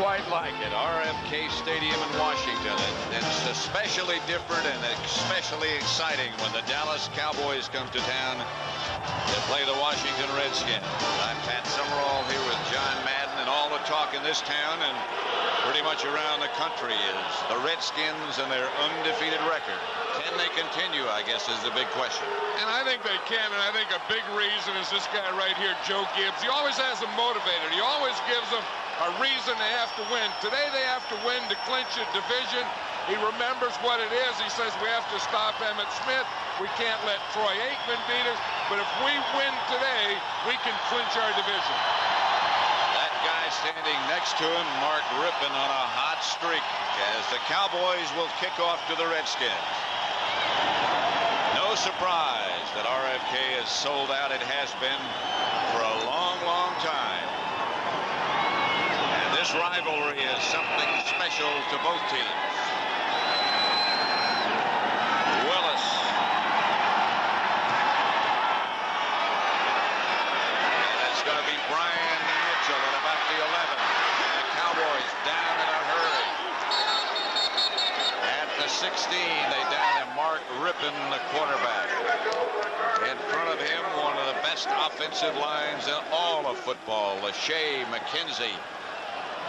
quite like it. RFK Stadium in Washington. It's especially different and especially exciting when the Dallas Cowboys come to town to play the Washington Redskins. I'm Pat Summerall here with John Madden, and all the talk in this town and pretty much around the country is the Redskins and their undefeated record. Can they continue, I guess, is the big question. And I think they can, and I think a big reason is this guy right here, Joe Gibbs. He always has them motivated. He always gives them a reason they have to win. Today they have to win to clinch a division. He remembers what it is. He says we have to stop Emmitt Smith. We can't let Troy Aikman beat us. But if we win today, we can clinch our division. That guy standing next to him, Mark Rippon, on a hot streak as the Cowboys will kick off to the Redskins. No surprise that RFK is sold out. It has been for a long, long time. And this rivalry is something special to both teams. Willis. And it's going to be Brian Mitchell at about the 11. The Cowboys down in a hurry. At the 16, they down to Mark Rippon, the quarterback. In front of him, one of the best offensive lines in all of football, Lachey, McKenzie,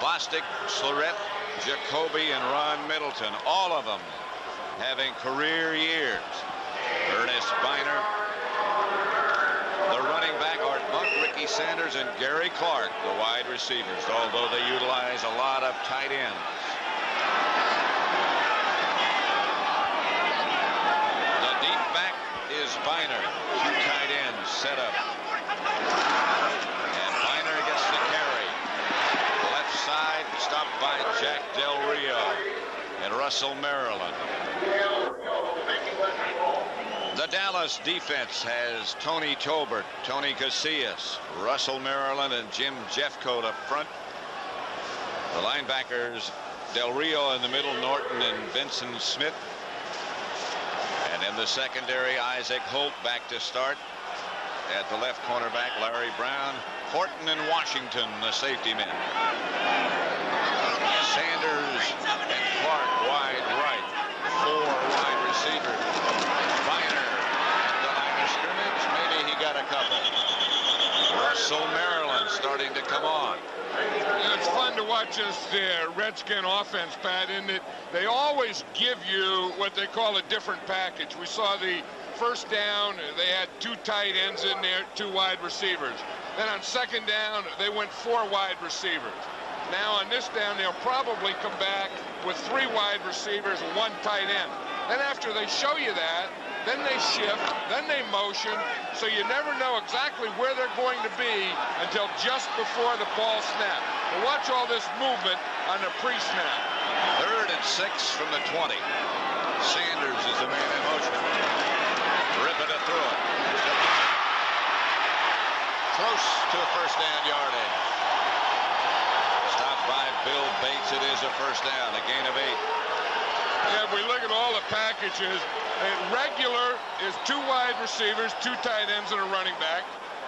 Bostic, Slurett, Jacoby, and Ron Middleton, all of them having career years. Ernest Biner, the running back, Art Monk, Ricky Sanders, and Gary Clark, the wide receivers, although they utilize a lot of tight ends. The deep back is Biner, two tight ends set up. And Biner gets the carry. Left side stopped by Jack Del Rio and Russell Maryland. The Dallas defense has Tony Tolbert, Tony Casillas, Russell Maryland, and Jim Jeffcoat up front. The linebackers, Del Rio in the middle, Norton and Vincent Smith. And in the secondary, Isaac Holt back to start. At the left cornerback, Larry Brown, Horton and Washington, the safety men. Sanders and Clark wide right. Four wide receivers. Biner at the line of scrimmage. Maybe he got a couple. Russell Maryland starting to come on. It's fun to watch this Redskin offense, Pat, in that they always give you what they call a different package. We saw the first down, they had two tight ends in there, two wide receivers. Then on second down, they went four wide receivers. Now on this down, they'll probably come back with three wide receivers and one tight end. Then after they show you that, then they shift, then they motion, so you never know exactly where they're going to be until just before the ball snap. But watch all this movement on the pre-snap. 3rd and 6 from the 20. Sanders is the man in motion. Rippon to throw it. Close to a first down yardage. Stopped by Bill Bates. It is a first down, a gain of 8. Yeah, if we look at all the packages, regular is two wide receivers, two tight ends, and a running back.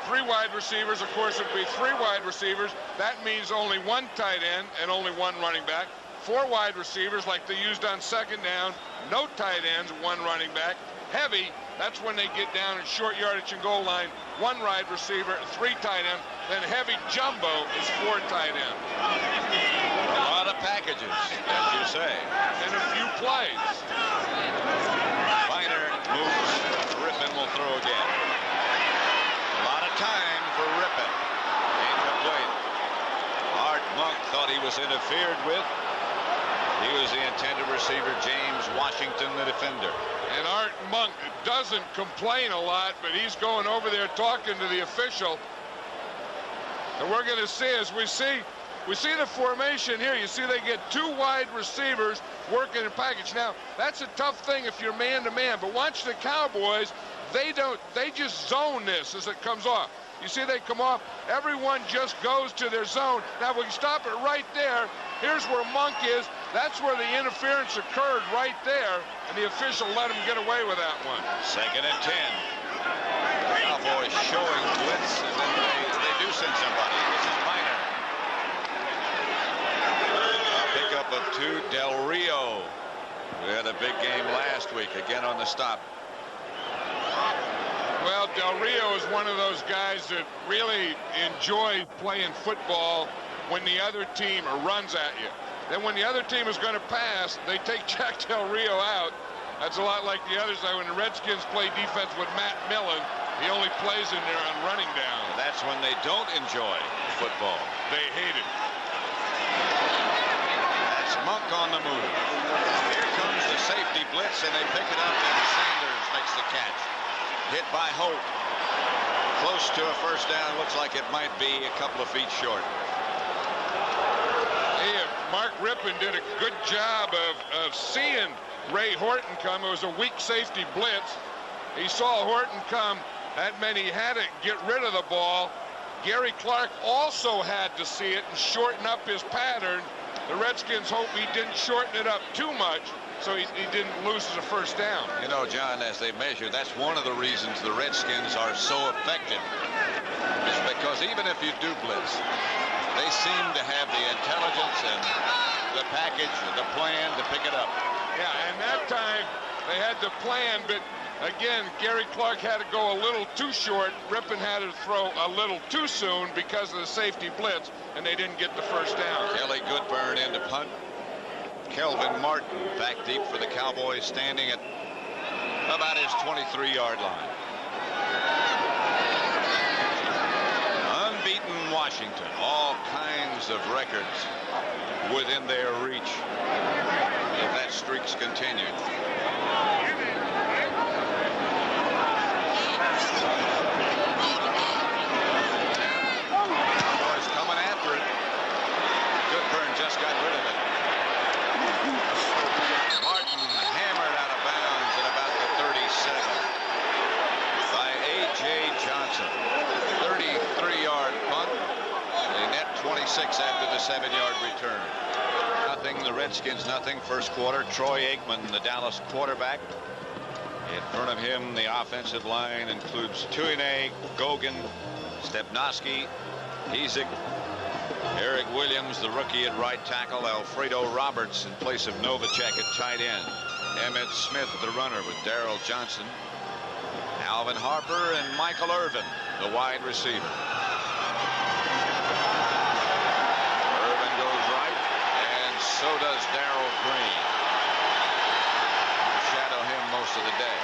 Three wide receivers, of course, it would be three wide receivers. That means only one tight end and only one running back. Four wide receivers like they used on second down. No tight ends, one running back. Heavy, that's when they get down in short yardage and goal line. One wide receiver, three tight ends. Then heavy jumbo is four tight ends. A lot of packages, as you say. And a few plays. Biner moves. Rippon will throw again. A lot of time for Rippon. Incomplete. Art Monk thought he was interfered with. He was the intended receiver, James Washington, the defender. And Art Monk doesn't complain a lot, but he's going over there talking to the official. And we're going to see, as we see the formation here. You see they get two wide receivers working in package. Now, that's a tough thing if you're man-to-man, but watch the Cowboys. They just zone this as it comes off. You see they come off. Everyone just goes to their zone. Now, we can stop it right there. Here's where Monk is. That's where the interference occurred right there, and the official let him get away with that one. 2nd and 10. Cowboys showing blitz, and then they do send somebody. This is Biner. We had a big game last week, again on the stop. Well, Del Rio is one of those guys that really enjoy playing football when the other team runs at you. Then when the other team is going to pass, they take Jack Del Rio out. That's a lot like the other side. When the Redskins play defense with Matt Millen, he only plays in there on running down. That's when they don't enjoy football. They hate it. That's Monk on the move. Here comes the safety blitz, and they pick it up, and Sanders makes the catch. Hit by Holt. Close to a first down. Looks like it might be a couple of feet short. Hey, Mark Rippon did a good job of seeing Ray Horton come. It was a weak safety blitz. He saw Horton come. That meant he had to get rid of the ball. Gary Clark also had to see it and shorten up his pattern. The Redskins hope he didn't shorten it up too much, so he didn't lose the first down. You know, John, as they measure, that's one of the reasons the Redskins are so effective. Is because even if you do blitz, they seem to have the intelligence and the package, the plan to pick it up. Yeah, and that time they had the plan, but again, Gary Clark had to go a little too short. Rippon had to throw a little too soon because of the safety blitz, and they didn't get the first down. Kelly Goodburn into punt. Kelvin Martin back deep for the Cowboys, standing at about his 23-yard line. Unbeaten Washington, all kinds of records within their reach if that streak's continued. Cowboys coming after it. Goodburn just got rid of it. Martin hammered out of bounds at about the 37 by A.J. Johnson. 33-yard punt. A net 26 after the 7-yard return. Nothing, the Redskins nothing. First quarter, Troy Aikman, the Dallas quarterback. In front of him, the offensive line includes Tuine, Gogan, Stepnoski, Hezek, Eric Williams, the rookie at right tackle, Alfredo Roberts in place of Novacek at tight end, Emmett Smith, the runner, with Darrell Johnson, Alvin Harper, and Michael Irvin, the wide receiver. Irvin goes right, and so does Darrell Green. We'll shadow him most of the day.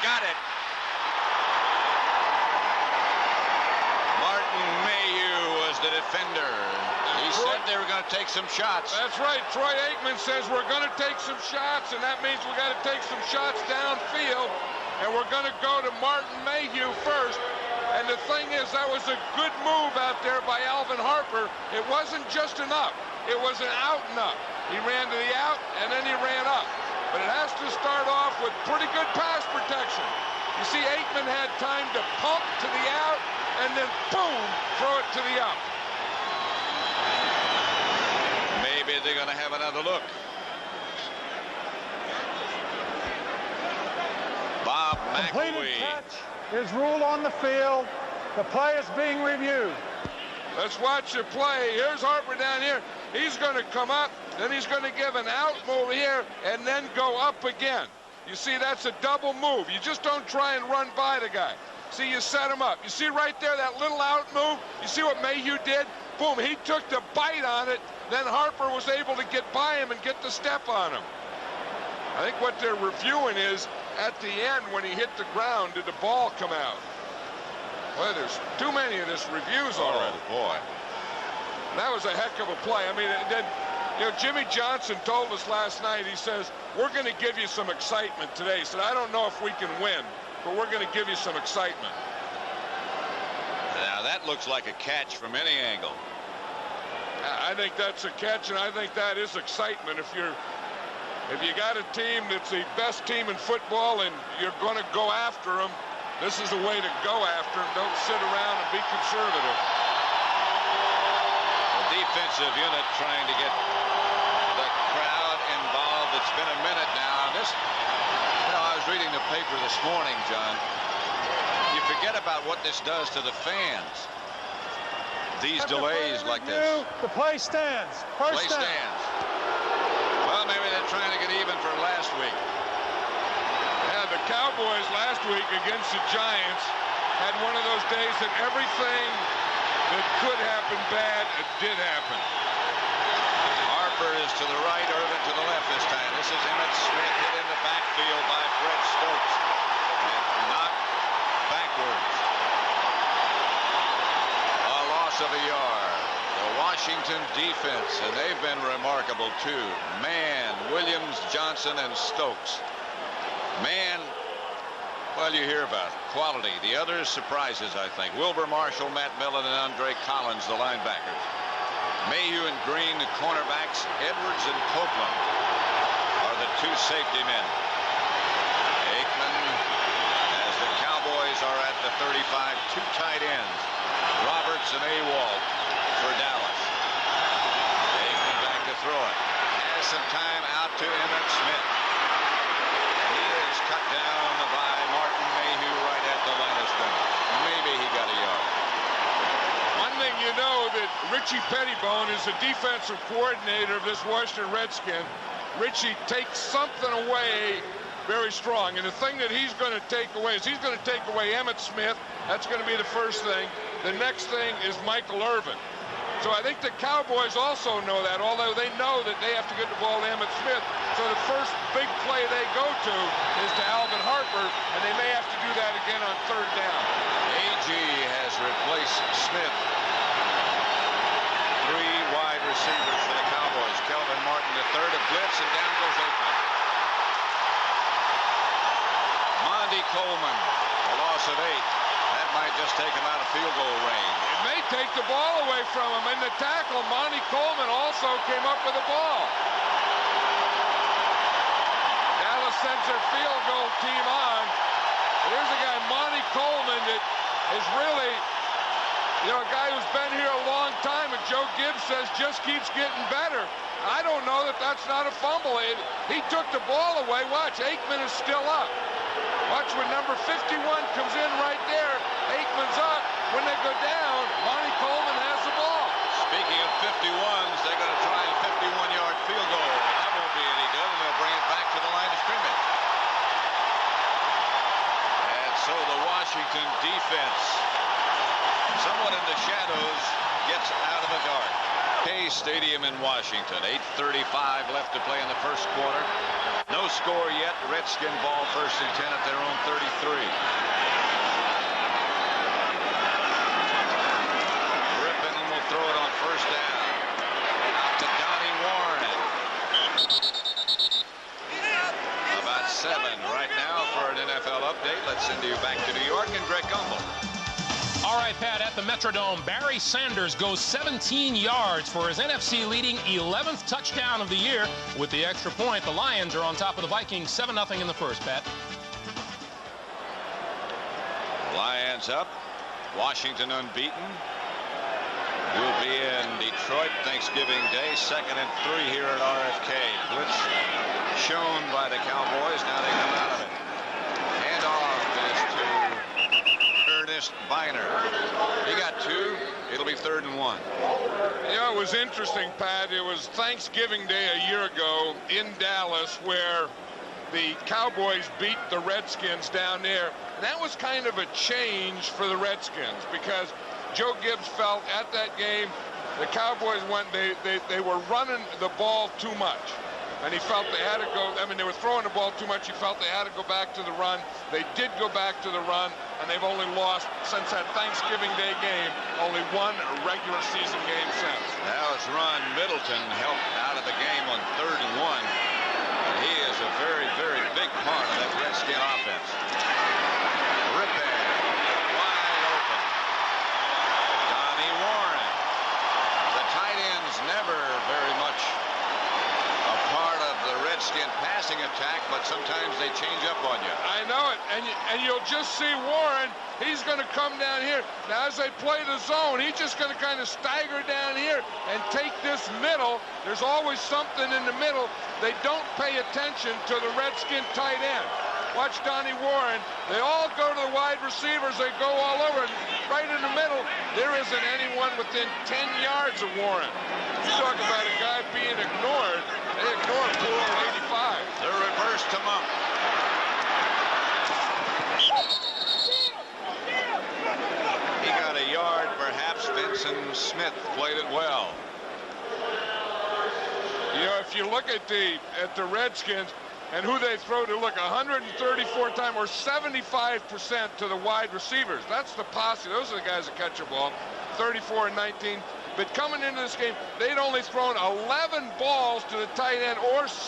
Got it. Martin Mayhew was the defender. He said they were going to take some shots. That's right. Troy Aikman says we're going to take some shots, and that means we got to take some shots downfield, and we're going to go to Martin Mayhew first. And the thing is, that was a good move out there by Alvin Harper. It wasn't just an up. It was an out and up. He ran to the out, and then he ran up. But it has to start off with pretty good pass protection. You see, Aikman had time to pump to the out and then, boom, throw it to the up. Maybe they're going to have another look. Bob McElwee. Catch is ruled on the field. The play is being reviewed. Let's watch the play. Here's Harper down here. He's going to come up. Then he's going to give an out move here and then go up again. You see, that's a double move. You just don't try and run by the guy. See, you set him up. You see right there, that little out move? You see what Mayhew did? Boom, he took the bite on it. Then Harper was able to get by him and get the step on him. I think what they're reviewing is, at the end, when he hit the ground, did the ball come out? Well, there's too many of this reviews already. Oh, boy. That was a heck of a play. I mean, then, you know, Jimmy Johnson told us last night, he says, we're going to give you some excitement today. He said, I don't know if we can win, but we're going to give you some excitement. Now, that looks like a catch from any angle. I think that's a catch, and I think that is excitement. If you got a team that's the best team in football and you're going to go after them, this is the way to go after them. Don't sit around and be conservative. The defensive unit trying to get the crowd involved. It's been a minute now. I was reading the paper this morning, John, You forget about what this does to the fans. These delays like this. The play stands. Play stands. Well, maybe they're trying to get even for last week. Yeah, the Cowboys last week against the Giants had one of those days that everything that could happen bad did happen. Harper is to the right, Irvin to the left this time. This is Emmitt Smith hit in the backfield by Fred Stokes and knocked backwards. A loss of a yard. The Washington defense, and they've been remarkable too. Mann, Williams, Johnson, and Stokes. Mann, well, you hear about it. Quality. The others surprises, I think. Wilbur Marshall, Matt Millen, and Andre Collins, the linebackers. Mayhew and Green, the cornerbacks. Edwards and Copeland are the two safety men. Aikman, as the Cowboys are at the 35, two tight ends. Roberts and Awalt for Dallas. Aikman back to throw it. Has some time out to Emmitt Smith. He is cut down by Martin Mayhew right at the line of scrimmage. Maybe he got a yard. One thing you know that Richie Pettibone is the defensive coordinator of this Washington Redskin. Richie takes something away very strong. And the thing that he's going to take away is he's going to take away Emmitt Smith. That's going to be the first thing. The next thing is Michael Irvin. So I think the Cowboys also know that, although they know that they have to get the ball to Emmitt Smith. So the first big play they go to is to Alvin Harper, and they may have to do that again on third down. A.G. has replaced Smith. Three wide receivers for the Cowboys. Kelvin Martin the third, a blitz, and down goes Aikman. Monty Coleman, a loss of 8. That might just take him out of field goal range. It may take the ball away from him. In the tackle, Monty Coleman also came up with the ball. Dallas sends their field goal team on. Here's a guy, Monty Coleman, that is really, you know, a guy who's been here a long time, and Joe Gibbs says just keeps getting better. I don't know that that's not a fumble. He took the ball away. Watch, Aikman is still up. Watch when number 51 comes in right there. Aikman's up. When they go down, Monty Coleman has the ball. Speaking of 51s, they're going to try a 51-yard field goal. That won't be any good, and they'll bring it back to the line of scrimmage. And so the Washington defense, somewhat in the shadows, gets out of the dark. K Stadium in Washington, 8:35 left to play in the first quarter. No score yet. Redskin ball, 1st and 10 at their own 33. Rippon will throw it on 1st down. Out to Donnie Warren. About 7 right now for an NFL update. Let's send you back to New York and Greg Gumbel. All right, Pat, at the Metrodome, Barry Sanders goes 17 yards for his NFC-leading 11th touchdown of the year. With the extra point, the Lions are on top of the Vikings, 7-0 in the first, Pat. Lions up. Washington unbeaten. We'll be in Detroit Thanksgiving Day, 2nd and 3 here at RFK. Blitz shown by the Cowboys. Now they come out of it. Handoff is to Ernest Biner. He got 2. It'll be 3rd and 1. You know, it was interesting, Pat. It was Thanksgiving Day a year ago in Dallas where the Cowboys beat the Redskins down there. That was kind of a change for the Redskins because Joe Gibbs felt at that game the Cowboys they were running the ball too much. And he felt they had to go, I mean, they were throwing the ball too much. He felt they had to go back to the run. They did go back to the run, and they've only lost, since that Thanksgiving Day game, only one regular season game since. That was Ron Middleton helped out of the game on 3rd and 1. And he is a very, very big part of that Redskin offense. Rippon, wide open. Donnie Warren. The tight ends never very much a part of the Redskin passing attack, but sometimes they change up on you. I know it, and you'll just see Warren. He's going to come down here. Now, as they play the zone, he's just going to kind of stagger down here and take this middle. There's always something in the middle. They don't pay attention to the Redskin tight end. Watch Donnie Warren. They all go to the wide receivers. They go all over. And right in the middle, there isn't anyone within 10 yards of Warren. You talk about a guy being ignored. They ignored poor old 85. The reverse to Monk. He got a yard, perhaps. Vincent Smith played it well. You know, if you look at the Redskins and who they throw to, look, 134 times or 75% to the wide receivers. That's the posse. Those are the guys that catch the ball. 34 and 19. But coming into this game, they'd only thrown 11 balls to the tight end, or 6%.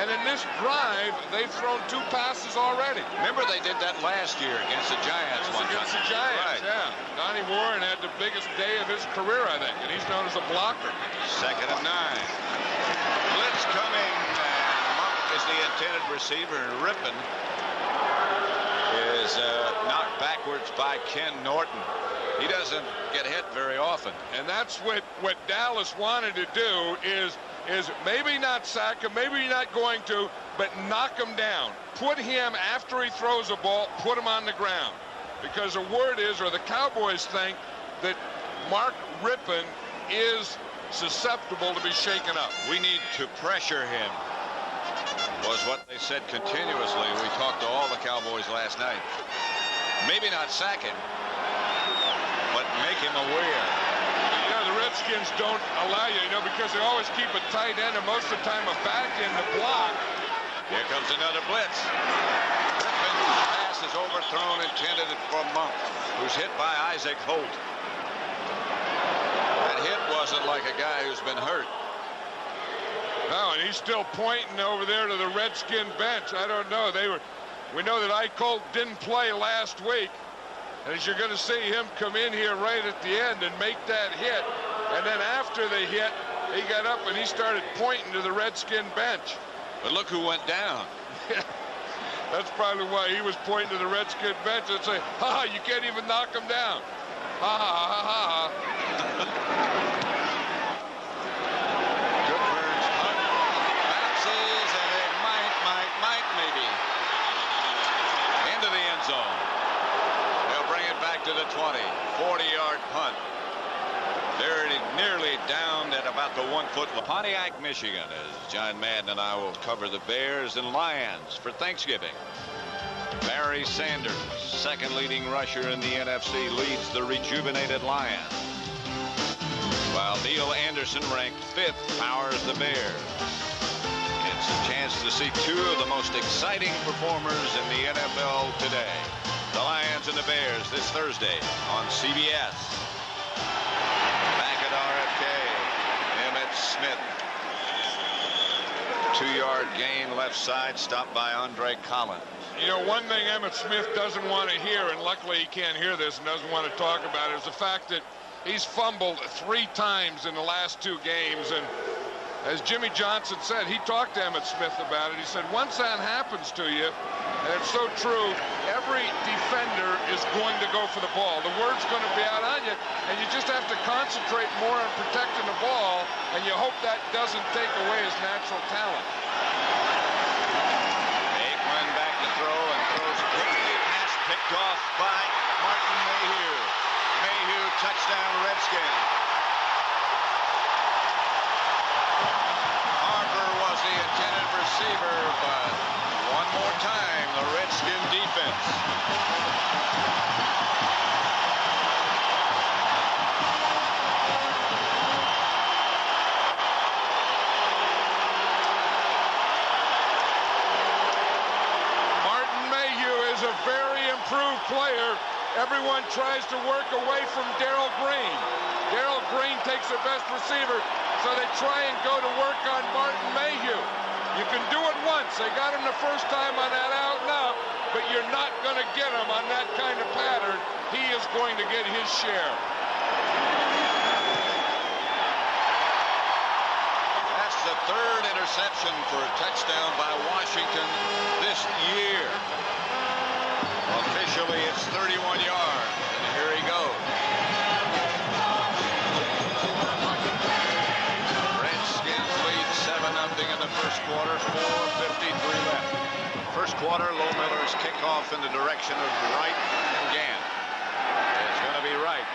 And in this drive, they've thrown 2 passes already. Remember, they did that last year against the Giants. Against the Giants, right. Yeah. Donnie Warren had the biggest day of his career, I think, and he's known as a blocker. 2nd and 9. Blitz coming, and Monk is the intended receiver, and Rippon is knocked backwards by Ken Norton. He doesn't get hit very often. And that's what Dallas wanted to do is maybe not sack him, maybe you're not going to, but knock him down. Put him, after he throws a ball, put him on the ground. Because the word is, or the Cowboys think, that Mark Rippon is susceptible to be shaken up. We need to pressure him, was what they said continuously. We talked to all the Cowboys last night. Maybe not sack him, but make him aware. You know, the Redskins don't allow you, because they always keep a tight end and most of the time a back in the block. Here comes another blitz. Rippon's pass is overthrown, intended for Monk, who's hit by Isaac Holt. That hit wasn't like a guy who's been hurt. No, and he's still pointing over there to the Redskin bench. I don't know. We know that Ike Holt didn't play last week. And as you're going to see him come in here right at the end and make that hit. And then after the hit, he got up and he started pointing to the Redskin bench. But look who went down. That's probably why he was pointing to the Redskin bench and say, ha, you can't even knock him down. Ha, ha, ha, ha. Goodburn's punt bounces, and it might, maybe into the end zone. They'll bring it back to the 20. 40-yard punt. They're nearly down at about the 1-foot line. Pontiac, Michigan, as John Madden and I will cover the Bears and Lions for Thanksgiving. Barry Sanders, second leading rusher in the NFC, leads the rejuvenated Lions, while Neil Anderson, ranked 5th, powers the Bears. It's a chance to see 2 of the most exciting performers in the NFL today. The Lions and the Bears this Thursday on CBS. Back at RFK, Emmitt Smith. 2-yard gain left side, stopped by Andre Collins. You know, one thing Emmitt Smith doesn't want to hear, and luckily he can't hear this and doesn't want to talk about it, is the fact that he's fumbled 3 times in the last 2 games. And as Jimmy Johnson said, he talked to Emmitt Smith about it. He said, once that happens to you, and it's so true, every defender is going to go for the ball. The word's going to be out on you, and you just have to concentrate more on protecting the ball, and you hope that doesn't take away his natural talent. Aikman back to throw and throws quickly. Pass picked off by Martin Mayhew. Mayhew, touchdown, Redskins. Harper was the intended receiver, but one more time, the Redskin defense. Martin Mayhew is a very improved player. Everyone tries to work away from Darrell Green. Darrell Green takes the best receiver, so they try and go to work on Martin Mayhew. You can do it once. They got him the first time on that out and up, but you're not going to get him on that kind of pattern. He is going to get his share. That's the 3rd interception for a touchdown by Washington this year. Officially, it's 31 yards, and here he goes. Redskins lead 7-0 in the first quarter, 4:53 left. First quarter. Lohmiller's kickoff in the direction of Wright and Gann. It's going to be Wright.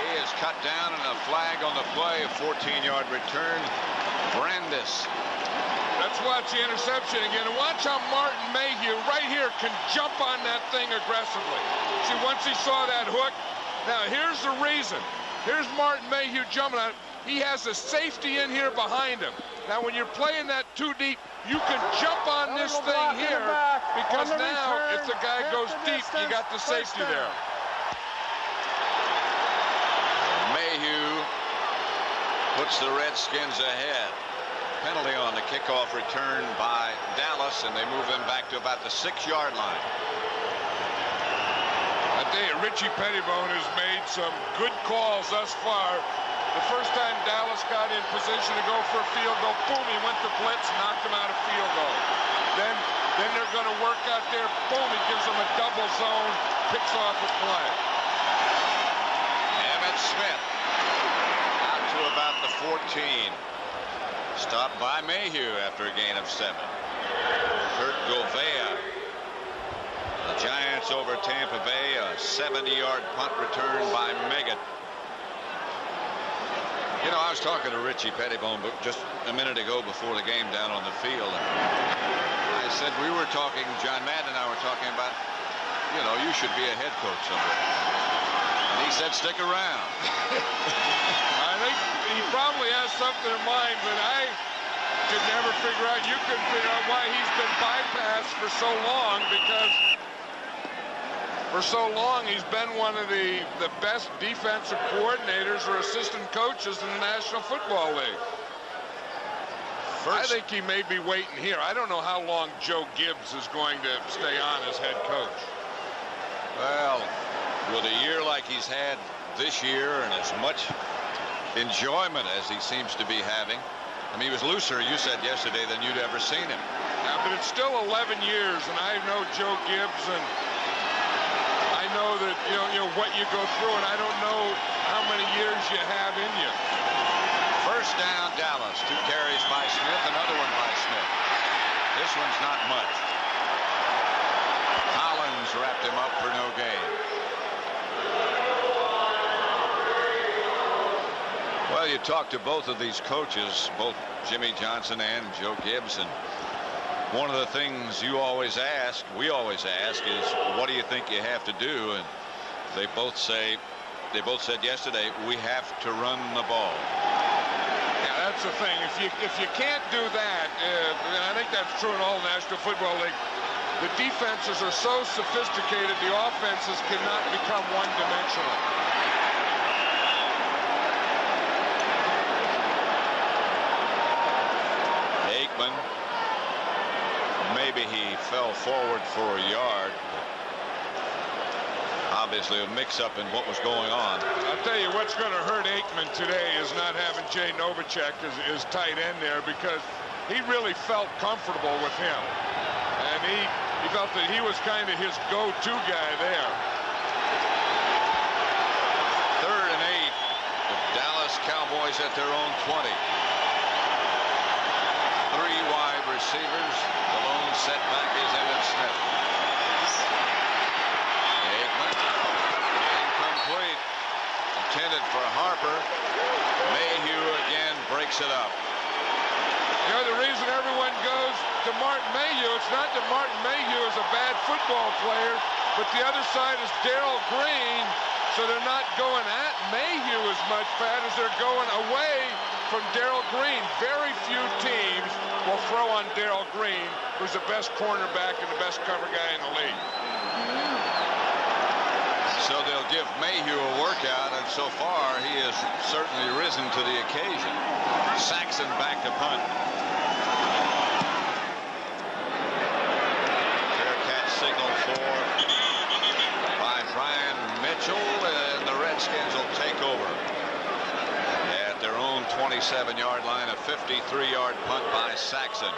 He is cut down and a flag on the play. A 14-yard return. Brandis. Let's watch the interception again. And watch how Martin Mayhew right here can jump on that thing aggressively. See, once he saw that hook. Now, here's the reason. Here's Martin Mayhew jumping on it. He has a safety in here behind him. Now, when you're playing that too deep, you can jump on this thing here because now, if the guy goes deep, you got the safety there. Mayhew puts the Redskins ahead. Penalty on the kickoff return by Dallas, and they move them back to about the 6-yard line. I tell you, Richie Pettibone has made some good calls thus far. The first time Dallas got in position to go for a field goal, boom, he went to blitz, knocked him out of field goal. Then they're going to work out there, boom, he gives them a double zone, picks off a play. Emmitt Smith out to about the 14. Stopped by Mayhew after a gain of 7. Kurt Govea. The Giants over Tampa Bay. A 70-yard punt return by Meggett. You know, I was talking to Richie Pettibone just a minute ago before the game down on the field. I said we were talking, John Madden and I were talking about, you know, you should be a head coach someday. And he said, stick around. I think he probably has something in mind, but I could never figure out, you couldn't figure out why he's been bypassed for so long, because for so long he's been one of the best defensive coordinators or assistant coaches in the National Football League. I think he may be waiting here. I don't know how long Joe Gibbs is going to stay on as head coach. Well, with a year like he's had this year and as much enjoyment as he seems to be having. I mean, he was looser, you said yesterday, than you'd ever seen him. Yeah, but it's still 11 years, and I know Joe Gibbs, and I know that, you know what you go through, and I don't know how many years you have in you. First down, Dallas. 2 carries by Smith, another one by Smith. This one's not much. Collins wrapped him up for no gain. Well, you talk to both of these coaches, both Jimmy Johnson and Joe Gibbs, and one of the things you always ask, we always ask, is what do you think you have to do? And they both said yesterday, we have to run the ball. Yeah, that's the thing. If you can't do that, and I think that's true in all the National Football League, the defenses are so sophisticated, the offenses cannot become one-dimensional. Maybe he fell forward for a yard. Obviously a mix-up in what was going on. I'll tell you what's going to hurt Aikman today is not having Jay Novacek as tight end there, because he really felt comfortable with him. And he felt that he was kind of his go-to guy there. 3rd and 8. The Dallas Cowboys at their own 20. 3 wide receivers. The lone setback is Emmitt Smith. Aikman. Incomplete. Intended for Harper. Mayhew again breaks it up. You know, the reason everyone goes to Martin Mayhew, it's not that Martin Mayhew is a bad football player, but the other side is Darrell Green, so they're not going at Mayhew as much, Pat, as they're going away from Darrell Green. Very few teams will throw on Darrell Green, who's the best cornerback and the best cover guy in the league. So they'll give Mayhew a workout, and so far he has certainly risen to the occasion. Saxon back to punt. Fair catch signal by Brian Mitchell, and the Redskins will take over at their own 27-yard line. A 53-yard punt by Saxon.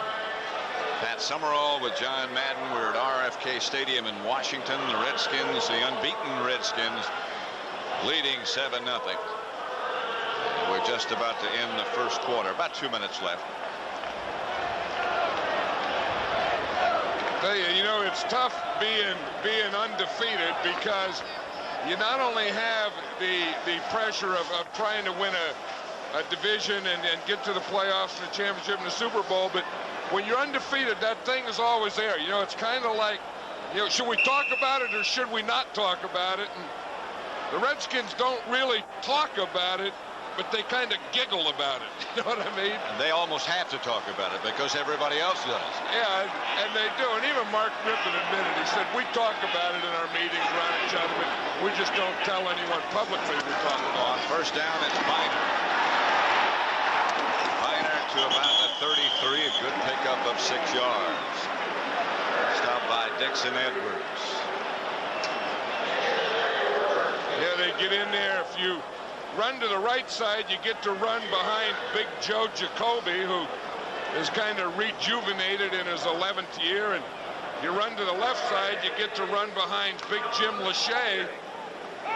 Pat Summerall with John Madden. We're at RFK Stadium in Washington. The Redskins, the unbeaten Redskins, leading 7-0. We're just about to end the first quarter. About 2 minutes left. it's tough being undefeated because you not only have the pressure of trying to win a division and get to the playoffs and the championship and the Super Bowl, but when you're undefeated, that thing is always there. You know, it's kind of like, you know, should we talk about it or should we not talk about it? And the Redskins don't really talk about it, but they kind of giggle about it. You know what I mean? And they almost have to talk about it because everybody else does. Yeah, and they do. And even Mark Rippon admitted, he said, we talk about it in our meetings around each other, but we just don't tell anyone publicly we talk about it. On first down, it's Biner. Biner to about the 33, a good pickup of 6 yards. Stopped by Dixon Edwards. Yeah, they get in there. If you run to the right side, you get to run behind Big Joe Jacoby, who is kind of rejuvenated in his 11th year. And you run to the left side, you get to run behind Big Jim Lachey,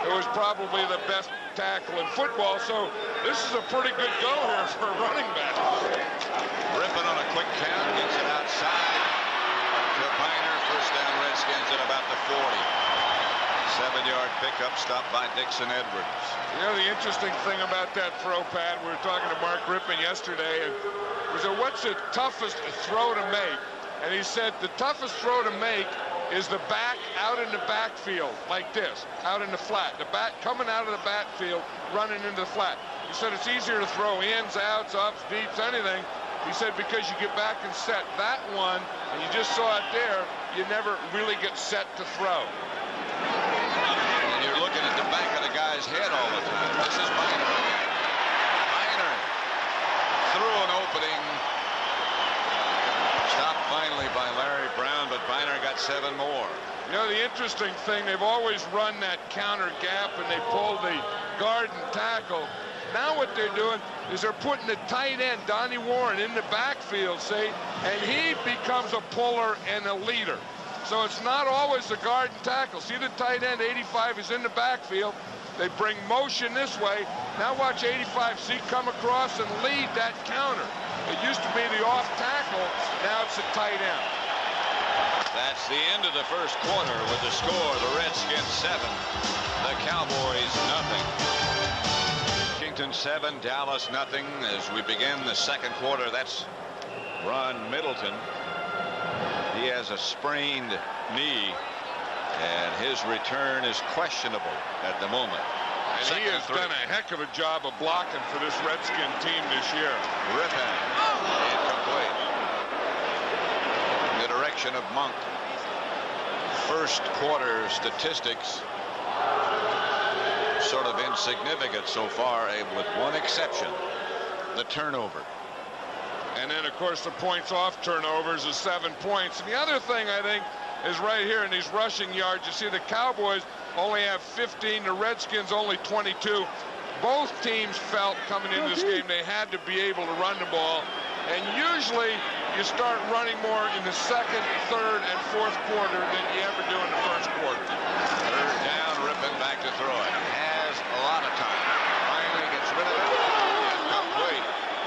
who is probably the best tackle in football. So this is a pretty good go here for a running back. Rippon on a quick count, gets it outside to Biner. First down, Redskins at about the 40. 7-yard pickup, stopped by Dixon Edwards. You know, the interesting thing about that throw, Pat, we were talking to Mark Rippon yesterday, and we said, what's the toughest throw to make? And he said the toughest throw to make is the back out in the backfield, like this, out in the flat. The back coming out of the backfield, running into the flat. He said it's easier to throw ins, outs, ups, deeps, anything. He said because you get back and set. That one, and you just saw it there, you never really get set to throw. And you're looking at the back of the guy's head all the time. This is Biner again. Biner through an opening. Stopped finally by Larry Brown, but Biner got 7 more. You know, the interesting thing, they've always run that counter gap and they pull the guard and tackle. Now what they're doing is they're putting the tight end, Donnie Warren, in the backfield, see, and he becomes a puller and a leader. So it's not always the guard and tackle. See the tight end, 85, is in the backfield. They bring motion this way. Now watch 85, see, come across and lead that counter. It used to be the off tackle. Now it's the tight end. That's the end of the first quarter with the score, the Redskins 7, the Cowboys nothing. Washington 7, Dallas nothing. As we begin the second quarter, that's Ron Middleton. He has a sprained knee, and his return is questionable at the moment. And he has done a heck of a job of blocking for this Redskin team this year. Rippon, incomplete. In the direction of Monk. First quarter statistics sort of insignificant so far, with one exception, the turnover. And then, of course, the points off turnovers is 7 points. And the other thing, I think, is right here in these rushing yards. You see the Cowboys only have 15, the Redskins only 22. Both teams felt coming into this game they had to be able to run the ball. And usually you start running more in the second, third, and fourth quarter than you ever do in the first quarter. Third down, Rippon back to throw it. Has a lot of time. Finally gets rid of it. Incomplete.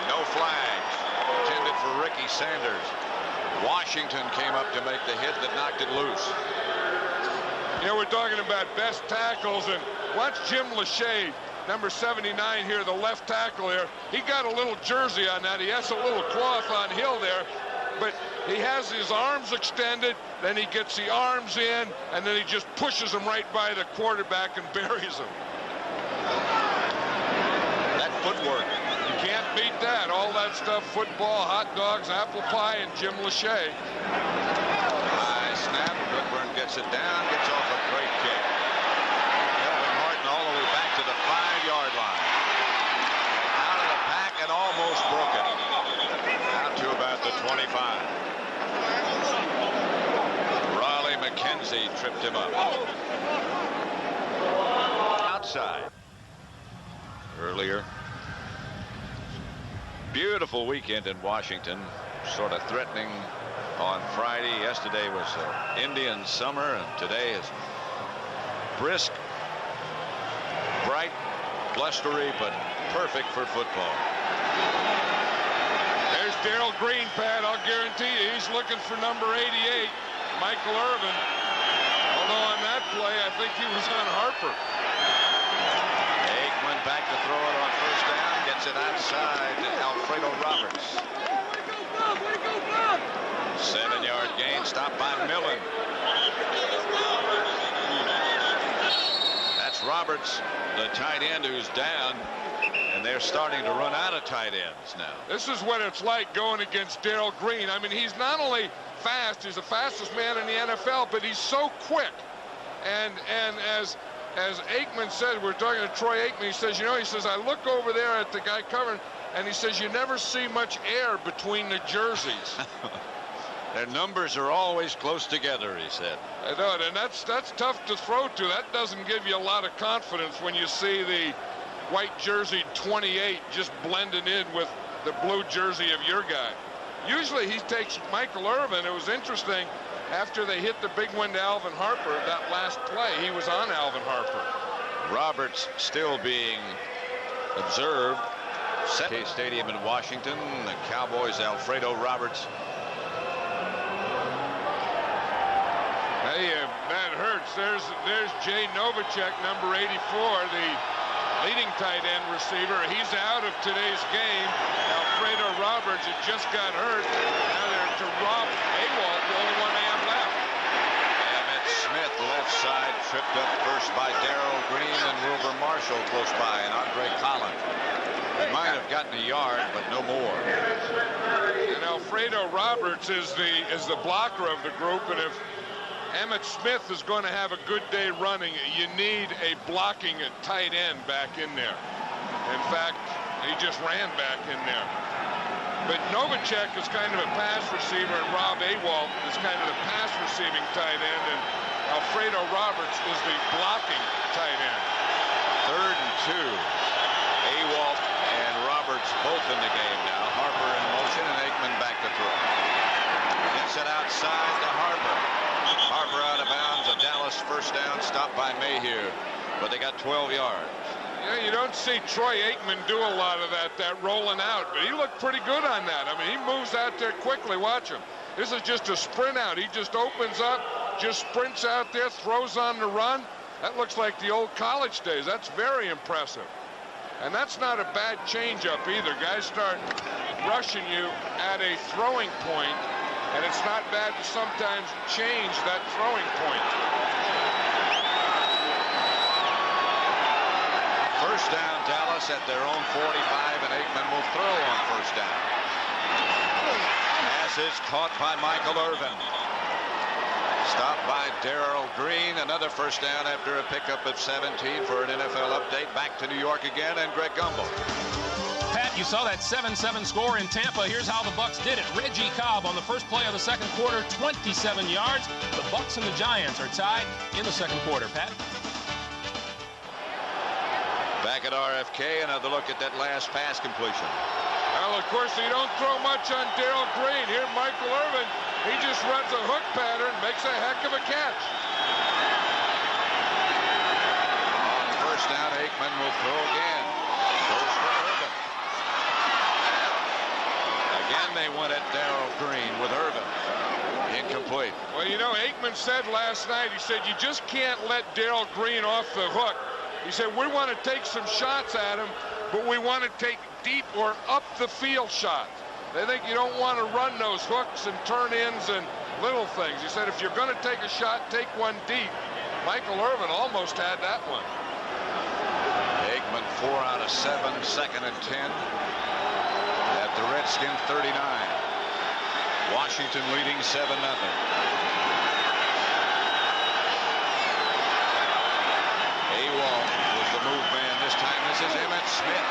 No flags. Intended for Ricky Sanders. Washington came up to make the hit that knocked it loose. You know, we're talking about best tackles, and watch Jim Lachey, number 79 here, the left tackle here. He got a little jersey on that. He has a little cloth on Hill there, but he has his arms extended, then he gets the arms in, and then he just pushes them right by the quarterback and buries them. That footwork. You can't beat that. All that stuff, football, hot dogs, apple pie, and Jim Lachey. High snap. Goodburn gets it down, gets off a great kick. Kelvin Martin all the way back to the 5-yard line. Out of the pack and almost broke it. Out to about the 25. Raleigh McKenzie tripped him up. Outside. Earlier. Beautiful weekend in Washington. Sort of threatening on Friday. Yesterday was Indian summer, and today is brisk, bright, blustery, but perfect for football. There's Darrell Green, Pat. I'll guarantee you he's looking for number 88. Michael Irvin. Although on that play, I think he was on Harper. Aikman back to throw it on first down. Gets it outside to Alfredo Roberts. 7-yard gain, stopped by Millen. That's Roberts, the tight end, who's down. And they're starting to run out of tight ends now. This is what it's like going against Darrell Green. I mean, he's not only fast, he's the fastest man in the NFL, but he's so quick. And as Aikman said, we're talking to Troy Aikman, he says, you know, he says, I look over there at the guy covering, and he says, you never see much air between the jerseys. Their numbers are always close together, he said. I know, and that's tough to throw to. That doesn't give you a lot of confidence when you see the white jersey 28 just blending in with the blue jersey of your guy. Usually he takes Michael Irvin. It was interesting, after they hit the big one to Alvin Harper, that last play, he was on Alvin Harper. Roberts still being observed. K Stadium in Washington. The Cowboys, Alfredo Roberts. Hey, that hurts. There's Jay Novacek, number 84, the leading tight end receiver. He's out of today's game. Alfredo Roberts had just got hurt. Now they're to Rob Awalt, the only one they have left. Emmett Smith, left side, tripped up first by Darrell Green and Wilbur Marshall close by, and Andre Collins. He might have gotten a yard, but no more. And Alfredo Roberts is the blocker of the group, and if Emmett Smith is going to have a good day running, you need a blocking tight end back in there. In fact, he just ran back in there. But Novacek is kind of a pass receiver, and Rob Awalt is kind of the pass receiving tight end, and Alfredo Roberts is the blocking tight end. 3rd and 2. Awalt and Roberts both in the game now. Harper in motion, and Aikman back to throw. Gets it outside to Harper. Harper out of bounds. A Dallas first down, stopped by Mayhew, but they got 12 yards. Yeah, you don't see Troy Aikman do a lot of that rolling out, but he looked pretty good on that. I mean, he moves out there quickly. Watch him. This is just a sprint out. He just opens up, just sprints out there, throws on the run. That looks like the old college days. That's very impressive. And that's not a bad changeup either. Guys start rushing you at a throwing point, and it's not bad to sometimes change that throwing point. First down, Dallas at their own 45, and Aikman will throw on first down. Pass is caught by Michael Irvin. Stopped by Darrell Green. Another first down after a pickup of 17 for an NFL update. Back to New York again, and Greg Gumbel. Pat, you saw that 7-7 score in Tampa. Here's how the Bucs did it. Reggie Cobb on the first play of the second quarter, 27 yards. The Bucs and the Giants are tied in the second quarter. Pat? Back at RFK, another look at that last pass completion. Well, of course, you don't throw much on Darrell Green. Here, Michael Irvin, he just runs a hook pattern, makes a heck of a catch. On first down, Aikman will throw again. Goes for Irvin. Again, they went at Darrell Green with Irvin. Incomplete. Well, you know, Aikman said last night, he said, you just can't let Darrell Green off the hook. He said, we want to take some shots at him, but we want to take deep or up the field shots. They think you don't want to run those hooks and turn-ins and little things. He said, if you're going to take a shot, take one deep. Michael Irvin almost had that one. Aikman 4 out of 7, 2nd and 10 at the Redskins 39. Washington leading 7-0. Awalt was the move man this time. This is Emmitt Smith.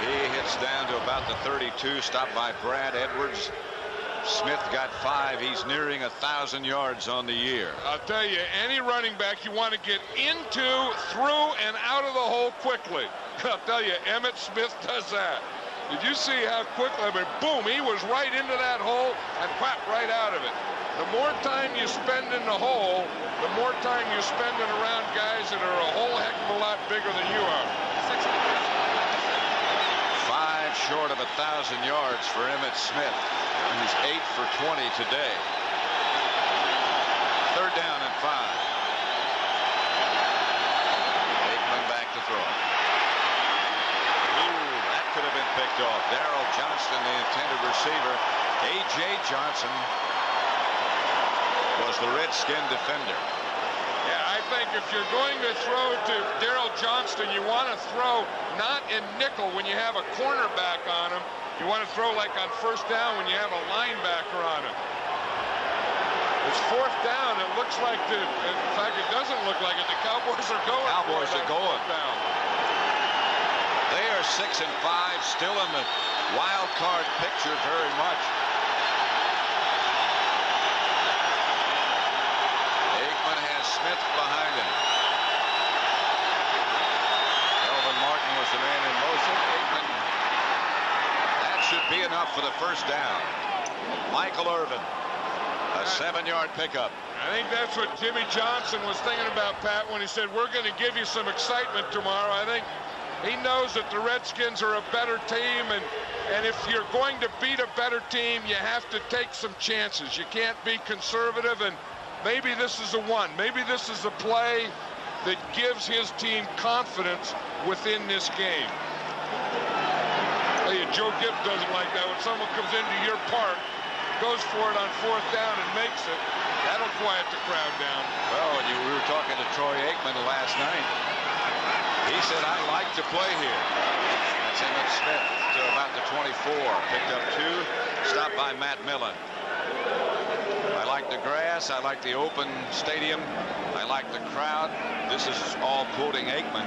He hits down to about the 32, stopped by Brad Edwards. Smith got 5. He's nearing 1,000 yards on the year. I'll tell you, any running back, you want to get into, through, and out of the hole quickly. I'll tell you, Emmitt Smith does that. Did you see how quickly? I mean, boom, he was right into that hole and whap, right out of it. The more time you spend in the hole, the more time you're spending around guys that are a whole heck of a lot bigger than you are. 5 short of 1,000 yards for Emmitt Smith. He's 8 for 20 today. 3rd down and 5. Aikman back to throw. Ooh, that could have been picked off. Darrell Johnston, the intended receiver. A.J. Johnson was the Redskin defender. Yeah, I think if you're going to throw to Darrell Johnston, you want to throw not in nickel when you have a cornerback on him. You want to throw like on 1st down when you have a linebacker on him. It's 4th down. It looks like in fact, it doesn't look like it. The Cowboys are going. Cowboys are going. Down. They are 6 and 5, still in the wild card picture very much. Aikman has Smith behind him. Elvin Martin was the man in motion. Aikman. That should be enough for the 1st down. Michael Irvin. A 7-yard pickup. I think that's what Jimmy Johnson was thinking about, Pat, when he said, we're going to give you some excitement tomorrow. I think he knows that the Redskins are a better team, and if you're going to beat a better team, you have to take some chances. You can't be conservative, and maybe this is a one. Maybe this is a play that gives his team confidence within this game. Hey, Joe Gibbs doesn't like that. When someone comes into your park, goes for it on 4th down and makes it, that'll quiet the crowd down. Well, we were talking to Troy Aikman last night. He said, I like to play here. That's Emmett Smith to about the 24. Picked up 2. Stopped by Matt Millen. I like the grass. I like the open stadium. I like the crowd. This is all quoting Aikman.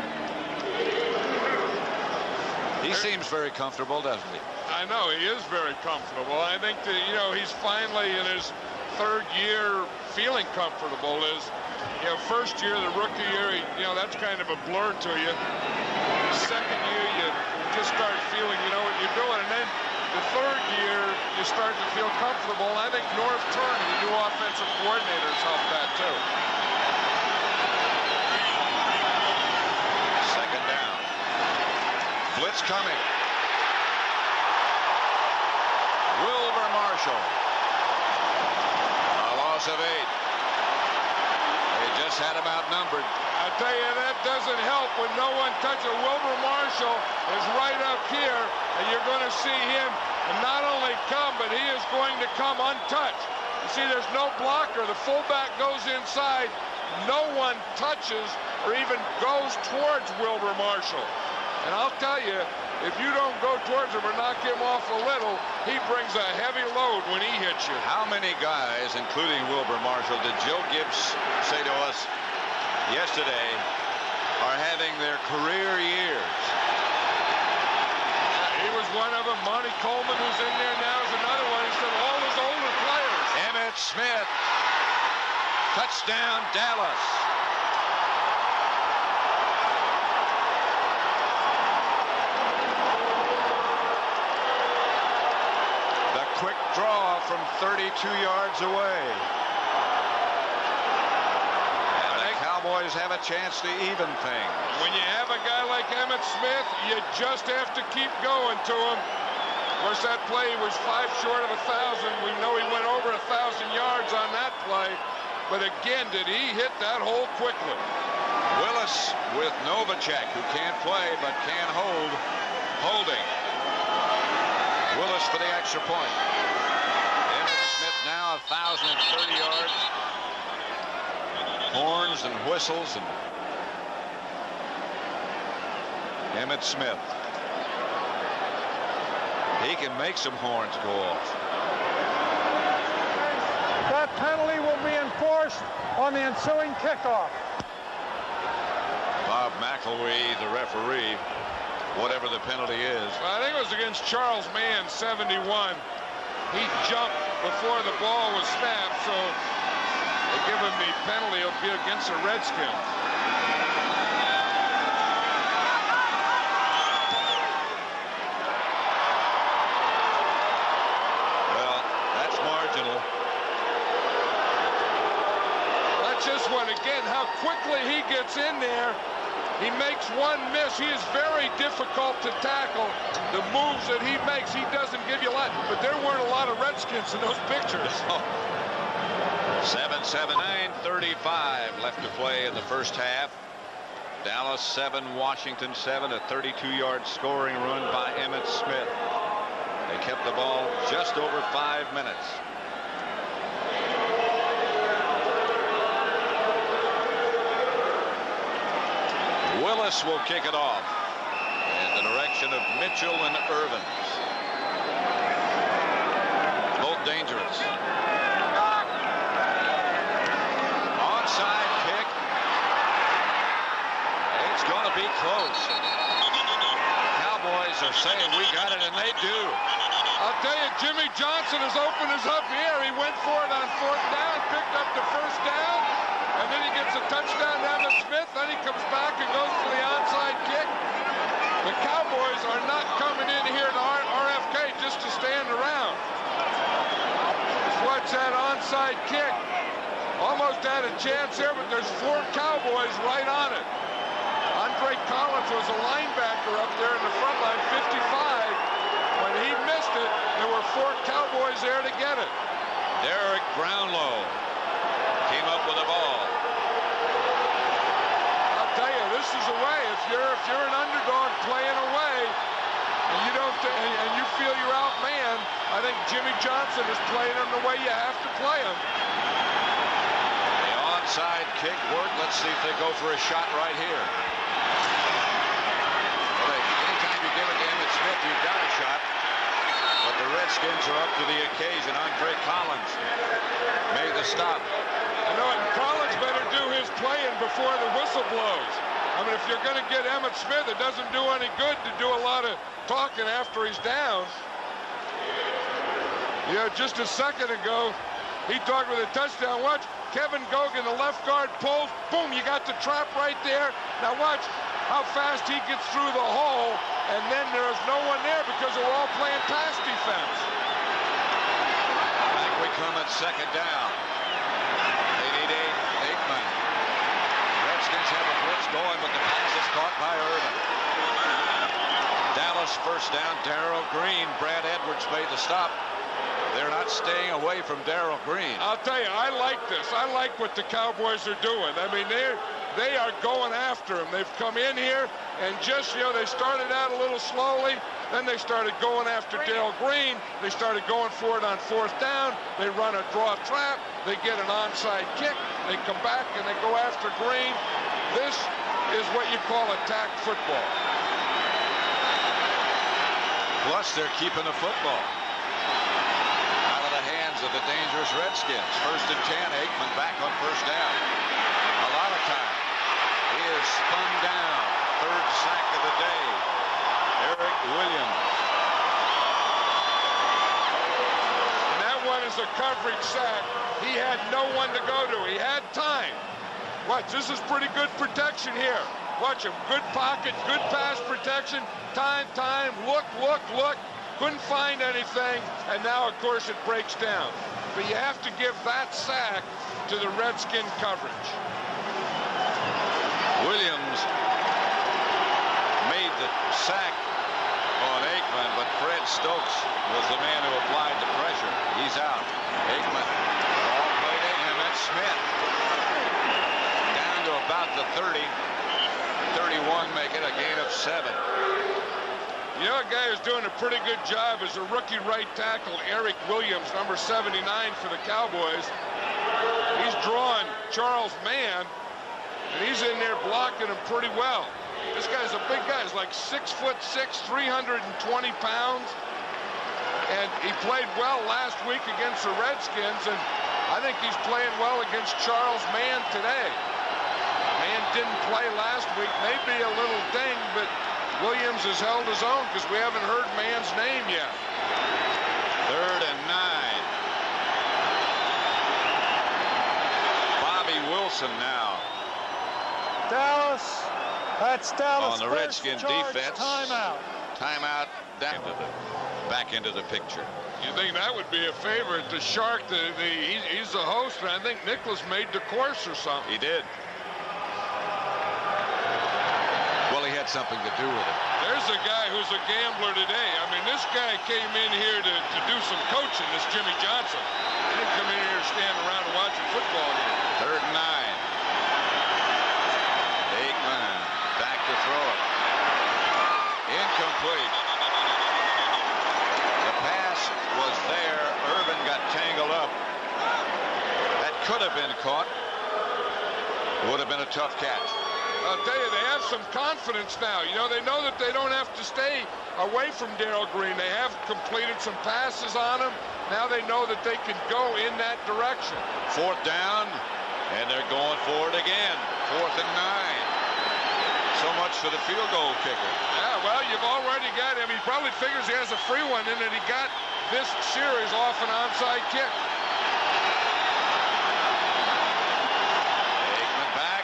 He seems very comfortable, doesn't he? I know he is very comfortable. I think that, he's finally in his 3rd year feeling comfortable. First year, the rookie year, that's kind of a blur to you. Second year, you just start feeling, you know what you're doing. And then the 3rd year, you start to feel comfortable. And I think Norv Turner, the new offensive coordinator, has helped that too. 2nd down. Blitz coming. Wilbur Marshall. A loss of 8. They just had him outnumbered. I tell you, that doesn't help when no one touches. Wilbur Marshall is right up here, and you're going to see him not only come, but he is going to come untouched. You see, there's no blocker. The fullback goes inside. No one touches or even goes towards Wilbur Marshall. And I'll tell you, if you don't go towards him or knock him off a little, he brings a heavy load when he hits you. How many guys, including Wilbur Marshall, did Joe Gibbs say to us yesterday are having their career years? He was one of them. Monty Coleman, who's in there now, is another one. He said all his older players. Emmitt Smith. Touchdown, Dallas. Quick draw from 32 yards away. And the Cowboys have a chance to even things. When you have a guy like Emmitt Smith, you just have to keep going to him. Of course, that play was 5 short of 1,000. We know he went over 1,000 yards on that play. But again, did he hit that hole quickly? Willis with Novacek, who can't play but can hold. Holding. Willis for the extra point. Emmitt Smith now 1,030 yards. Horns and whistles. And Emmitt Smith. He can make some horns go off. That penalty will be enforced on the ensuing kickoff. Bob McElwee, the referee, whatever the penalty is. Well, I think it was against Charles Mann, 71. He jumped before the ball was snapped, so they give him the penalty. It'll be against the Redskins. Well, that's marginal. That's just one, again, how quickly he gets in there. He makes one miss. He is very difficult to tackle. The moves that he makes, he doesn't give you a lot. But there weren't a lot of Redskins in those pictures. 7-7, 9:35 left to play in the first half. Dallas 7, Washington 7, a 32-yard scoring run by Emmitt Smith. They kept the ball just over 5 minutes. Willis will kick it off in the direction of Mitchell and Irvins. Both dangerous. Onside kick. It's going to be close. Cowboys are saying we got it, and they do. I'll tell you, Jimmy Johnson has opened us up here. He went for it on 4th down, picked up the 1st down, and then he gets a touchdown to Emmitt Smith. Then he comes back and goes for the onside kick. The Cowboys are not coming in here to RFK just to stand around. Just watch that onside kick. Almost had a chance here, but there's 4 Cowboys right on it. Andre Collins was a linebacker up there in the front line, 55. When he missed it, there were 4 Cowboys there to get it. Derek Brownlow came up with the ball. I'll tell you, this is a way. If you're an underdog playing away, and you don't, and you feel you're outmanned, I think Jimmy Johnson is playing them the way you have to play them. The onside kick worked. Let's see if they go for a shot right here. Well, anytime you give it to Emmitt Smith, you've got a shot. But the Redskins are up to the occasion. Andre Collins made the stop. You know, and Collins better do his playing before the whistle blows. I mean, if you're going to get Emmitt Smith, it doesn't do any good to do a lot of talking after he's down. You know, just a second ago, he talked with a touchdown. Watch, Kevin Gogan, the left guard, pulls. Boom, you got the trap right there. Now watch how fast he gets through the hole, and then there's no one there because they're all playing pass defense. I think we come at 2nd down. They need Aikman. Redskins have a blitz going, but the pass is caught by Irvin. Dallas 1st down. Darrell Green. Brad Edwards made the stop. They're not staying away from Darrell Green. I'll tell you, I like this. I like what the Cowboys are doing. I mean, they are going after him. They've come in here and just, you know, they started out a little slowly. Then they started going after Darrell Green. They started going for it on 4th down. They run a draw trap. They get an onside kick. They come back and they go after Green. This is what you call attack football. Plus, they're keeping the football out of the hands of the dangerous Redskins. 1st and 10. Aikman back on 1st down. A lot of time. He is spun down. 3rd sack of the day. Eric Williams. And that one is a coverage sack. He had no one to go to. He had time. Watch, this is pretty good protection here. Watch him. Good pocket, good pass protection. Time, look. Couldn't find anything. And now, of course, it breaks down. But you have to give that sack to the Redskin coverage. Williams made the sack on Aikman, but Fred Stokes was the man who applied the pressure. He's out. Aikman, ball play to Emmitt Smith. Down to about the 30. 31, make it a gain of 7. You know, a guy who's doing a pretty good job is a rookie right tackle, Eric Williams, number 79 for the Cowboys. He's drawing Charles Mann, and he's in there blocking him pretty well. This guy's a big guy. He's like 6'6", 320 pounds. And he played well last week against the Redskins, and I think he's playing well against Charles Mann today. Mann didn't play last week, maybe a little dinged, but Williams has held his own because we haven't heard Mann's name yet. 3rd and 9. Bobby Wilson now. Dallas, that's Dallas On the Redskin defense. Timeout. Timeout down back into the picture. You think that would be a favorite? The Shark, he's the host, and I think Nicholas made the course or something. He did. Well, he had something to do with it. There's a guy who's a gambler today. I mean, this guy came in here to do some coaching, this Jimmy Johnson. He didn't come in here to stand around football game. 3rd and 9. Aikman back to throw it. Incomplete. The pass was there. Irvin got tangled up. That could have been caught. Would have been a tough catch. I'll tell you, they have some confidence now. You know, they know that they don't have to stay away from Darrell Green. They have completed some passes on him. Now they know that they can go in that direction. 4th down, and they're going for it again. 4th and 9. So much for the field goal kicker. Yeah, well, you've already got him. He probably figures he has a free one in that he got this series off an onside kick.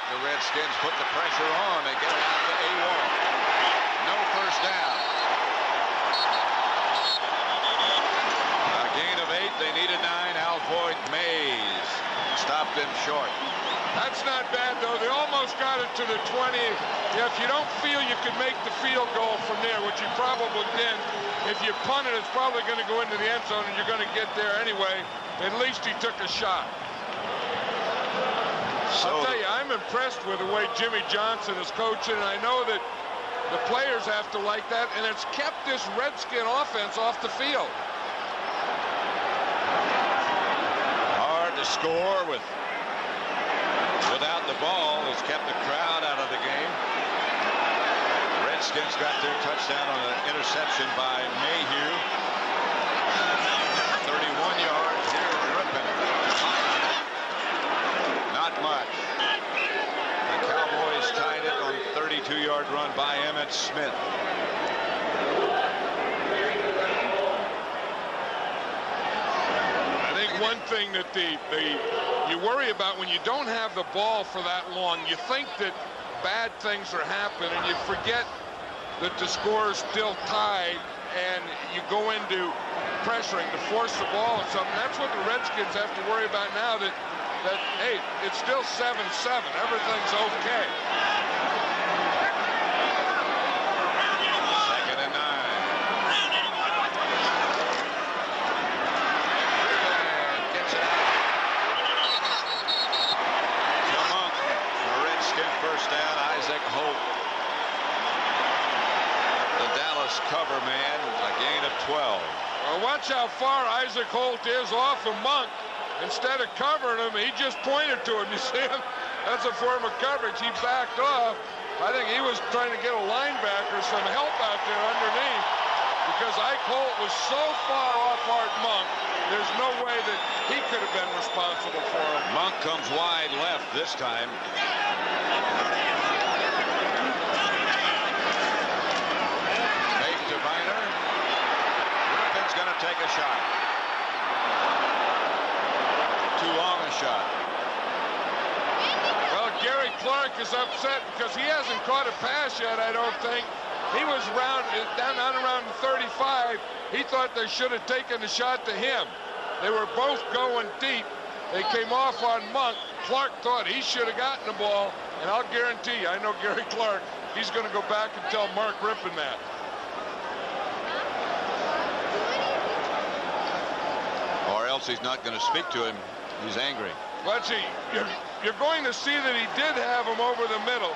The Redskins put the pressure on. They get it out to A-Wall. No first down. A gain of 8. They needed 9. Alvoid Mays stopped him short. That's not bad, though. They almost got it to the 20. If you don't feel you can make the field goal from there, which you probably did, if you punt it, it's probably going to go into the end zone, and you're going to get there anyway. At least he took a shot. I'll tell you, I'm impressed with the way Jimmy Johnson is coaching, and I know that the players have to like that, and it's kept this Redskin offense off the field. Hard to score without the ball. Has kept the crowd out of the game. Redskins got their touchdown on an interception by Mayhew. 31 yards. Here's Rippon. Not much. The Cowboys tied it on a 32-yard run by Emmitt Smith. I think one thing that you worry about when you don't have the ball for that long, you think that bad things are happening, and you forget that the score is still tied, and you go into pressuring to force the ball and something. That's what the Redskins have to worry about now, that hey, it's still 7-7. Everything's okay. 2nd and 9. Gets it out. To Monk. The Redskin first down. Isaac Holt. The Dallas cover man. A gain of 12. Well, watch how far Isaac Holt is off of Monk. Instead of covering him, he just pointed to him. You see him? That's a form of coverage. He backed off. I think he was trying to get a linebacker some help out there underneath, because Ike Holt was so far off Art Monk, there's no way that he could have been responsible for him. Monk comes wide left this time. Fake to Viner. Rippon's going to take a shot. Too long a shot. Well, Gary Clark is upset because he hasn't caught a pass yet, I don't think. He was down around 35. He thought they should have taken the shot to him. They were both going deep. They came off on Monk. Clark thought he should have gotten the ball, and I'll guarantee you, I know Gary Clark, he's going to go back and tell Mark Rippon that. Or else he's not going to speak to him. He's angry. Let's see. You're going to see that he did have him over the middle.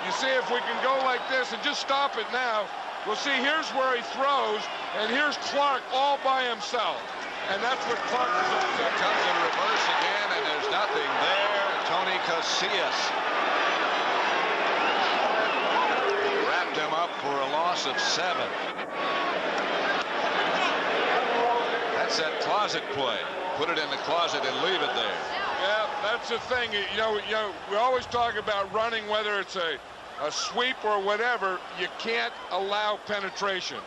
You see, if we can go like this and just stop it now, we'll see here's where he throws, and here's Clark all by himself. And that's what Clark is upset. It comes in reverse again, and there's nothing there. Tony Casillas wrapped him up for a loss of 7. That's that closet play. Put it in the closet and leave it there. Yeah, that's the thing. You know, we always talk about running, whether it's a sweep or whatever. You can't allow penetration.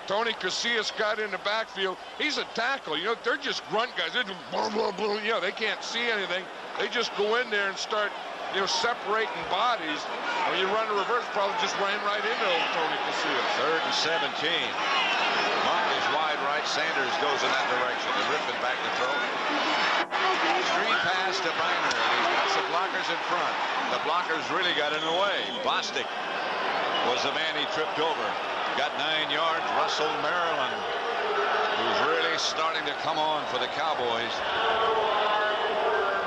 Tony Casillas got in the backfield. He's a tackle. You know, they're just grunt guys. They're just blah, blah, blah. You know, they can't see anything. They just go in there and start, you know, separating bodies. When you run a reverse, probably just ran right into Tony Casillas. 3rd and 17. Monk is wide right. Sanders goes in that direction. And Rippon back to throw. Screen pass to Viner. He's got some blockers in front. The blockers really got in the way. Bostic was the man he tripped over. Got 9 yards. Russell Maryland, who's really starting to come on for the Cowboys,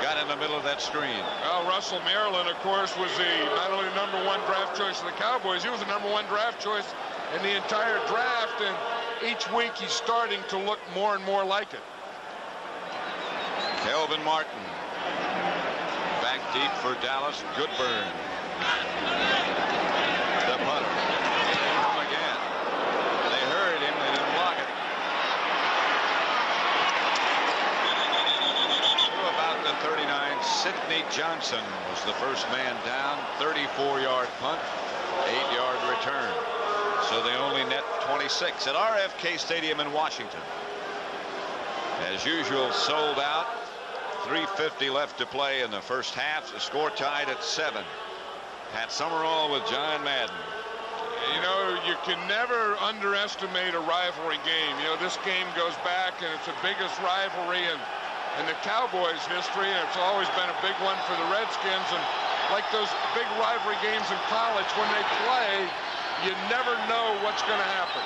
got in the the middle of that screen. Well, Russell Maryland, of course, was not only the #1 draft choice of the Cowboys, he was the #1 draft choice in the entire draft, and each week he's starting to look more and more like it. Kelvin Martin back deep for Dallas. Good burn. The putter. Home again. They hurried him. They didn't block it. To about the 39, Sidney Johnson was the first man down. 34-yard punt, 8-yard return. So they only net 26 at RFK Stadium in Washington. As usual, sold out. 3:50 left to play in the first half. The score tied at 7. Pat Summerall with John Madden. You know, you can never underestimate a rivalry game. You know, this game goes back, and it's the biggest rivalry in the Cowboys' history, and it's always been a big one for the Redskins. And like those big rivalry games in college, when they play, you never know what's going to happen.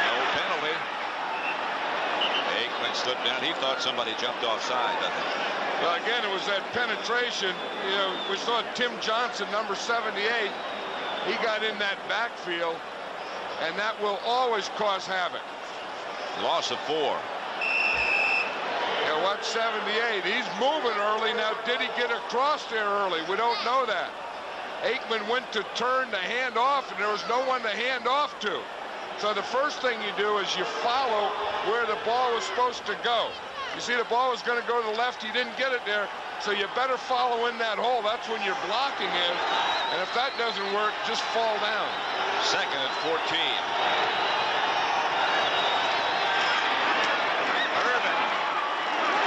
No penalty. Aikman slipped down. He thought somebody jumped offside, I think. Well, again, it was that penetration. You know, we saw Tim Johnson, number 78. He got in that backfield, and that will always cause havoc. Loss of 4. You know, watch 78. He's moving early. Now, did he get across there early? We don't know that. Aikman went to turn the hand off, and there was no one to hand off to. So the first thing you do is you follow where the ball was supposed to go. You see the ball was going to go to the left. He didn't get it there. So you better follow in that hole. That's when your blocking is. And if that doesn't work, just fall down. Second and 14. Irvin.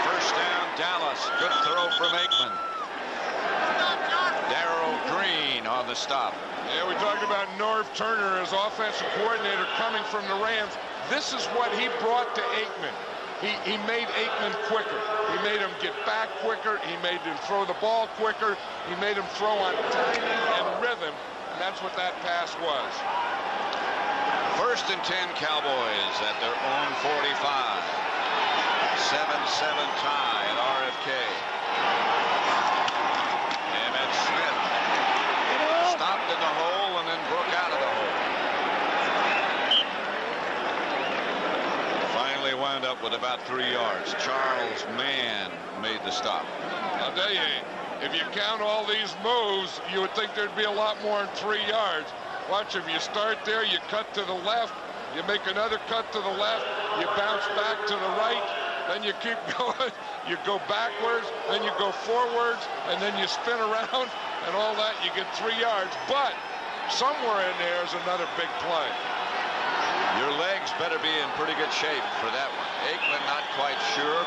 First down, Dallas. Good throw from Aikman. Darrell Green on the stop. Yeah, we talked about Norv Turner as offensive coordinator coming from the Rams. This is what he brought to Aikman. He made Aikman quicker. He made him get back quicker. He made him throw the ball quicker. He made him throw on timing and rhythm, and that's what that pass was. First and 10 Cowboys at their own 45. 7-7 tie at RFK. Emmett Smith stopped in the hole and then broke out of the hole. Finally wound up with about 3 yards. Charles Mann made the stop. I'll tell you, if you count all these moves, you would think there'd be a lot more than 3 yards. Watch, if you start there, you cut to the left, you make another cut to the left, you bounce back to the right, then you keep going, you go backwards, then you go forwards, and then you spin around, and all that, you get 3 yards. But somewhere in there is another big play. Your legs better be in pretty good shape for that one. Aikman not quite sure.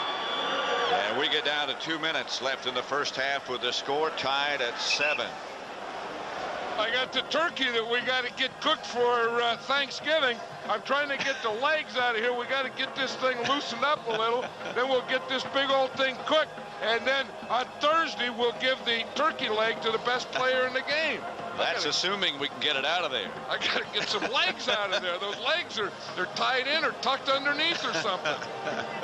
And we get down to 2 minutes left in the first half with the score tied at 7. I got the turkey that we got to get cooked for Thanksgiving. I'm trying to get the legs out of here. We got to get this thing loosened up a little. Then we'll get this big old thing cooked. And then on Thursday, we'll give the turkey leg to the best player in the game. That's assuming we can get it out of there. I got to get some legs out of there. Those legs they're tied in or tucked underneath or something.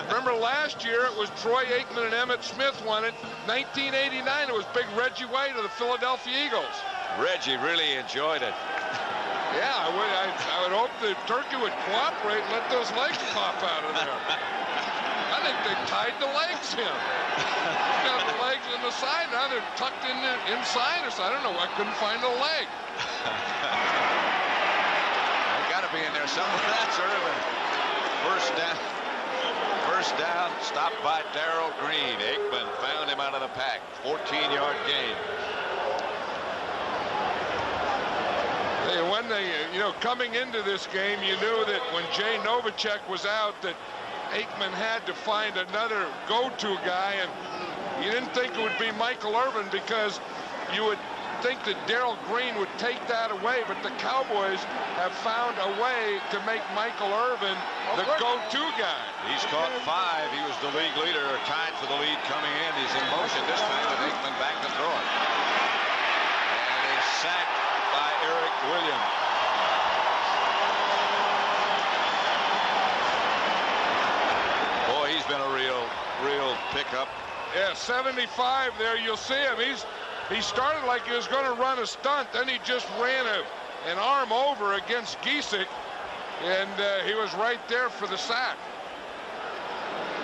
Remember last year it was Troy Aikman and Emmett Smith won it. 1989 it was big Reggie White of the Philadelphia Eagles. Reggie really enjoyed it. Yeah, I would hope the turkey would cooperate and let those legs pop out of there. I think they tied the legs in. Got the legs in the side, now they're tucked in the inside or so. I don't know, I couldn't find a leg. They got to be in there somewhere. That's Irvin. First down, stopped by Darrell Green. Aikman found him out of the pack. 14-yard gain. Hey, one thing, you know, coming into this game, you knew that when Jay Novacek was out, that Aikman had to find another go-to guy, and you didn't think it would be Michael Irvin because you would think that Darrell Green would take that away, but the Cowboys have found a way to make Michael Irvin the go-to guy. He's caught 5. He was the league leader, or tied for the lead coming in. He's in motion this time with Aikman back to throw it. And he's sacked by Eric Williams. Boy, he's been a real pickup. Yeah, 75 there. You'll see him. He started like he was going to run a stunt. Then he just ran an arm over against Giesick, and he was right there for the sack.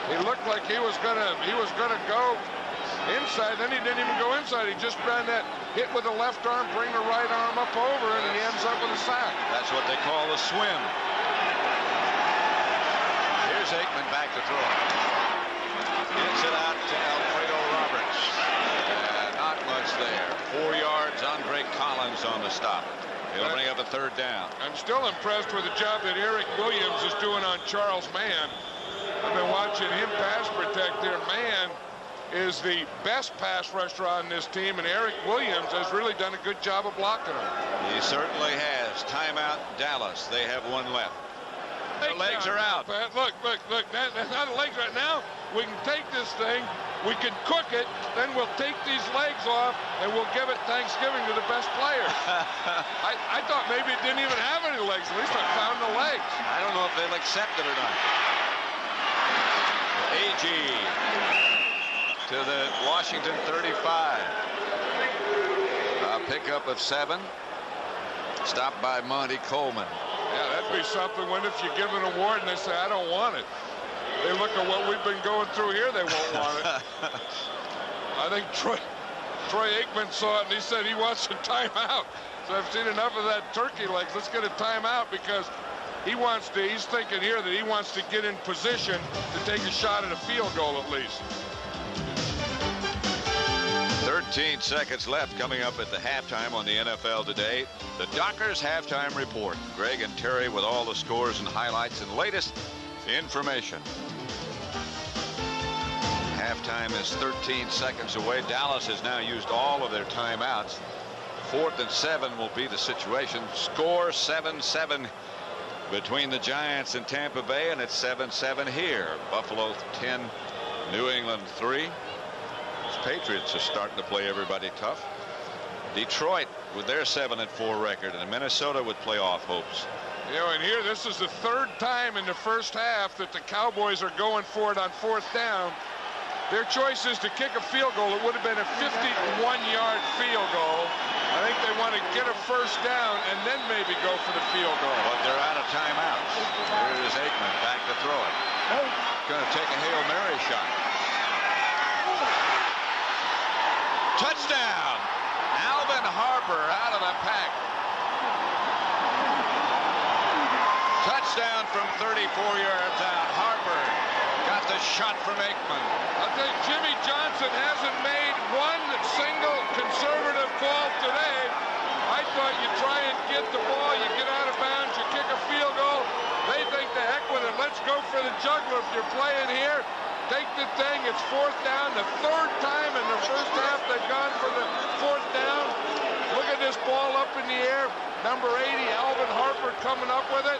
He looked like he was gonna go inside. Then he didn't even go inside. He just ran that hit with the left arm, bring the right arm up over, and he ends up with a sack. That's what they call a swim. Here's Aikman back to throw. Gets it out to Alfredo Roberts. Not much there. 4 yards. Andre Collins on the stop. He'll bring up a third down. I'm still impressed with the job that Eric Williams is doing on Charles Mann. I've been watching him pass protect there. Mann is the best pass rusher on this team, and Eric Williams has really done a good job of blocking him. He certainly has. Timeout, Dallas. They have one left. The legs are out. Look. Now the legs right now. We can take this thing. We can cook it. Then we'll take these legs off, and we'll give it Thanksgiving to the best players. I thought maybe it didn't even have any legs. At least I found the legs. I don't know if they'll accept it or not. AG to the Washington 35. A pickup of 7. Stopped by Monty Coleman. Yeah, that'd be something when if you give an award and they say, I don't want it. They look at what we've been going through here, they won't want it. I think Troy Aikman saw it and he said he wants a timeout. So I've seen enough of that turkey legs. Let's get a timeout because he's thinking here that he wants to get in position to take a shot at a field goal at least. 13 seconds left coming up at the halftime on the NFL Today. The Dockers halftime report. Greg and Terry with all the scores and highlights and latest information. Halftime is 13 seconds away. Dallas has now used all of their timeouts. 4th and 7 will be the situation. Score 7-7 between the Giants and Tampa Bay, and it's 7-7 here. Buffalo 10, New England 3. Patriots are starting to play everybody tough. Detroit with their 7-4 record, and Minnesota with playoff hopes. You know, and here this is the 3rd time in the first half that the Cowboys are going for it on 4th down. Their choice is to kick a field goal. It would have been a 51-yard field goal. I think they want to get a first down and then maybe go for the field goal. But they're out of timeouts. Here is Aikman back to throw it. Going to take a Hail Mary shot. Touchdown! Alvin Harper out of the pack. Touchdown from 34 yards out. Harper got the shot from Aikman. I think Jimmy Johnson hasn't made one single conservative call today. I thought you try and get the ball, you get out of bounds, you kick a field goal. They think the heck with it. Let's go for the juggler. If you're playing here, take the thing. It's 4th down. The 3rd time in the first half they've gone for the 4th down. Look at this ball up in the air. Number 80, Alvin Harper coming up with it.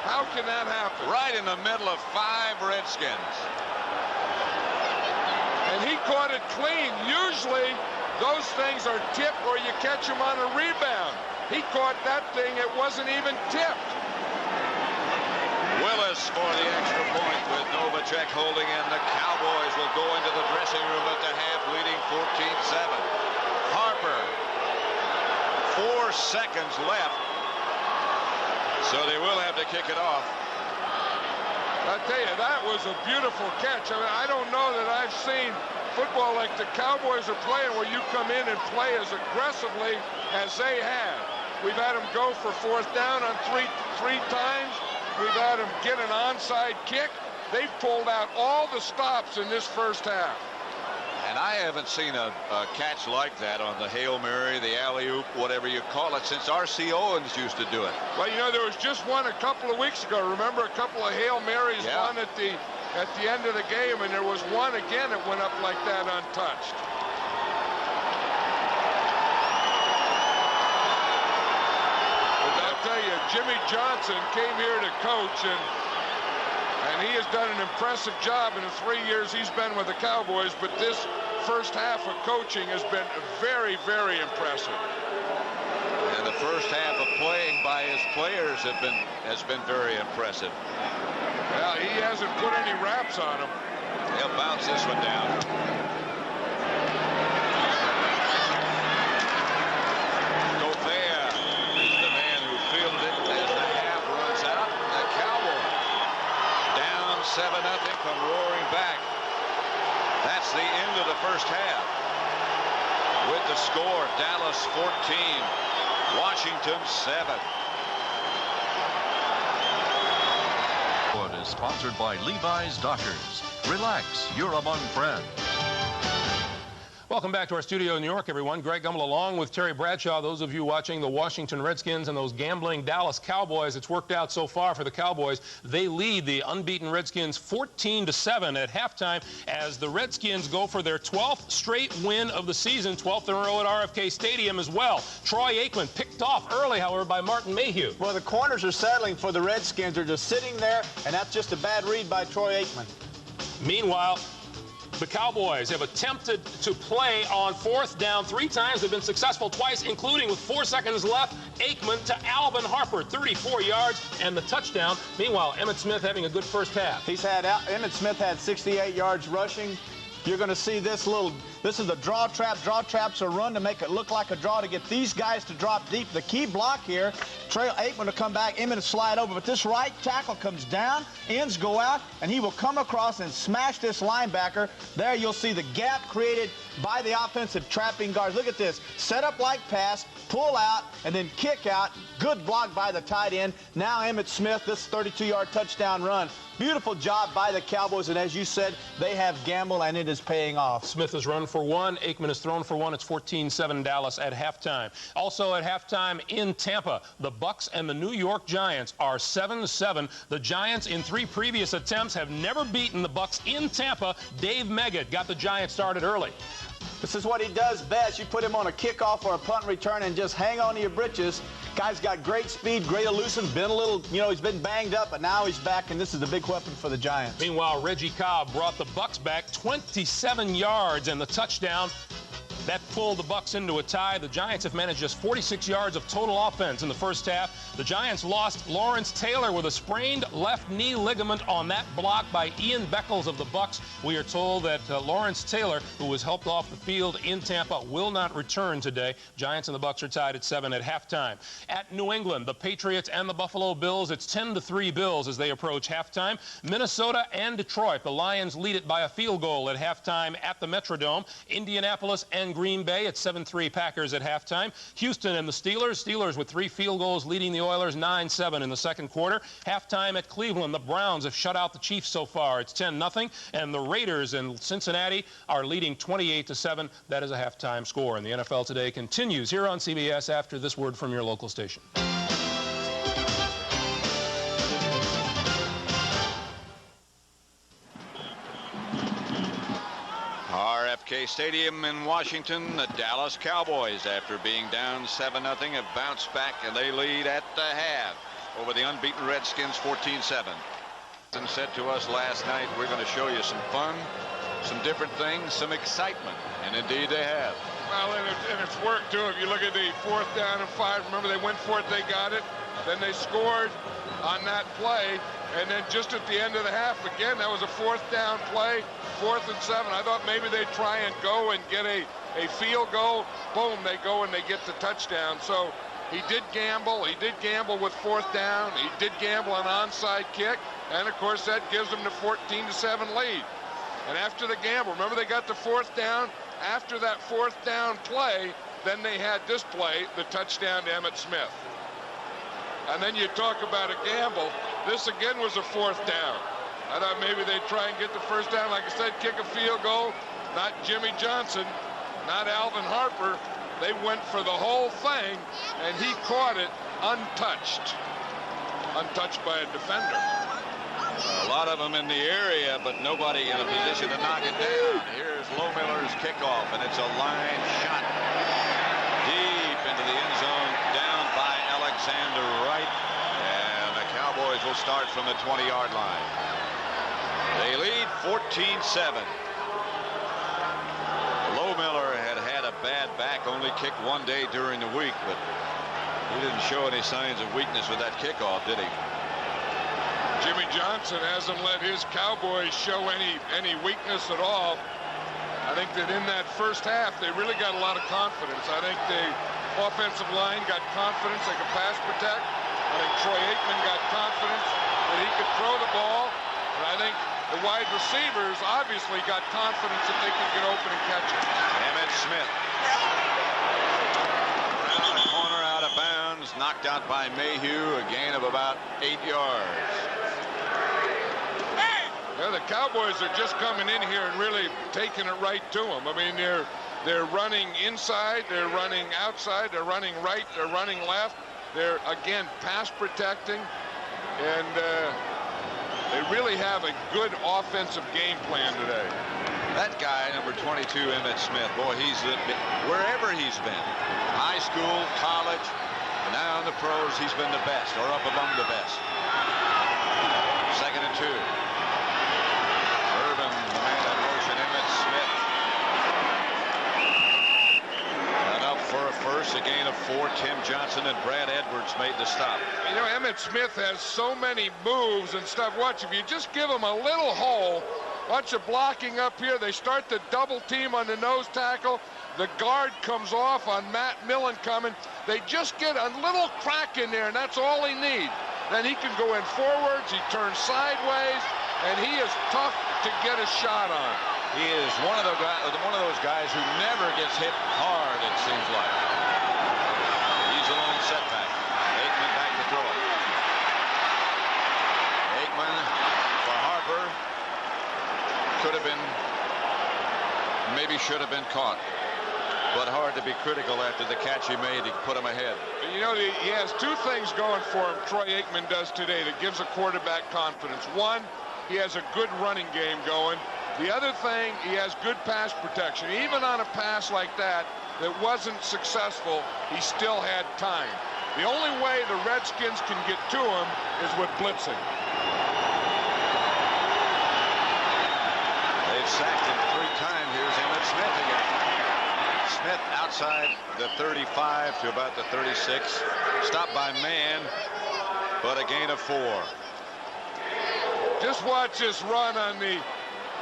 How can that happen? Right in the middle of 5 Redskins. And he caught it clean. Usually those things are tipped or you catch them on a rebound. He caught that thing. It wasn't even tipped. Willis for the extra point with Novacek holding in. The Cowboys will go into the dressing room at the half, leading 14-7. Harper, 4 seconds left, so they will have to kick it off. I tell you, that was a beautiful catch. I mean, I don't know that I've seen football like the Cowboys are playing where you come in and play as aggressively as they have. We've had them go for 4th down on three times. We've had them get an onside kick. They've pulled out all the stops in this first half. And I haven't seen a catch like that on the Hail Mary, the alley-oop, whatever you call it, since R.C. Owens used to do it. Well, you know, there was just one a couple of weeks ago. Remember a couple of Hail Marys, one at the end of the game, and there was one again that went up like that untouched. I'll tell you, Jimmy Johnson came here to coach, and he has done an impressive job in the 3 years he's been with the Cowboys, but this first half of coaching has been very, very impressive. And the first half of playing by his players has been very impressive. Well, he hasn't put any wraps on them. He'll bounce this one down. come roaring back. That's the end of the first half. With the score, Dallas 14, Washington 7. Is sponsored by Levi's Dockers. Relax, you're among friends. Welcome back to our studio in New York, everyone. Greg Gumbel along with Terry Bradshaw. Those of you watching the Washington Redskins and those gambling Dallas Cowboys, it's worked out so far for the Cowboys. They lead the unbeaten Redskins 14-7 at halftime as the Redskins go for their 12th straight win of the season, 12th in a row at RFK Stadium as well. Troy Aikman picked off early, however, by Martin Mayhew. Well, the corners are settling for the Redskins. They're just sitting there, and that's just a bad read by Troy Aikman. Meanwhile, the Cowboys have attempted to play on 4th down 3 times. They've been successful twice, including with 4 seconds left. Aikman to Alvin Harper, 34 yards and the touchdown. Meanwhile, Emmitt Smith having a good first half. Emmitt Smith had 68 yards rushing. You're going to see this is a draw trap. Draw traps are run to make it look like a draw to get these guys to drop deep. The key block here, Troy Aikman to come back, Emmitt to slide over, but this right tackle comes down, ends go out, and he will come across and smash this linebacker. There you'll see the gap created by the offensive trapping guards. Look at this, set up like pass, pull out, and then kick out. Good block by the tight end. Now Emmitt Smith, this 32-yard touchdown run. Beautiful job by the Cowboys, and as you said, they have gambled, and it is paying off. Smith has run for 1. Aikman has thrown for 1. It's 14-7 Dallas at halftime. Also at halftime in Tampa, the Bucs and the New York Giants are 7-7. The Giants, in 3 previous attempts, have never beaten the Bucs in Tampa. Dave Meggett got the Giants started early. This is what he does best. You put him on a kickoff or a punt return and just hang on to your britches. Guy's got great speed, great elusive, been a little, he's been banged up, but now he's back, and this is a big weapon for the Giants. Meanwhile, Reggie Cobb brought the Bucs back 27 yards and the touchdown. That pulled the Bucs into a tie. The Giants have managed just 46 yards of total offense in the first half. The Giants lost Lawrence Taylor with a sprained left knee ligament on that block by Ian Beckles of the Bucs. We are told that Lawrence Taylor, who was helped off the field in Tampa, will not return today. Giants and the Bucs are tied at 7 at halftime. At New England, the Patriots and the Buffalo Bills, it's 10-3 Bills as they approach halftime. Minnesota and Detroit, the Lions lead it by a field goal at halftime at the Metrodome. Indianapolis and Green Bay at 7-3 Packers at halftime. Houston and the Steelers with 3 field goals leading the Oilers 9-7 in the second quarter. Halftime at Cleveland, the Browns have shut out the Chiefs so far. It's 10-0, and the Raiders in Cincinnati are leading 28-7. That is a halftime score. And the NFL Today continues here on CBS after this word from your local station. RFK Stadium in Washington, the Dallas Cowboys, after being down 7-0, have bounced back, and they lead at the half over the unbeaten Redskins 14-7. And said to us last night, we're going to show you some fun, some different things, some excitement, and indeed they have. Well, and it's worked too. If you look at the 4th down and 5, remember they went for it, they got it, then they scored on that play, and then just at the end of the half, again, that was a 4th down play, 4th and 7. I thought maybe they'd try and go and get a field goal. Boom, they go and they get the touchdown. So he did gamble. He did gamble with 4th down. He did gamble an onside kick. And, of course, that gives them the 14-7 lead. And after the gamble, remember they got the 4th down. After that 4th down play, then they had this play, the touchdown to Emmitt Smith. And then you talk about a gamble. This again was a 4th down. I thought maybe they'd try and get the first down. Like I said, kick a field goal. Not Jimmy Johnson, not Alvin Harper. They went for the whole thing, and he caught it untouched. Untouched by a defender. A lot of them in the area, but nobody in a position to knock it down. Here's Lohmiller's kickoff, and it's a line shot deep into the end zone, down by Alexander Wright. And the Cowboys will start from the 20-yard line. They lead 14-7. Lohmiller had a bad back, only kicked 1 day during the week, but he didn't show any signs of weakness with that kickoff, did he? Jimmy Johnson hasn't let his Cowboys show any weakness at all. I think that in that first half, they really got a lot of confidence. I think the offensive line got confidence they could pass protect. I think Troy Aikman got confidence that he could throw the ball. And I think the wide receivers obviously got confidence that they could get open and catch it. Emmitt Smith. Around the corner, out of bounds, knocked out by Mayhew, a gain of about 8 yards. Yeah, the Cowboys are just coming in here and really taking it right to them. I mean, they're running inside, they're running outside, they're running right, they're running left. They're, again, pass protecting, and they really have a good offensive game plan today. That guy, number 22, Emmitt Smith, boy, he's wherever he's been, high school, college, and now in the pros, he's been the best, or up among the best. 2nd and 2. Irvin, the man in motion, Emmitt Smith. And up for a first, a gain of 4. Tim Johnson and Brad Edwards made the stop. You know, Emmitt Smith has so many moves and stuff. Watch, if you just give him a little hole, watch the blocking up here. They start the double team on the nose tackle. The guard comes off on Matt Millen coming. They just get a little crack in there, and that's all he needs. Then he can go in forwards, he turns sideways, and he is tough to get a shot on. He is one of those guys who never gets hit hard, it seems like. He's a lone setback. Aikman back to throw it. Aikman for Harper. Could have been, maybe should have been caught. But hard to be critical after the catch he made to put him ahead. You know, he has two things going for him, Troy Aikman does today, that gives a quarterback confidence. One, he has a good running game going. The other thing, he has good pass protection. Even on a pass like that wasn't successful, he still had time. The only way the Redskins can get to him is with blitzing. They've sacked him 3 times. Here's Emmitt Smith again. Smith outside the 35 to about the 36. Stopped by man, but a gain of 4. Just watch this run on the,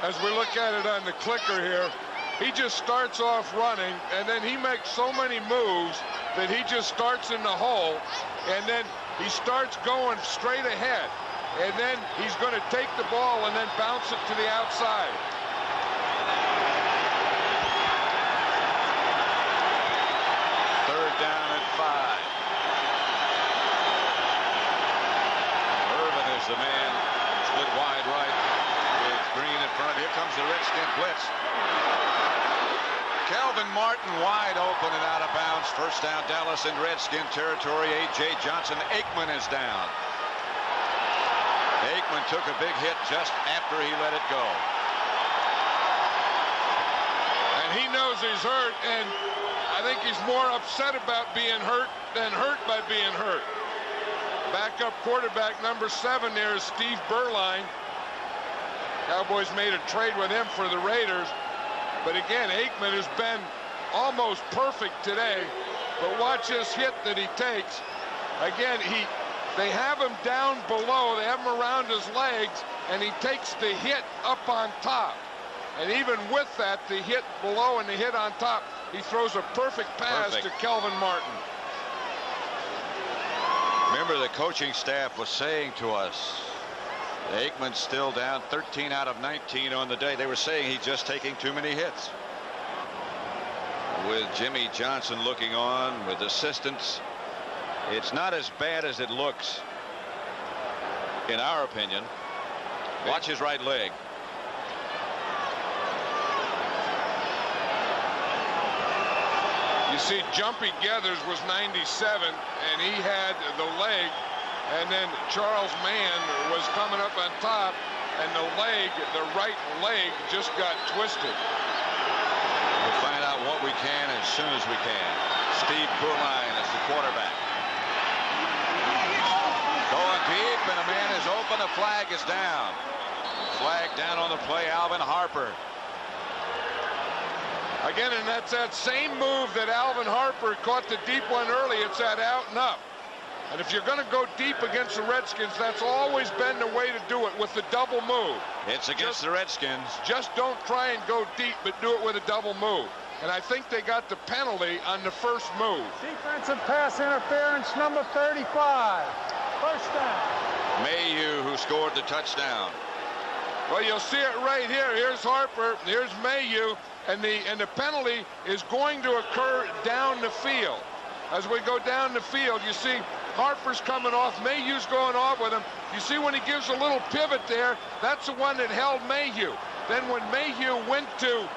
as we look at it on the clicker here. He just starts off running, and then he makes so many moves that he just starts in the hole, and then he starts going straight ahead. And then he's going to take the ball and then bounce it to the outside. Down at 5. Irvin is the man. Split wide right with Green in front. Here comes the Redskin blitz. Calvin Martin wide open and out of bounds. First down, Dallas in Redskin territory. A.J. Johnson. Aikman is down. Aikman took a big hit just after he let it go. And he knows he's hurt, and I think he's more upset about being hurt than hurt by being hurt. Backup quarterback number 7 there is Steve Berline. Cowboys made a trade with him for the Raiders. But again, Aikman has been almost perfect today. But watch this hit that he takes. Again, they have him down below. They have him around his legs, and he takes the hit up on top. And even with that, the hit below and the hit on top, he throws a perfect pass to Calvin Martin. Remember, the coaching staff was saying to us, Aikman's still down 13 out of 19 on the day. They were saying he's just taking too many hits. With Jimmy Johnson looking on, with assistants, it's not as bad as it looks, in our opinion. Watch his right leg. You see, Jumpy Geathers was 97, and he had the leg, and then Charles Mann was coming up on top, and the right leg just got twisted. We'll find out what we can as soon as we can. Steve Berline is the quarterback. Going deep, and a man is open. The flag is down. Flag down on the play, Alvin Harper. Again, and that's that same move that Alvin Harper caught the deep one early. It's that out and up. And if you're going to go deep against the Redskins, that's always been the way to do it, with the double move. It's against the Redskins. Just don't try and go deep, but do it with a double move. And I think they got the penalty on the first move. Defensive pass interference, number 35. First down. Mayhew, who scored the touchdown. Well, you'll see it right here. Here's Harper. Here's Mayhew. And the penalty is going to occur down the field. As we go down the field, you see Harper's coming off. Mayhew's going off with him. You see when he gives a little pivot there, that's the one that held Mayhew. Then when Mayhew went to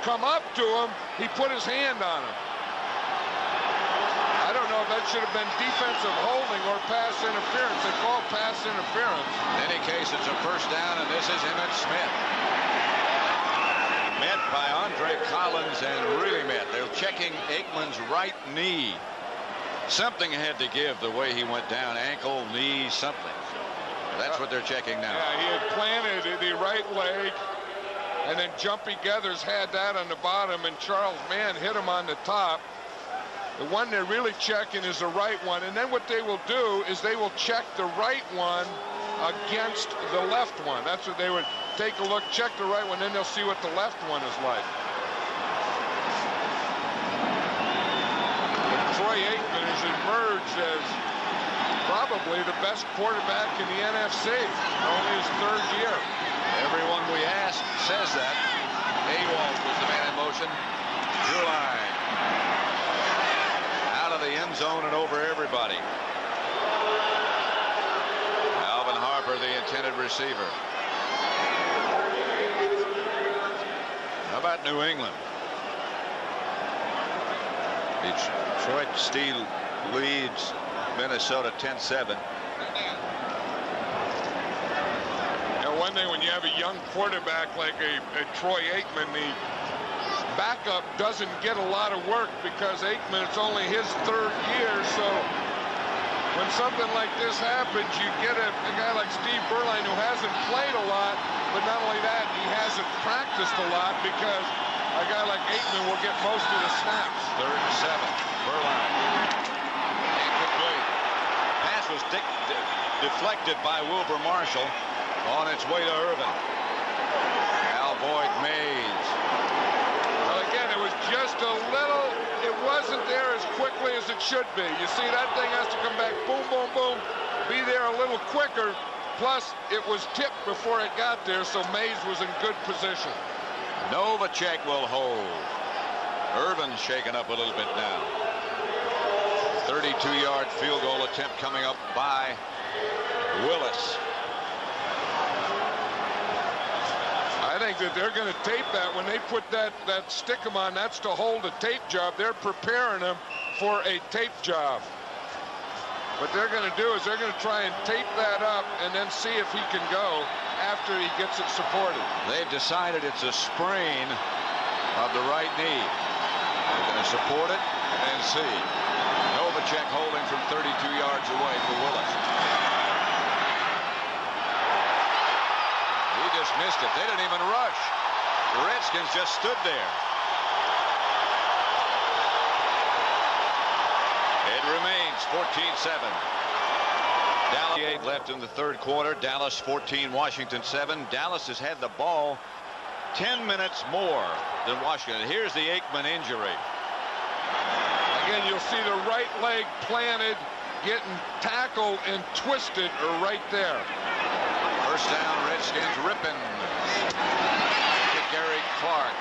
come up to him, he put his hand on him. I don't know if that should have been defensive holding or pass interference. They call pass interference. In any case, it's a first down, and this is Emmitt Smith. Met by Andre Collins and really met. They're checking Aikman's right knee. Something had to give the way he went down. Ankle, knee, something. That's what they're checking now. Yeah, he had planted the right leg, and then Jumpy Geathers had that on the bottom, and Charles Mann hit him on the top. The one they're really checking is the right one, and then what they will do is they will check the right one against the left one. That's what they would take a look, check the right one, then they'll see what the left one is like. And Troy Aikman has emerged as probably the best quarterback in the NFC, only his third year. Everyone we asked says that. Awalt was the man in motion. Drew line. Out of the end zone and over everybody. Alvin Harper, the intended receiver. How about New England? Detroit Steel leads Minnesota 10-7. One thing, when you have a young quarterback like a Troy Aikman, the backup doesn't get a lot of work because Aikman, it's only his third year. So when something like this happens, you get a guy like Steve Berline who hasn't played a lot, but not only that, he hasn't practiced a lot because a guy like Aikman will get most of the snaps. 3rd and 7. Berline. Incomplete. Pass was deflected by Wilbur Marshall. On its way to Irvin. Al Boyd Mays. Well, again, it was just a little, it wasn't there as quickly as it should be. You see, that thing has to come back, boom, boom, boom, be there a little quicker. Plus, it was tipped before it got there, so Mays was in good position. Novacek will hold. Irvin's shaken up a little bit now. 32-yard field goal attempt coming up by Willis. I think that they're going to tape that. When they put that stick-em on, that's to hold a tape job. They're preparing him for a tape job. What they're going to do is they're going to try and tape that up and then see if he can go after he gets it supported. They've decided it's a sprain of the right knee. They're going to support it and see. Novacek holding from 32 yards away for Willis. Missed it. They didn't even rush. The Redskins just stood there. It remains 14-7. Dallas 8 left in the third quarter. Dallas 14, Washington 7. Dallas has had the ball 10 minutes more than Washington. Here's the Aikman injury. Again, you'll see the right leg planted, getting tackled and twisted right there. First down, Redskins. Rippin to Gary Clark.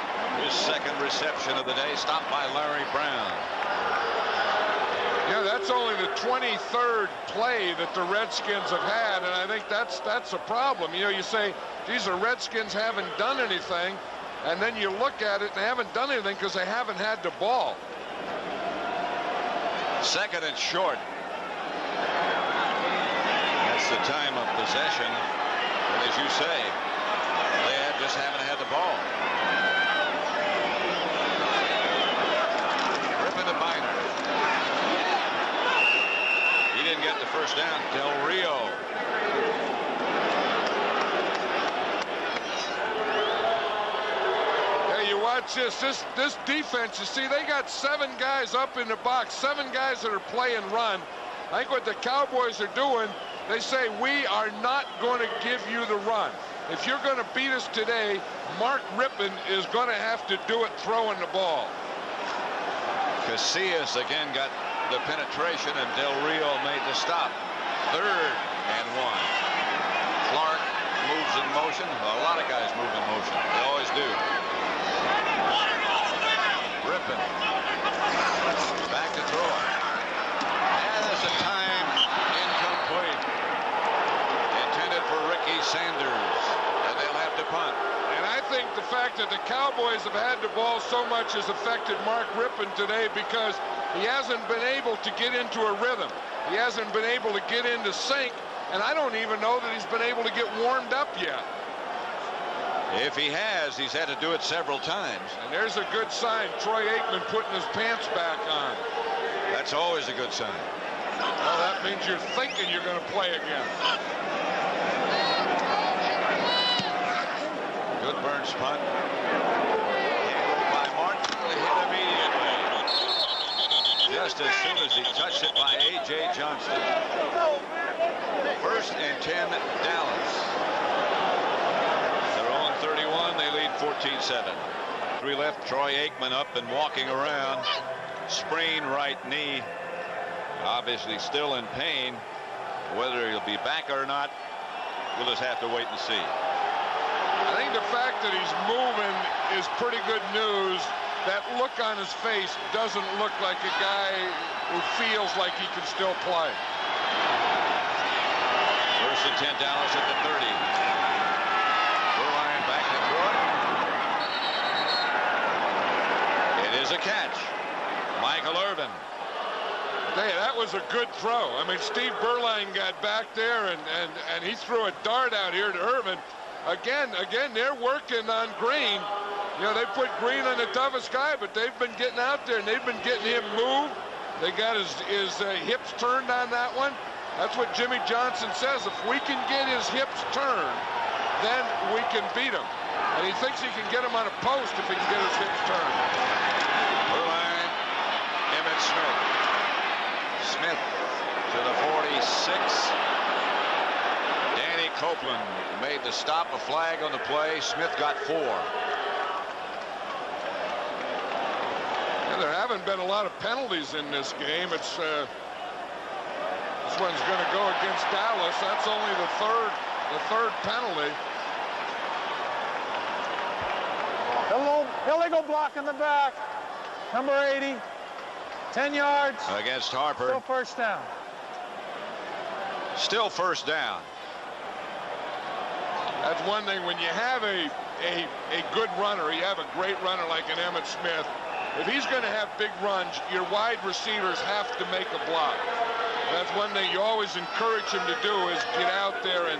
His second reception of the day, stopped by Larry Brown. Yeah, that's only the 23rd play that the Redskins have had, and I think that's a problem. You know, you say, geez, the Redskins haven't done anything, and then you look at it, and they haven't done anything because they haven't had the ball. Second and short. That's the time of possession. And as you say, they just haven't had the ball. Rippin to Biner. He didn't get the first down. Del Rio. Hey, you watch this defense. You see, they got 7 guys up in the box, 7 guys that are playing run. I think what the Cowboys are doing, they say, we are not going to give you the run. If you're going to beat us today, Mark Rippon is going to have to do it throwing the ball. Casillas again got the penetration, and Del Rio made the stop. 3rd and 1. Clark moves moves in motion. A lot of guys move in motion. They always do. Rippon. Back to throw it. And there's a time incomplete. Intended for Ricky Sanders. And they'll have to punt. And I think the fact that the Cowboys have had the ball so much has affected Mark Rippon today, because he hasn't been able to get into a rhythm. He hasn't been able to get into sync, and I don't even know that he's been able to get warmed up yet. If he has, he's had to do it several times. And there's a good sign. Troy Aikman putting his pants back on. That's always a good sign. Well, that means you're thinking you're going to play again. Good Burns punt. Handled by Martin. Hit immediately. Just as soon as he touched it by A.J. Johnston. 1st and 10, Dallas. They're on 31. They lead 14-7. 3 left. Troy Aikman up and walking around. Sprained right knee. Obviously still in pain. Whether he'll be back or not, we'll just have to wait and see. I think the fact that he's moving is pretty good news. That look on his face doesn't look like a guy who feels like he can still play. 1st and 10, Dallas at the 30. Berline back to throw. It is a catch. Michael Irvin. Hey, that was a good throw. I mean, Steve Berline got back there and he threw a dart out here to Irvin. Again, they're working on Green. You know, they put Green on the toughest guy, but they've been getting out there and they've been getting him moved. They got his hips turned on that one. That's what Jimmy Johnson says. If we can get his hips turned, then we can beat him. And he thinks he can get him on a post if he can get his hips turned. Berline, Emmitt Smith. Smith to the 46. Danny Copeland made the stop. A flag on the play. Smith got 4. There haven't been a lot of penalties in this game. It's this one's going to go against Dallas. That's only the third penalty. Illegal block in the back. Number 80. 10 yards. Against Harper. Still 1st down. Still 1st down. That's one thing. When you have a good runner, you have a great runner like an Emmitt Smith. If he's going to have big runs, your wide receivers have to make a block. That's one thing you always encourage him to do, is get out there and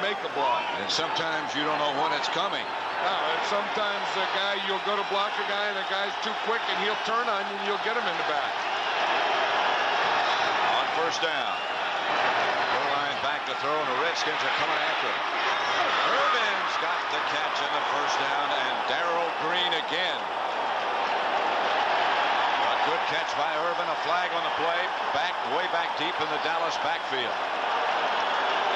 make a block. And sometimes you don't know when it's coming. No, and sometimes a guy, you'll go to block a guy and the guy's too quick and he'll turn on you and you'll get him in the back. On 1st down. Berline back to throw, and the Redskins are coming after him. Irvin's got the catch in the 1st down, and Darrell Green again. Good catch by Irvin. A flag on the play. Way back deep in the Dallas backfield.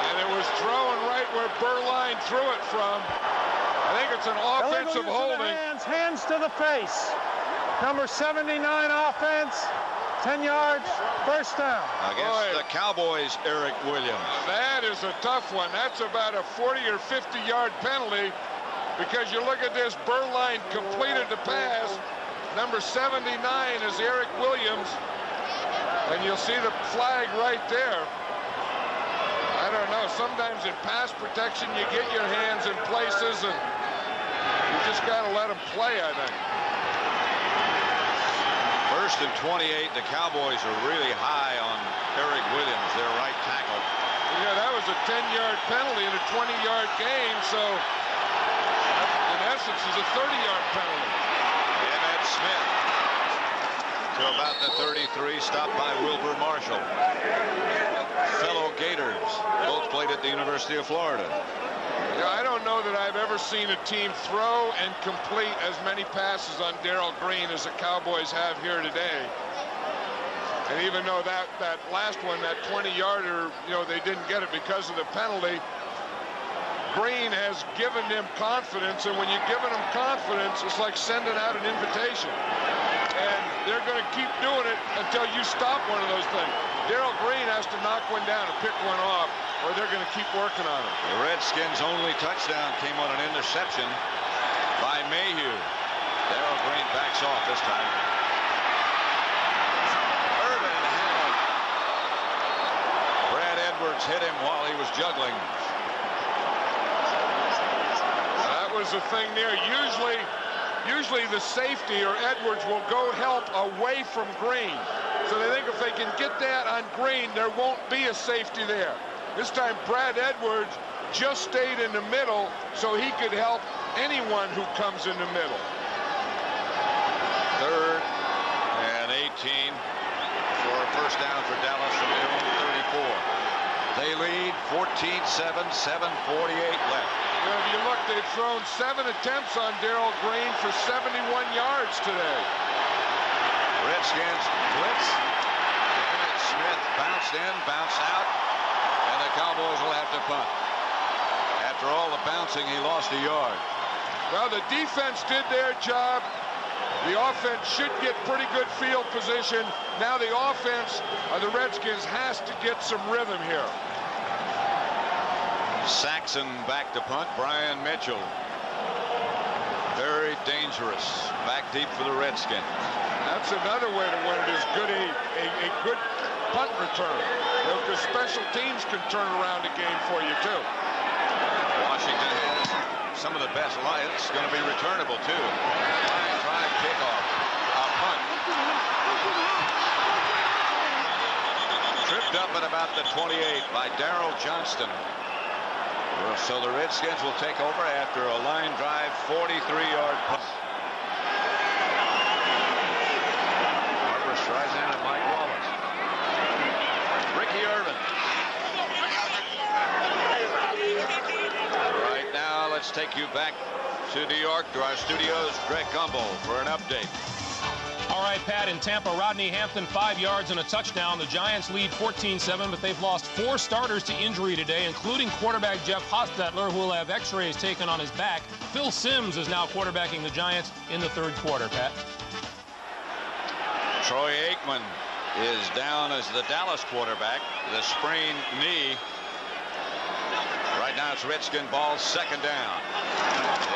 And it was thrown right where Berline threw it from. I think it's an offensive holding. Hands to the face. Number 79 offense. 10 yards. 1st down. Against the Cowboys, Eric Williams. That is a tough one. That's about a 40 or 50-yard penalty, because you look at this. Berline completed the pass. Number 79 is Eric Williams, and you'll see the flag right there. I don't know. Sometimes in pass protection, you get your hands in places, and you just got to let them play, I think. 1st and 28. The Cowboys are really high on Eric Williams, their right tackle. Yeah, that was a 10-yard penalty in a 20-yard game, so in essence, is a 30-yard penalty. Emmitt Smith to about the 33, stopped by Wilbur Marshall. Fellow Gators, both played at the University of Florida. Yeah, I don't know that I've ever seen a team throw and complete as many passes on Darrell Green as the Cowboys have here today. And even though that last one, that 20-yarder, you know, they didn't get it because of the penalty, Green has given them confidence, and when you're giving them confidence, it's like sending out an invitation. And they're going to keep doing it until you stop one of those things. Darrell Green has to knock one down and pick one off. or they're going to keep working on it. The Redskins' only touchdown came on an interception by Mayhew. Darrell Green backs off this time. Irvin had him. Brad Edwards hit him while he was juggling. That was the thing there. Usually the safety or Edwards will go help away from Green. So they think if they can get that on Green, there won't be a safety there. This time Brad Edwards just stayed in the middle so he could help anyone who comes in the middle. 3rd and 18 for a first down for Dallas from their own 34. They lead 14-7, 7:48 left. If you look, they've thrown 7 attempts on Darrell Green for 71 yards today. Redskins blitz. Emmett Smith bounced in, bounced out, and the Cowboys will have to punt. After all the bouncing, he lost a yard. Well, the defense did their job. The offense should get pretty good field position. Now the offense of the Redskins has to get some rhythm here. Saxon back to punt. Brian Mitchell. Very dangerous. Back deep for the Redskins. That's another way to win it, is a good punt return. Because special teams can turn around a game for you, too. Washington has some of the best lines. It's going to be returnable, too. Line drive kickoff. A punt. Tripped up at about the 28 by Darrell Johnston. So the Redskins will take over after a line drive 43-yard punt. Barbara Streisand and Mike Wallace. Ricky Irvin. Right now, let's take you back to New York to our studios. Greg Gumbel for an update. All right, Pat, in Tampa, Rodney Hampton 5 yards and a touchdown. The Giants lead 14-7, but they've lost 4 starters to injury today, including quarterback Jeff Hostetler, who will have x-rays taken on his back. Phil Simms is now quarterbacking the Giants in the 3rd quarter, Pat. Troy Aikman is down as the Dallas quarterback. The sprained knee. Right now it's Redskin ball, 2nd down.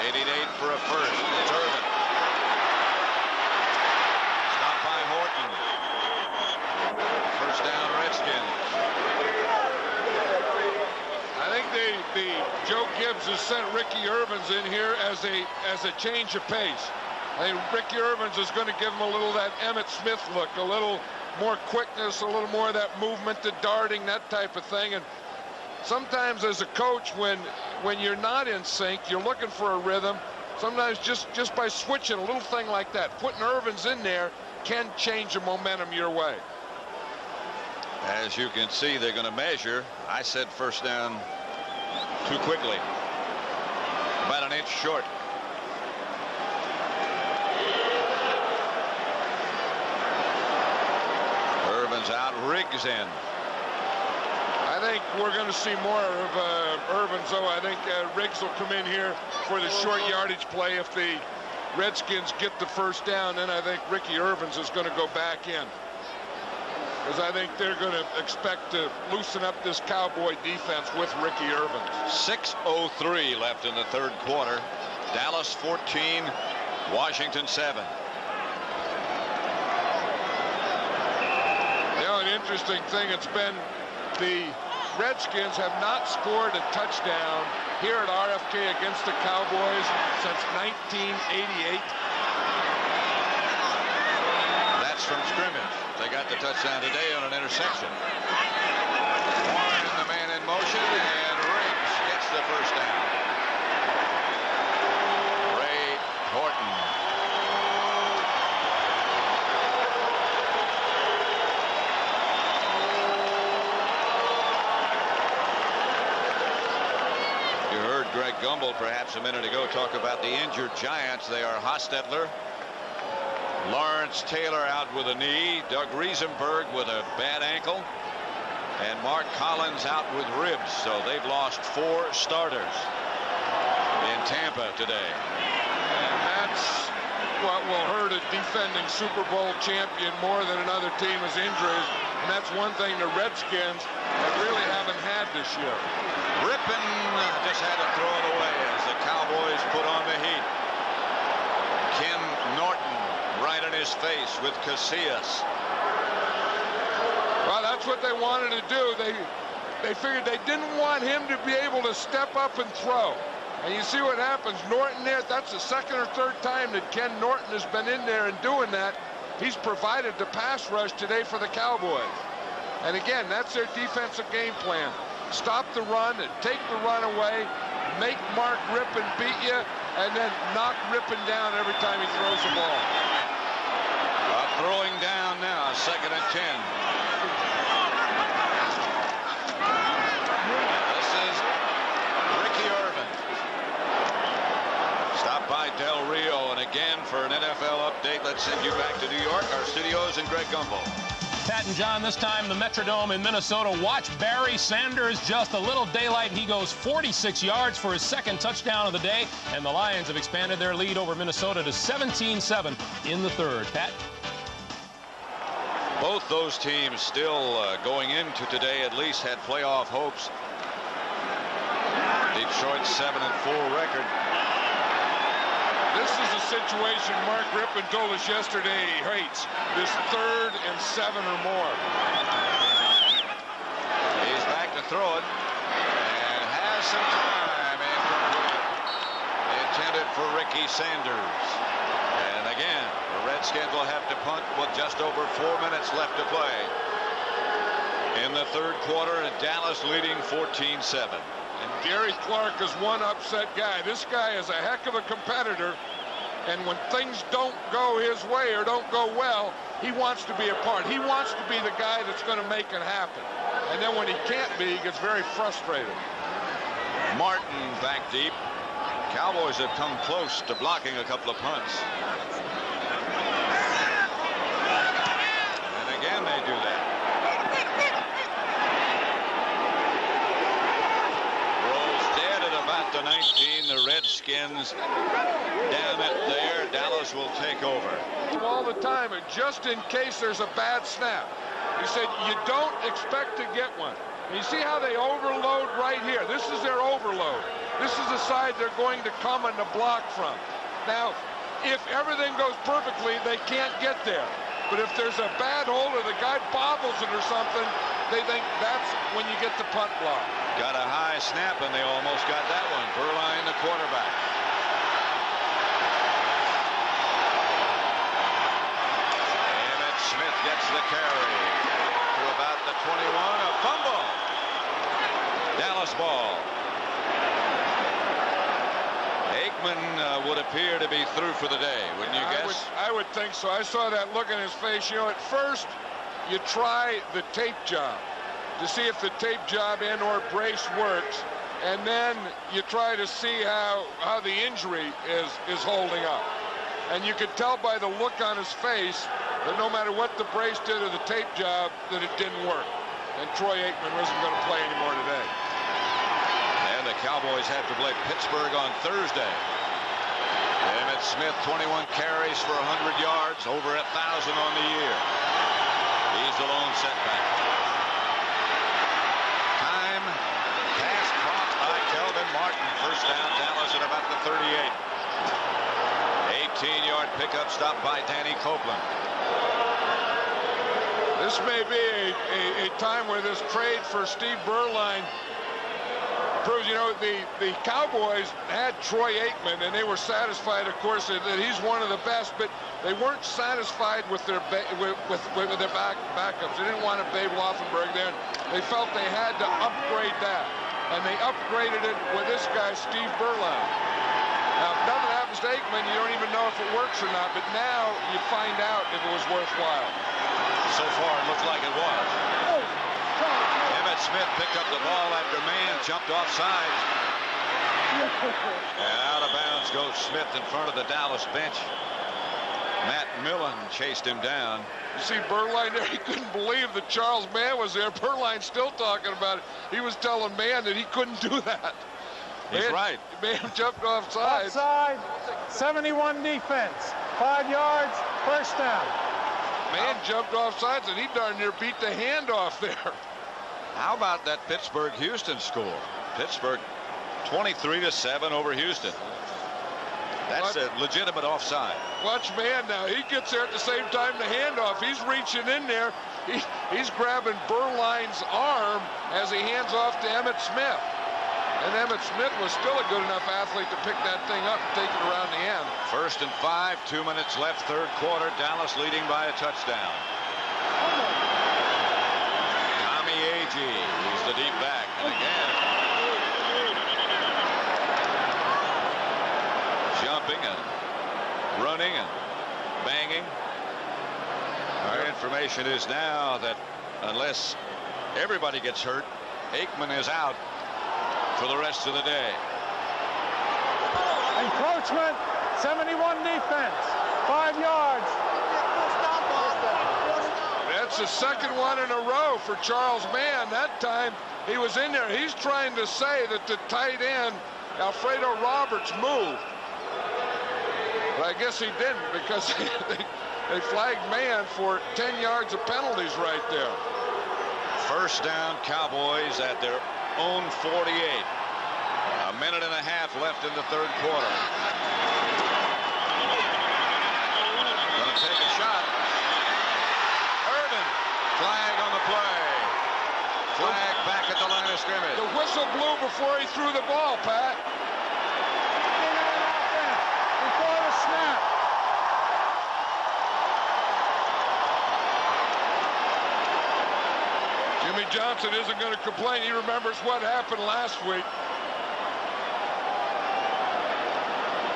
88 for a first. It's Irvin. First down, Redskins. I think Joe Gibbs has sent Ricky Irvins in here as a change of pace. I think Ricky Irvins is going to give him a little of that Emmett Smith look, a little more quickness, a little more of that movement, the darting, that type of thing. And sometimes as a coach, when you're not in sync, you're looking for a rhythm. Sometimes just by switching a little thing like that, putting Irvins in there can change the momentum your way. As you can see, they're going to measure. I said first down too quickly. About an inch short. Irvin's out. Riggs in. I think we're going to see more of Irvins, though. I think Riggs will come in here for the short yardage play. If the Redskins get the first down, then I think Ricky Irvins is going to go back in. Because I think they're going to expect to loosen up this Cowboy defense with Ricky Irvins. 6:03 left in the 3rd quarter. Dallas 14, Washington 7. You know, an interesting thing, it's been the Redskins have not scored a touchdown here at RFK against the Cowboys since 1988. That's from scrimmage. They got the touchdown today on an interception. Warren and the man in motion, and Riggs gets the first down. Ray Horton. You heard Greg Gumbel perhaps a minute ago talk about the injured Giants. They are Hostetler, Lawrence Taylor out with a knee, Doug Riesenberg with a bad ankle, and Mark Collins out with ribs. So they've lost 4 starters in Tampa today. And that's what will hurt a defending Super Bowl champion more than another team's injuries. And that's one thing the Redskins really haven't had this year. Rippon just had to throw it away as the Cowboys put on the heat. Ken Norton right in his face with Casillas. Well, that's what they wanted to do. They figured they didn't want him to be able to step up and throw. And you see what happens. Norton there, that's the second or third time that Ken Norton has been in there and doing that. He's provided the pass rush today for the Cowboys. And again, that's their defensive game plan. Stop the run and take the run away, make Mark Rippon beat you, and then knock Rippon down every time he throws the ball. Throwing down now, 2nd and 10. This is Ricky Irvin. Stopped by Del Rio, and again for an NFL update, let's send you back to New York, our studios, and Greg Gumbel. Pat and John, this time the Metrodome in Minnesota. Watch Barry Sanders, just a little daylight. He goes 46 yards for his 2nd touchdown of the day, and the Lions have expanded their lead over Minnesota to 17-7 in the 3rd. Pat? Both those teams still going into today at least had playoff hopes. Detroit's 7-4 record. This is a situation Mark Rippon told us yesterday he hates. This 3rd and 7 or more. He's back to throw it and has some time intended for Ricky Sanders. And again, the Redskins will have to punt with just over 4 minutes left to play. In the 3rd quarter, Dallas leading 14-7. And Gary Clark is one upset guy. This guy is a heck of a competitor. And when things don't go his way or don't go well, he wants to be a part. He wants to be the guy that's going to make it happen. And then when he can't be, he gets very frustrated. Martin back deep. Cowboys have come close to blocking a couple of punts. And again, they do that. About the 19, the Redskins down it there. Dallas will take over. All the time, and just in case there's a bad snap. He said you don't expect to get one. And you see how they overload right here. This is their overload. This is the side they're going to come and to block from. Now, if everything goes perfectly, they can't get there. But if there's a bad hold or the guy bobbles it or something, they think that's when you get the punt block. Got a high snap, and they almost got that one. Berline, the quarterback. Emmett Smith gets the carry to about the 21. A fumble. Dallas ball. Aikman would appear to be through for the day, wouldn't you guess? I would think so. I saw that look in his face. You know, at first, you try the tape job to see if the tape job and or brace works, and then you try to see how the injury is holding up. And you could tell by the look on his face that no matter what the brace did or the tape job, that it didn't work. And Troy Aikman wasn't going to play anymore today. And the Cowboys have to play Pittsburgh on Thursday. Emmett Smith, 21 carries for 100 yards, over 1,000 on the year. He's the lone setback. Time pass caught by Kelvin Martin. First down, Dallas at about the 38. 18-yard pickup stop by Danny Copeland. This may be a time where this trade for Steve Berline proves, you know, the Cowboys had Troy Aikman, and they were satisfied, of course, that he's one of the best, but they weren't satisfied with their backups. They didn't want a Babe Laufenberg there. They felt they had to upgrade that, and they upgraded it with this guy, Steve Berline. Now, if nothing happens to Aikman, you don't even know if it works or not, but now you find out if it was worthwhile. So far, it looks like it was. Emmett Smith picked up the ball after man jumped off sides. And out of bounds goes Smith in front of the Dallas bench. Matt Millen chased him down. You see Berline there, he couldn't believe that Charles Mann was there. Berline's still talking about it. He was telling Mann that he couldn't do that. He's right. Mann jumped off sides. Offside, 71 defense, 5 yards, first down. Man jumped off sides, and he darn near beat the handoff there. How about that Pittsburgh-Houston score? Pittsburgh 23-7 over Houston. That's a legitimate offside. Watch man now. He gets there at the same time the handoff. He's reaching in there. He's grabbing Berline's arm as he hands off to Emmitt Smith. And Emmitt Smith was still a good enough athlete to pick that thing up and take it around the end. 1st and 5, 2 minutes left, third quarter. Dallas leading by a touchdown. Tommy Agee, he's the deep back. And again, jumping and running and banging. Our information is now that unless everybody gets hurt, Aikman is out for the rest of the day. Encroachment, 71 defense, 5 yards. That's the second one in a row for Charles Mann. That time he was in there. He's trying to say that the tight end, Alfredo Roberts, moved. But I guess he didn't, because they flagged Mann for 10 yards of penalties right there. First down, Cowboys at their own 48. A minute and a half left in the third quarter. Gonna take a shot. Irvin, flag on the play. Flag back at the line of scrimmage. The whistle blew before he threw the ball, Pat. Before the snap. Jimmy Johnson isn't going to complain. He remembers what happened last week.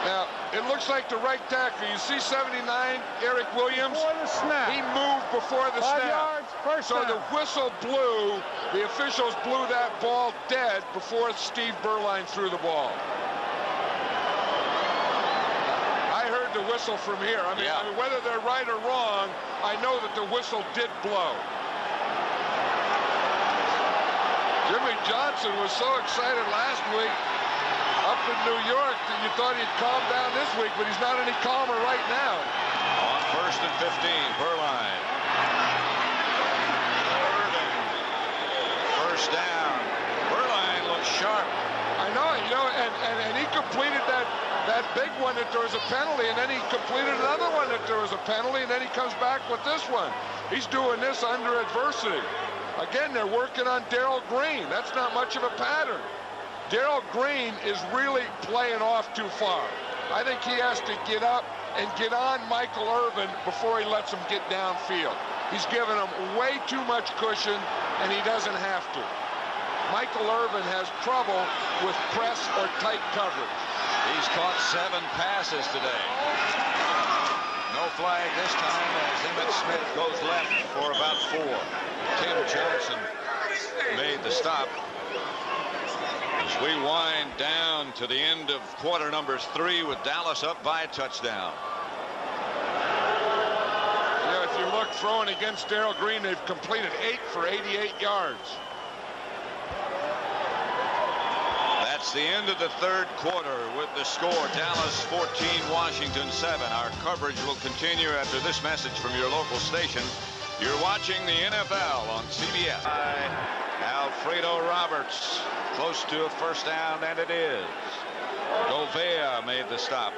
Now, it looks like the right tackle. You see 79, Eric Williams? Before the snap. He moved before the 5 snap. yards, first So down. the whistle blew. The officials blew that ball dead before Steve Berline threw the ball. I heard the whistle from here. I mean, whether they're right or wrong, I know that the whistle did blow. Jimmy Johnson was so excited last week up in New York that you thought he'd calm down this week, but he's not any calmer right now. On 1st and 15, Berline. Irvin. First down. Berline looks sharp. I know, you know, and he completed that big one that there was a penalty, and then he completed another one that there was a penalty, and then he comes back with this one. He's doing this under adversity. Again, they're working on Darrell Green. That's not much of a pattern. Darrell Green is really playing off too far. I think he has to get up and get on Michael Irvin before he lets him get downfield. He's giving him way too much cushion, and he doesn't have to. Michael Irvin has trouble with press or tight coverage. He's caught 7 passes today. No flag this time as Emmitt Smith goes left for about 4. Tim Johnson made the stop. As we wind down to the end of quarter number 3 with Dallas up by a touchdown. Yeah, if you look throwing against Darrell Green, they've completed 8 for 88 yards. That's the end of the third quarter with the score Dallas 14, Washington 7. Our coverage will continue after this message from your local station. You're watching the NFL on CBS. Alfredo Roberts close to a first down, and it is. Govea made the stop.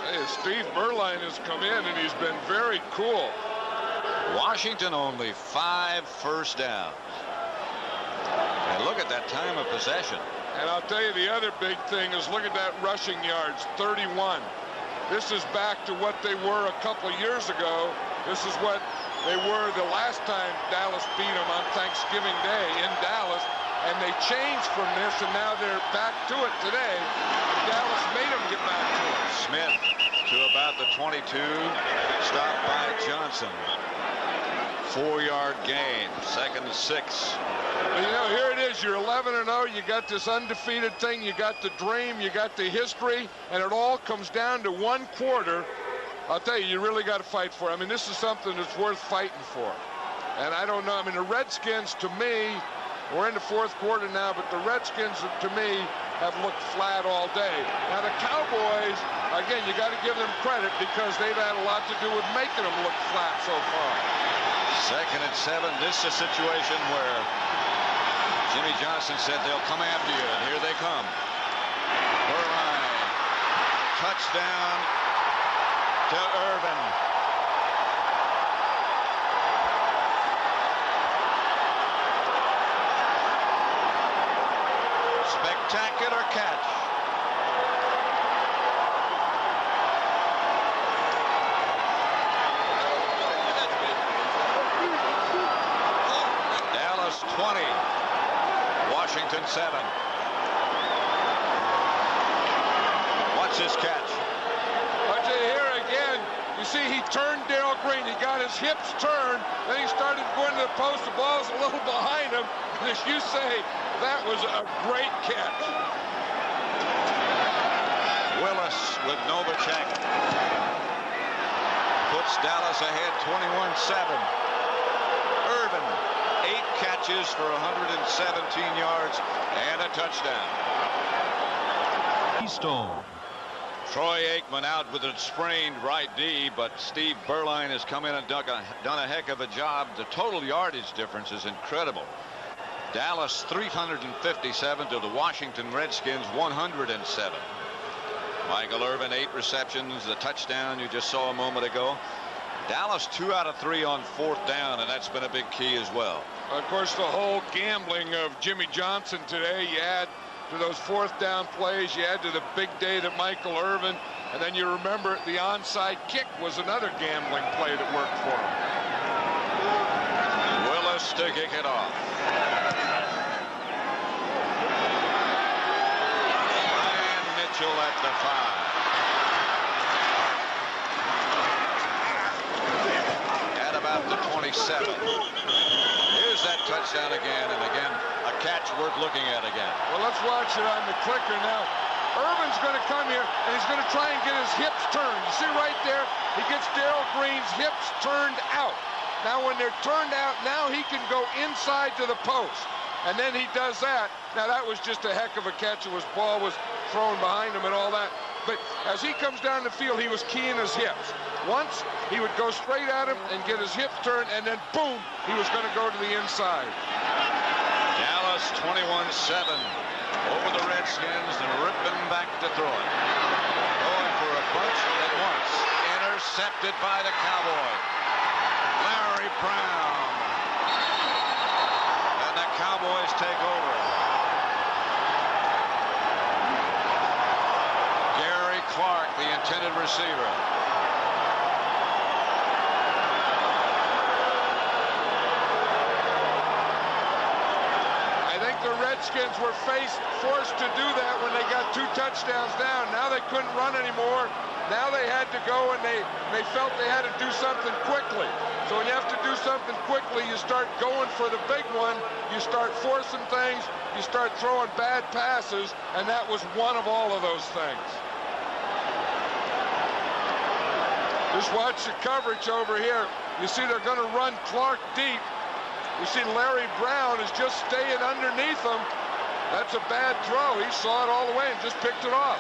Hey, Steve Berline has come in, and he's been very cool. Washington only 5 first downs. And look at that time of possession. And I'll tell you the other big thing is look at that rushing yards, 31. This is back to what they were a couple years ago. This is what they were the last time Dallas beat them on Thanksgiving Day in Dallas. And they changed from this, and now they're back to it today. Dallas made them get back to it. Smith to about the 22. Stopped by Johnson. 4-yard gain. 2nd and 6. You know, here it is. You're 11-0. You got this undefeated thing. You got the dream. You got the history. And it all comes down to one quarter. I'll tell you, you really got to fight for it. I mean, this is something that's worth fighting for. And I don't know. I mean, the Redskins, to me, we're in the fourth quarter now, but the Redskins, to me, have looked flat all day. Now, the Cowboys again, you got to give them credit because they've had a lot to do with making them look flat so far. 2nd and 7. This is a situation where Jimmy Johnson said they'll come after you, and here they come. Berline. Touchdown to Irvin. Spectacular catch. Dallas 20. Washington 7. Watch this catch. But here again, you see he turned Darrell Green. He got his hips turned. Then he started going to the post. The ball's a little behind him. And as you say, that was a great catch. Willis with Novacek puts Dallas ahead 21-7. Irvin, 8 catches for 117 yards and a touchdown. Keystone. Troy Aikman out with a sprained right knee, but Steve Berline has come in and done a heck of a job. The total yardage difference is incredible. Dallas 357 to the Washington Redskins 107. Michael Irvin 8 receptions, the touchdown you just saw a moment ago. Dallas 2 out of 3 on 4th down, and that's been a big key as well. Of course, the whole gambling of Jimmy Johnson today, you add to those 4th down plays, you add to the big day that Michael Irvin, and then you remember the onside kick was another gambling play that worked for him. Willis to kick it off. And Mitchell at the 5. At about the 27. Here's that touchdown again, and again, a catch worth looking at again. Well, let's watch it on the clicker now. Irvin's going to come here, and he's going to try and get his hips turned. You see right there, he gets Darrell Green's hips turned out. Now, when they're turned out, now he can go inside to the post. And then he does that. Now, that was just a heck of a catch. His ball was thrown behind him and all that. But as he comes down the field, he was keying his hips. Once, he would go straight at him and get his hips turned, and then, boom, he was going to go to the inside. Dallas 21-7 over the Redskins and ripping back to throw it. Going for a bunch at once. Intercepted by the Cowboys. Larry Brown. And the Cowboys take over. Gary Clark, the intended receiver. The Redskins were forced to do that when they got 2 touchdowns down. Now they couldn't run anymore. Now they had to go, and they felt they had to do something quickly. So when you have to do something quickly, you start going for the big one. You start forcing things. You start throwing bad passes, and that was one of all of those things. Just watch the coverage over here. You see they're going to run Clark deep. You see Larry Brown is just staying underneath him. That's a bad throw. He saw it all the way and just picked it off.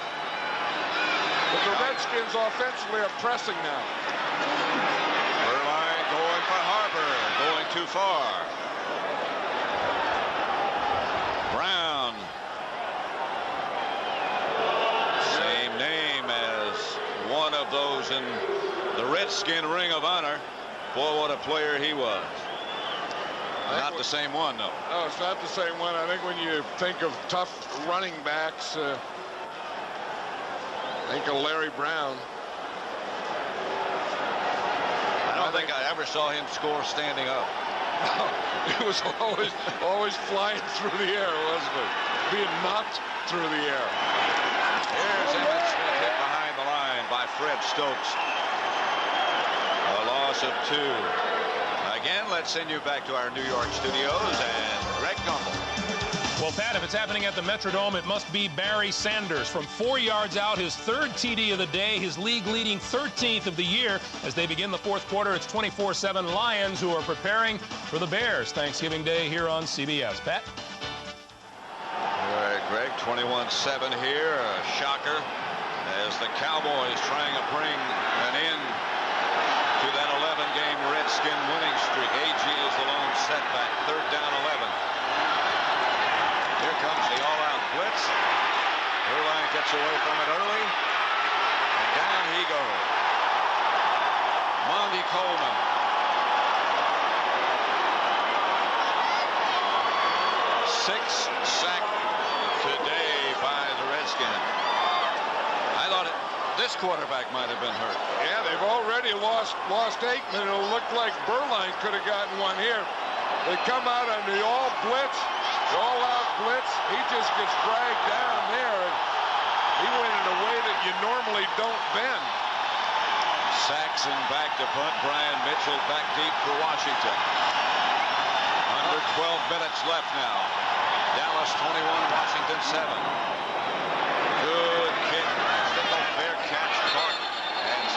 But the Redskins offensively are pressing now. Berline going for Harper, going too far. Brown. Same name as one of those in the Redskin Ring of Honor. Boy, what a player he was. Not the same one, though. No, it's not the same one. I think when you think of tough running backs, think of Larry Brown. I don't think I ever saw him score standing up. It was always flying through the air, wasn't it? Being knocked through the air. Here's Emmitt Smith hit behind the line by Fred Stokes. A loss of 2. Again, let's send you back to our New York studios and Greg Gumbel. Well, Pat, if it's happening at the Metrodome, it must be Barry Sanders. From 4 yards out, his 3rd TD of the day, his league-leading 13th of the year. As they begin the 4th quarter, it's 24-7 Lions who are preparing for the Bears Thanksgiving Day here on CBS. Pat? All right, Greg, 21-7 here, a shocker. as the Cowboys trying to bring an end to that 11-game Redskin winning streak. AG is the lone setback. 3rd down, 11. Here comes the all-out blitz. Erline gets away from it early, and down he goes. Monty Coleman. 6th sack today by the Redskins. I thought this quarterback might have been hurt. Yeah, they've already lost Aikman. It'll look like Berline could have gotten one here. They come out on the all-out blitz. He just gets dragged down there, and he went in a way that you normally don't bend. Saxon back to punt. Brian Mitchell back deep for Washington. Under 12 minutes left now. Dallas 21, Washington 7. Good kick. Fair catch. Caught and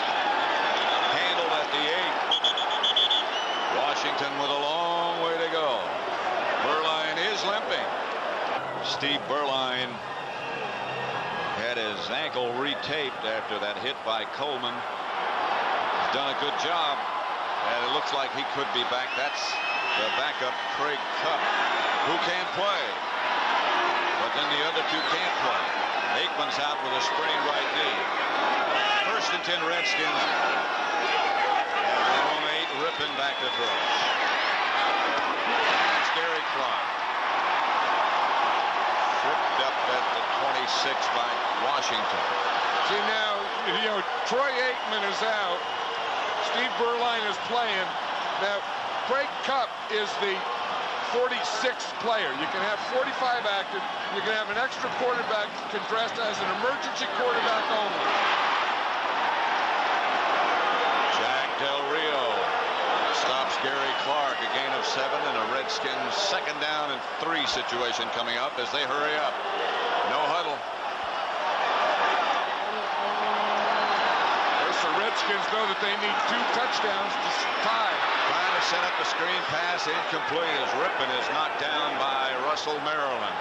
handled at the 8. Washington with a long way to go. Berline is limping. Steve Berline had his ankle retaped after that hit by Coleman. He's done a good job, and it looks like he could be back. That's the backup, Craig Cupp, who can't play. But then the other two can't play. Aikman's out with a sprained right knee. 1st and 10 Redskins. And on 8, Rippon back to throw. That's Gary Clark. Tripped up at the 26 by Washington. See now, you know, Troy Aikman is out. Steve Berline is playing. Now, Craig Cupp is the 46th player. You can have 45 active. You can have an extra quarterback that can dress as an emergency quarterback only. Jack Del Rio stops Gary Clark. A gain of 7 and a Redskins 2nd down and 3 situation coming up as they hurry up. No huddle. The Redskins know that they need 2 touchdowns to tie. Trying to set up a screen pass, incomplete as Rippon is knocked down by Russell Maryland.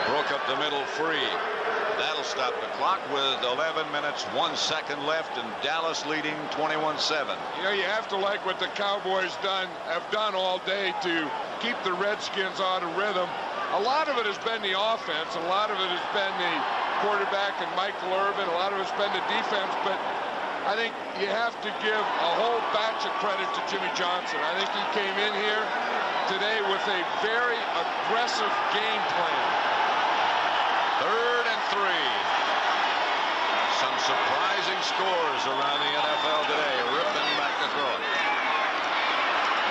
Broke up the middle free. That'll stop the clock with 11 minutes, 1 second left, and Dallas leading 21-7. You know, you have to like what the Cowboys have done all day to keep the Redskins out of rhythm. A lot of it has been the offense. A lot of it has been the quarterback and Michael Irvin. A lot of it's been the defense, but I think you have to give a whole batch of credit to Jimmy Johnson. I think he came in here today with a very aggressive game plan. 3rd and 3. Some surprising scores around the NFL today. Rippon back to throw it.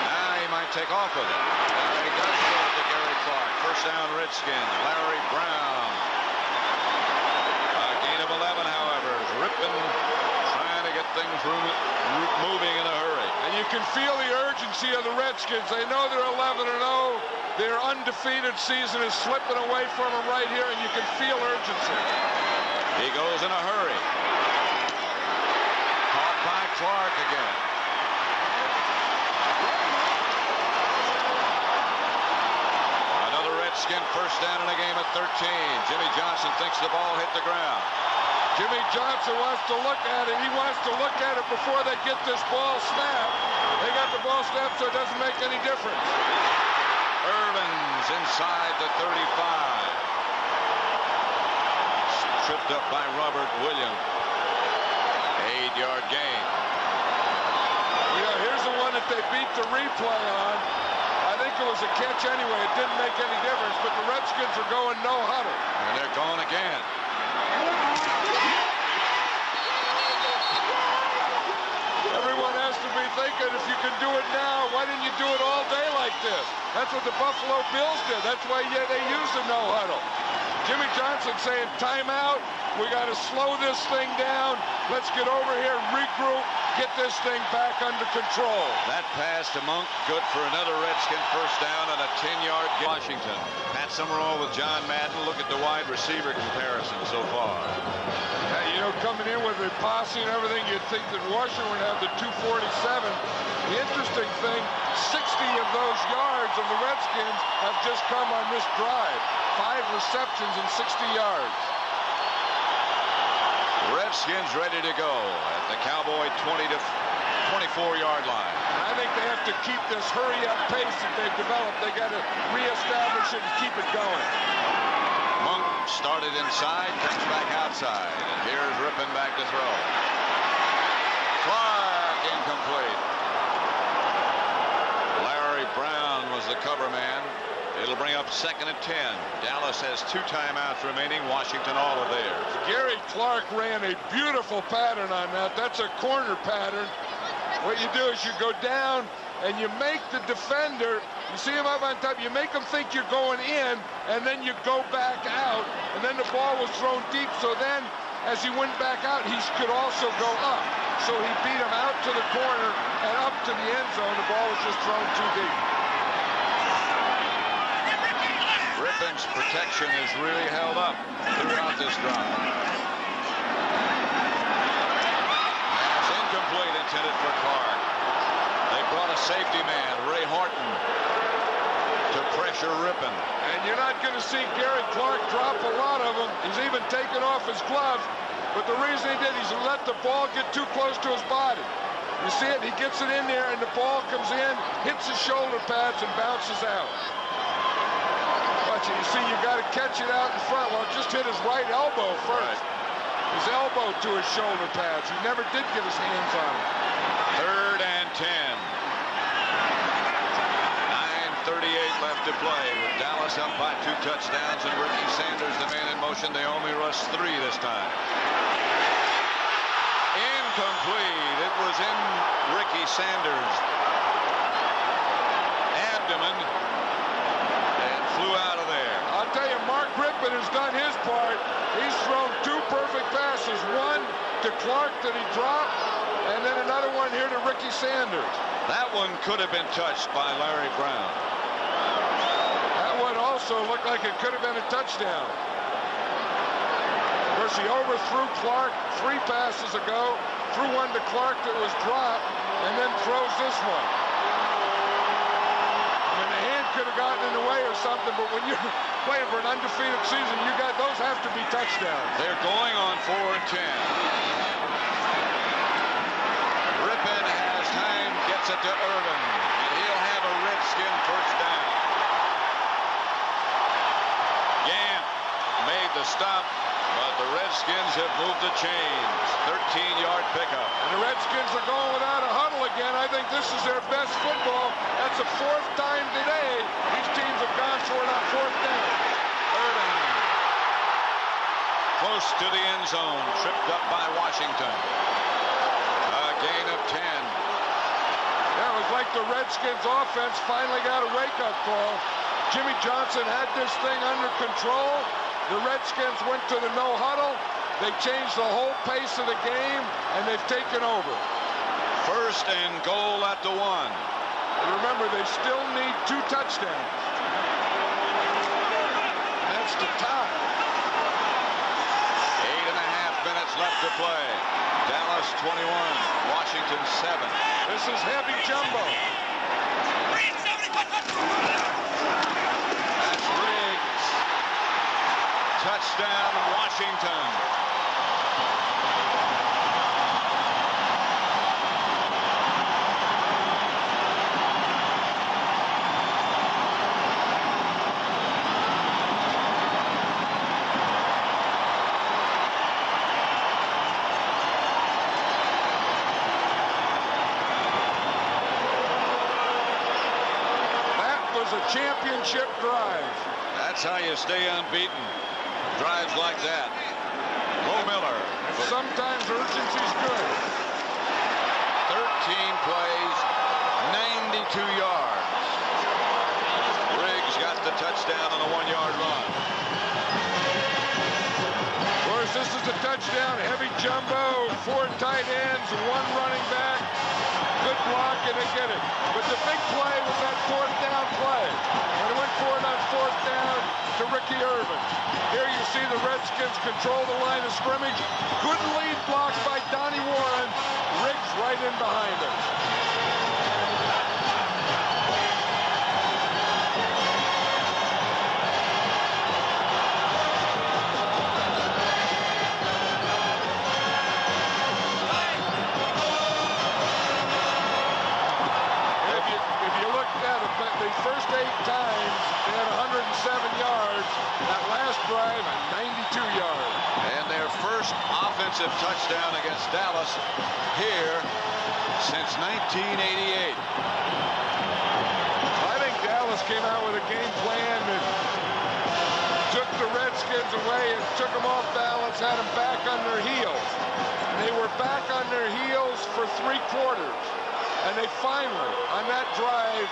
Now he might take off with it. He does throw it to Gary Clark. 1st down Redskins. Larry Brown. A gain of 11, however. Rippon trying to get things moving in a hurry. And you can feel the urgency of the Redskins. They know they're 11-0. Their undefeated season is slipping away from them right here, and you can feel urgency. He goes in a hurry. Caught by Clark again. Another Redskin 1st down in a game at 13. Jimmy Johnson thinks the ball hit the ground. Jimmy Johnson wants to look at it. He wants to look at it before they get this ball snapped. They got the ball snapped, so it doesn't make any difference. Irvin's inside the 35. Tripped up by Robert Williams. 8-yard gain. You know, here's the one that they beat the replay on. I think it was a catch anyway. It didn't make any difference, but the Redskins are going no huddle. And they're going again. Everyone has to be thinking, if you can do it now, why didn't you do it all day like this? That's what the Buffalo Bills did. That's why they used the no huddle. Jimmy Johnson saying, timeout. We got to slow this thing down. Let's get over here, regroup, get this thing back under control. That pass to Monk, good for another Redskin 1st down and a 10-yard gain. Washington. Pat Summerall with John Madden. Look at the wide receiver comparison so far. You know, coming in with the posse and everything, you'd think that Washington would have the 247. The interesting thing, 60 of those yards of the Redskins have just come on this drive. 5 receptions and 60 yards. Redskins ready to go at the Cowboy 20 to 24-yard line. I think they have to keep this hurry-up pace that they've developed. They got to reestablish it and keep it going. Monk started inside, comes back outside, and here's Rippon back to throw. Clark incomplete. Larry Brown was the cover man. It'll bring up 2nd and 10. Dallas has 2 timeouts remaining. Washington all of theirs. Gary Clark ran a beautiful pattern on that. That's a corner pattern. What you do is you go down and you make the defender, you see him up on top, you make him think you're going in, and then you go back out, and then the ball was thrown deep, so then as he went back out, he could also go up. So he beat him out to the corner and up to the end zone. The ball was just thrown too deep. Rippon's protection has really held up throughout this drive. Pass incomplete, intended for Clark. They brought a safety man, Ray Horton, to pressure Rippon. And you're not going to see Gary Clark drop a lot of them. He's even taken off his gloves. But the reason he did, he's let the ball get too close to his body. You see it, he gets it in there, and the ball comes in, hits his shoulder pads, and bounces out. Watch it, you see, you got to catch it out in front. Well, it just hit his right elbow first. His elbow to his shoulder pads. He never did get his hands on it. 3rd and 10. 9:38 left to play with Dallas up by 2 touchdowns and Ricky Sanders the man in motion. They only rushed 3 this time. Incomplete. It was in Ricky Sanders' abdomen and flew out of there. I'll tell you, Mark Rippon has done his part. He's thrown 2 perfect passes. One to Clark that he dropped, and then another one here to Ricky Sanders. That one could have been touched by Larry Brown. That one also looked like it could have been a touchdown. Of course, he overthrew Clark 3 passes ago, threw one to Clark that was dropped, and then throws this one. I mean, the hand could have gotten in the way or something, but when you're playing for an undefeated season, those have to be touchdowns. They're going on 4 and 10. Rippon has time, gets it to Irvin, and he'll have a Redskin first down. Gant made the stop, but the Redskins have moved the chains. 13-yard pickup. And the Redskins are going without a huddle again. I think this is their best football. That's the 4th time today these teams have gone for it on 4th down. Irvin close to the end zone, tripped up by Washington. A gain of 10. That was like the Redskins offense finally got a wake-up call. Jimmy Johnson had this thing under control. The Redskins went to the no huddle. They changed the whole pace of the game, and they've taken over. 1st and goal at the 1. And remember, they still need 2 touchdowns. That's the tie. 8.5 minutes left to play. Dallas 21, Washington 7. This is heavy jumbo. That's Riggs. Touchdown, Washington. A championship drive. That's how you stay unbeaten. Drives like that. Bo Miller. Sometimes urgency's good. 13 plays, 92 yards. Riggs got the touchdown on a 1-yard run. Of course, this is a touchdown. Heavy jumbo, 4 tight ends, 1 running back. Good block, and they get it. But the big play was that 4th down play. And it went for it on 4th down to Ricky Irvin. Here you see the Redskins control the line of scrimmage. Good lead block by Donnie Warren. Riggs right in behind him. offensive touchdown against Dallas here since 1988. I think Dallas came out with a game plan that took the Redskins away and took them off balance, had them back on their heels. They were back on their heels for 3 quarters. And they finally, on that drive,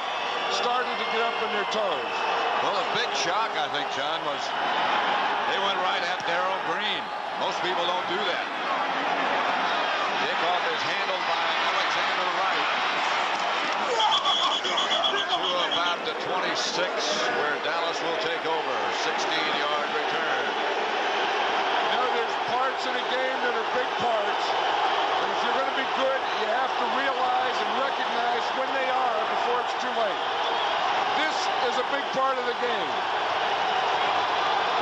started to get up on their toes. Well, a big shock, I think, John, was they went right at Darrell Green. Most people don't do that. Kickoff is handled by Alexander Wright. To about the 26, where Dallas will take over. 16-yard return. You know, there's parts in a game that are big parts. And if you're going to be good, you have to realize and recognize when they are before it's too late. This is a big part of the game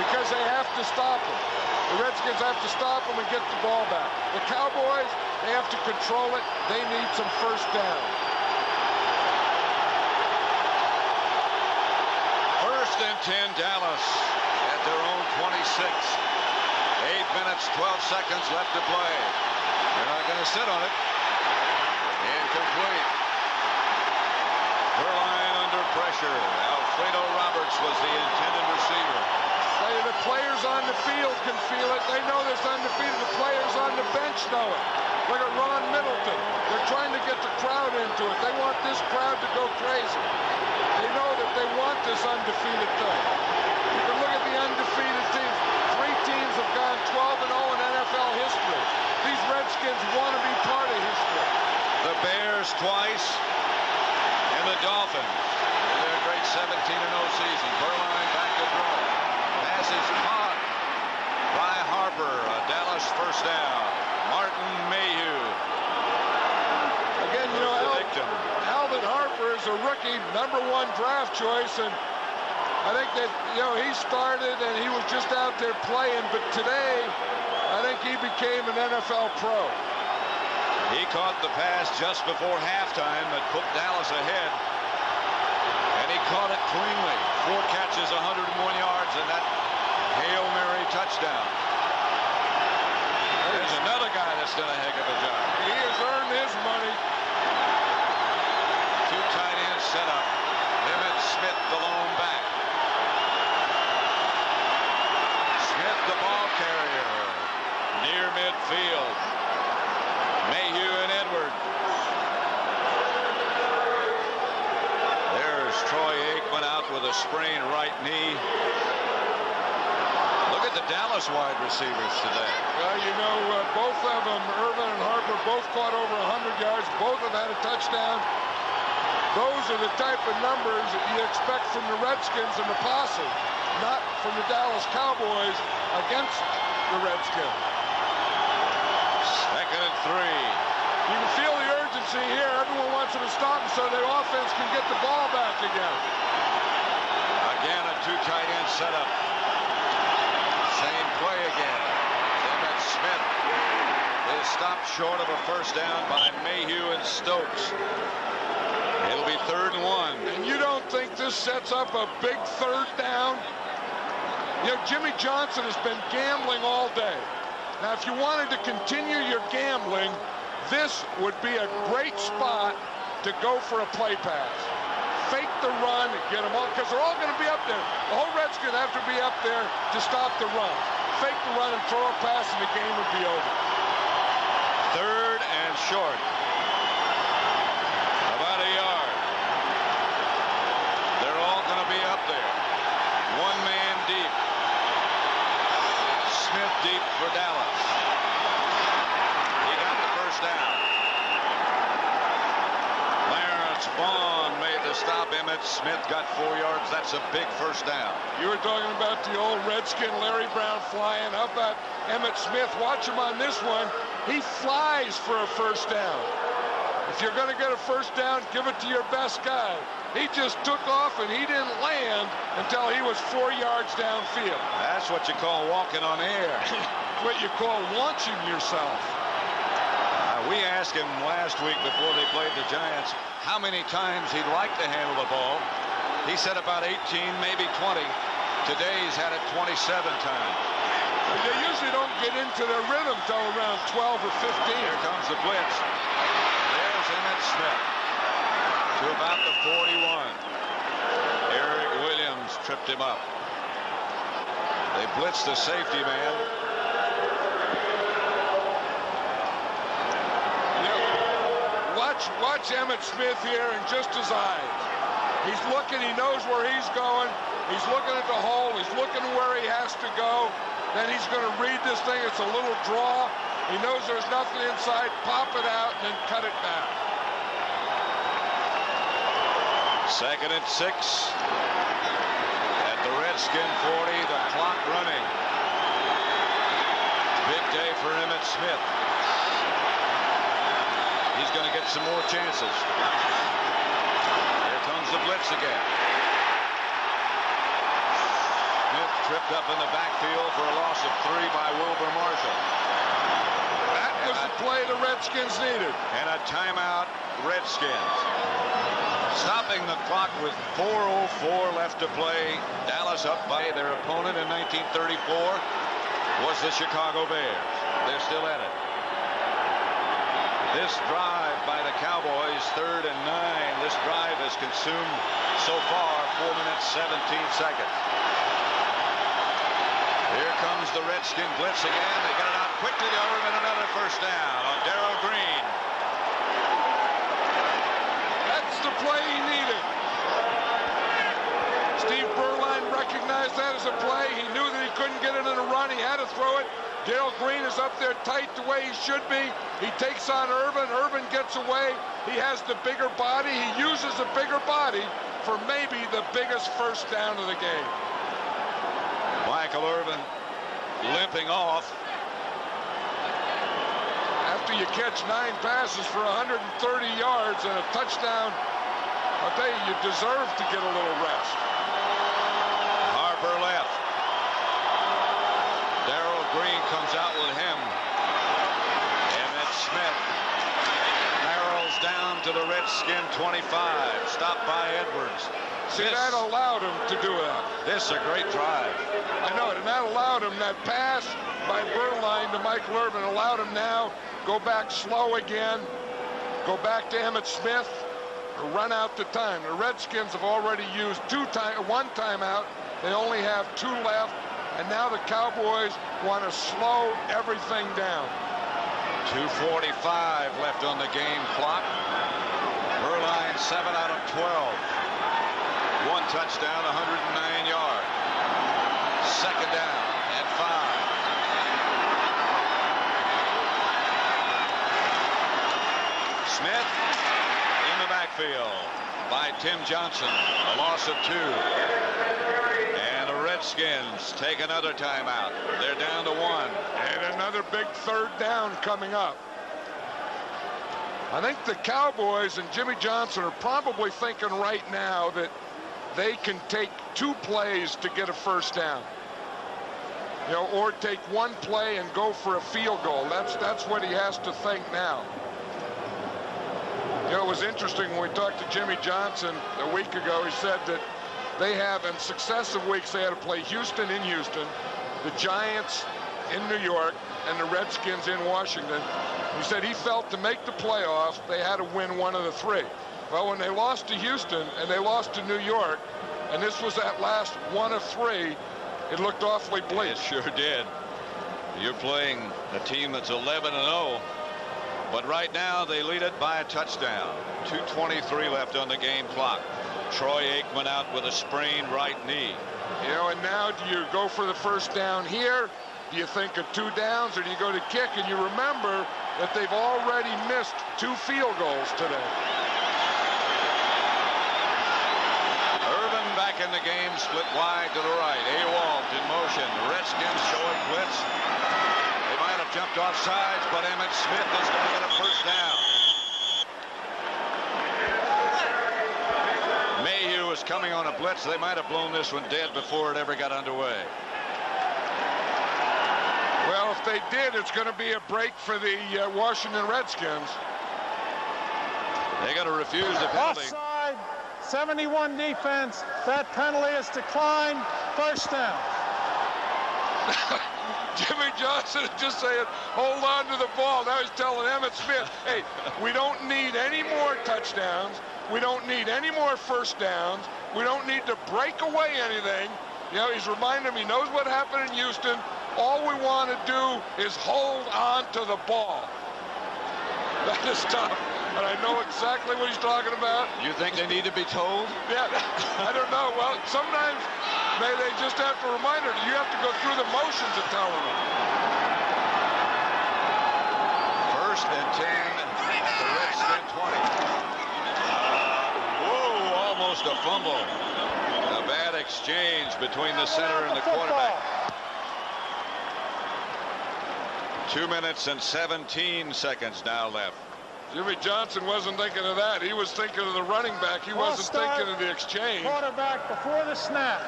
because they have to stop them. The Redskins have to stop them and get the ball back. The Cowboys, they have to control it. They need some first down. First and 10, Dallas at their own 26. 8 minutes, 12 seconds left to play. They're not going to sit on it. Incomplete. Verline under pressure. Alfredo Roberts was the intended receiver. The players on the field can feel it. They know this undefeated. The players on the bench know it. Look at Ron Middleton. They're trying to get the crowd into it. They want this crowd to go crazy. They know that they want this undefeated thing. You can look at the undefeated teams. 3 teams have gone 12-0 in NFL history. These Redskins want to be part of history. The Bears twice, and the Dolphins in their great 17-0 season. Verline back to throw. Pass is caught by Harper. A Dallas first down. Martin Mayhew. Again, you know, Alvin Harper is a rookie, #1 draft choice, and I think that, you know, he started and he was just out there playing, but today I think he became an NFL pro. He caught the pass just before halftime that put Dallas ahead, and he caught it cleanly. 4 catches, 101 yards, and that Hail Mary touchdown. There's another guy that's done a heck of a job. He has earned his money. 2 tight ends set up. Emmett Smith, the lone back. Smith, the ball carrier, near midfield. Mayhew and Edwards. There's Troy Aikman out with a sprained right knee. Look at the Dallas wide receivers today. Well, you know, both of them, Irvin and Harper, both caught over 100 yards. Both have had a touchdown. Those are the type of numbers that you expect from the Redskins and the posse, not from the Dallas Cowboys against the Redskins. 2nd and 3. You can feel the urgency here. Everyone wants them to stop them so the offense can get the ball back again. Again, a 2 tight end setup. Same play again. Emmett Smith is stopped short of a first down by Mayhew and Stokes. It'll be 3rd and 1. And you don't think this sets up a big 3rd down? You know, Jimmy Johnson has been gambling all day. Now, if you wanted to continue your gambling, this would be a great spot to go for a play pass. Fake the run, get them all, because they're all going to be up there. The whole Redskins have to be up there to stop the run. Fake the run and throw a pass, and the game would be over. 3rd and short. About a yard. They're all going to be up there. 1 man deep. Smith deep for Dallas. He got the first down. Clarence Vaughn made the stop. Emmett Smith got 4 yards. That's a big first down. You were talking about the old Redskin Larry Brown flying. How about Emmett Smith? Watch him on this one. He flies for a first down. If you're going to get a first down, give it to your best guy. He just took off and he didn't land until he was 4 yards downfield. That's what you call walking on air. What you call launching yourself. We asked him last week before they played the Giants how many times he'd like to handle the ball. He said about 18, maybe 20. Today he's had it 27 times. They usually don't get into their rhythm till around 12 or 15. Here comes the blitz. There's Emmitt Smith to about the 41. Eric Williams tripped him up. They blitzed the safety man. Watch Emmitt Smith here in just his eyes. He's looking, he knows where he's going. He's looking at the hole, he's looking where he has to go. Then he's going to read this thing, it's a little draw. He knows there's nothing inside, pop it out, and then cut it back. 2nd and 6 at the Redskin 40, the clock running. Big day for Emmitt Smith. He's going to get some more chances. Here comes the blitz again. Smith tripped up in the backfield for a loss of 3 by Wilbur Marshall. That was the play the Redskins needed. And a timeout, Redskins. Stopping the clock with 4:04 left to play. Dallas up by their opponent in 1934 was the Chicago Bears. They're still at it. This drive by the Cowboys, 3rd and 9. This drive has consumed so far 4 minutes 17 seconds. Here comes the Redskin blitz again. They get it out quickly to Irvin. Another first down on Darrell Green. That's the play he needed. Steve Berline recognized that as a play. He knew that he couldn't get it in a run. He had to throw it. Darrell Green is up there tight the way he should be. He takes on Irvin. Irvin gets away. He has the bigger body. He uses the bigger body for maybe the biggest first down of the game. Michael Irvin limping off. After you catch 9 passes for 130 yards and a touchdown, I'll tell you, you deserve to get a little rest. Harper left. Darrell Green comes out with him. Emmitt Smith barrels down to the Redskin 25. Stopped by Edwards. See, that allowed him to do that. This is a great drive. I know it, and that allowed him, that pass by Berline to Michael Irvin allowed him now go back slow again, go back to Emmitt Smith, run out the time. The Redskins have already used 1 timeout. They only have 2 left, and now the Cowboys want to slow everything down. 2:45 left on the game clock. Berline 7 out of 12. 1 touchdown, 109 yards. 2nd down and 5. Smith in the backfield by Tim Johnson. A loss of 2. And the Redskins take another timeout. They're down to 1. And another big 3rd down coming up. I think the Cowboys and Jimmy Johnson are probably thinking right now that they can take 2 plays to get a first down. You know, or take 1 play and go for a field goal. That's what he has to think now. You know, it was interesting when we talked to Jimmy Johnson a week ago. He said that they have, in successive weeks, they had to play Houston in Houston, the Giants in New York, and the Redskins in Washington. He said he felt to make the playoffs, they had to win 1 of the 3. Well, when they lost to Houston and they lost to New York, and this was that last 1 of 3, it looked awfully bleak. It sure did. You're playing a team that's 11-0, but right now they lead it by a touchdown. 2:23 left on the game clock. Troy Aikman out with a sprained right knee. You know, and now do you go for the first down here? Do you think of 2 downs, or do you go to kick? And you remember that they've already missed 2 field goals today. Irvin back in the game, split wide to the right. Awalt in motion. The Redskins showing blitz. They might have jumped off sides, but Emmitt Smith is going to get a first down. Mayhew was coming on a blitz. They might have blown this one dead before it ever got underway. Well, if they did, it's going to be a break for the Washington Redskins. They got to refuse the penalty. Offside, 71 defense. That penalty is declined. First down. Jimmy Johnson is just saying, hold on to the ball. Now he's telling Emmitt Smith, hey, we don't need any more touchdowns. We don't need any more first downs. We don't need to break away anything. You know, he's reminding him he knows what happened in Houston. All we want to do is hold on to the ball. That is tough. And I know exactly what he's talking about. You think they need to be told? Yeah, I don't know. Well, sometimes they just have to remind her. You have to go through the motions of telling them. First and 10 at the Redskin 20. Whoa, almost a fumble. A bad exchange between the center and the quarterback. 2 minutes and 17 seconds now left. Jimmy Johnson wasn't thinking of that. He was thinking of the running back. He wasn't thinking of the exchange. Quarterback before the snap.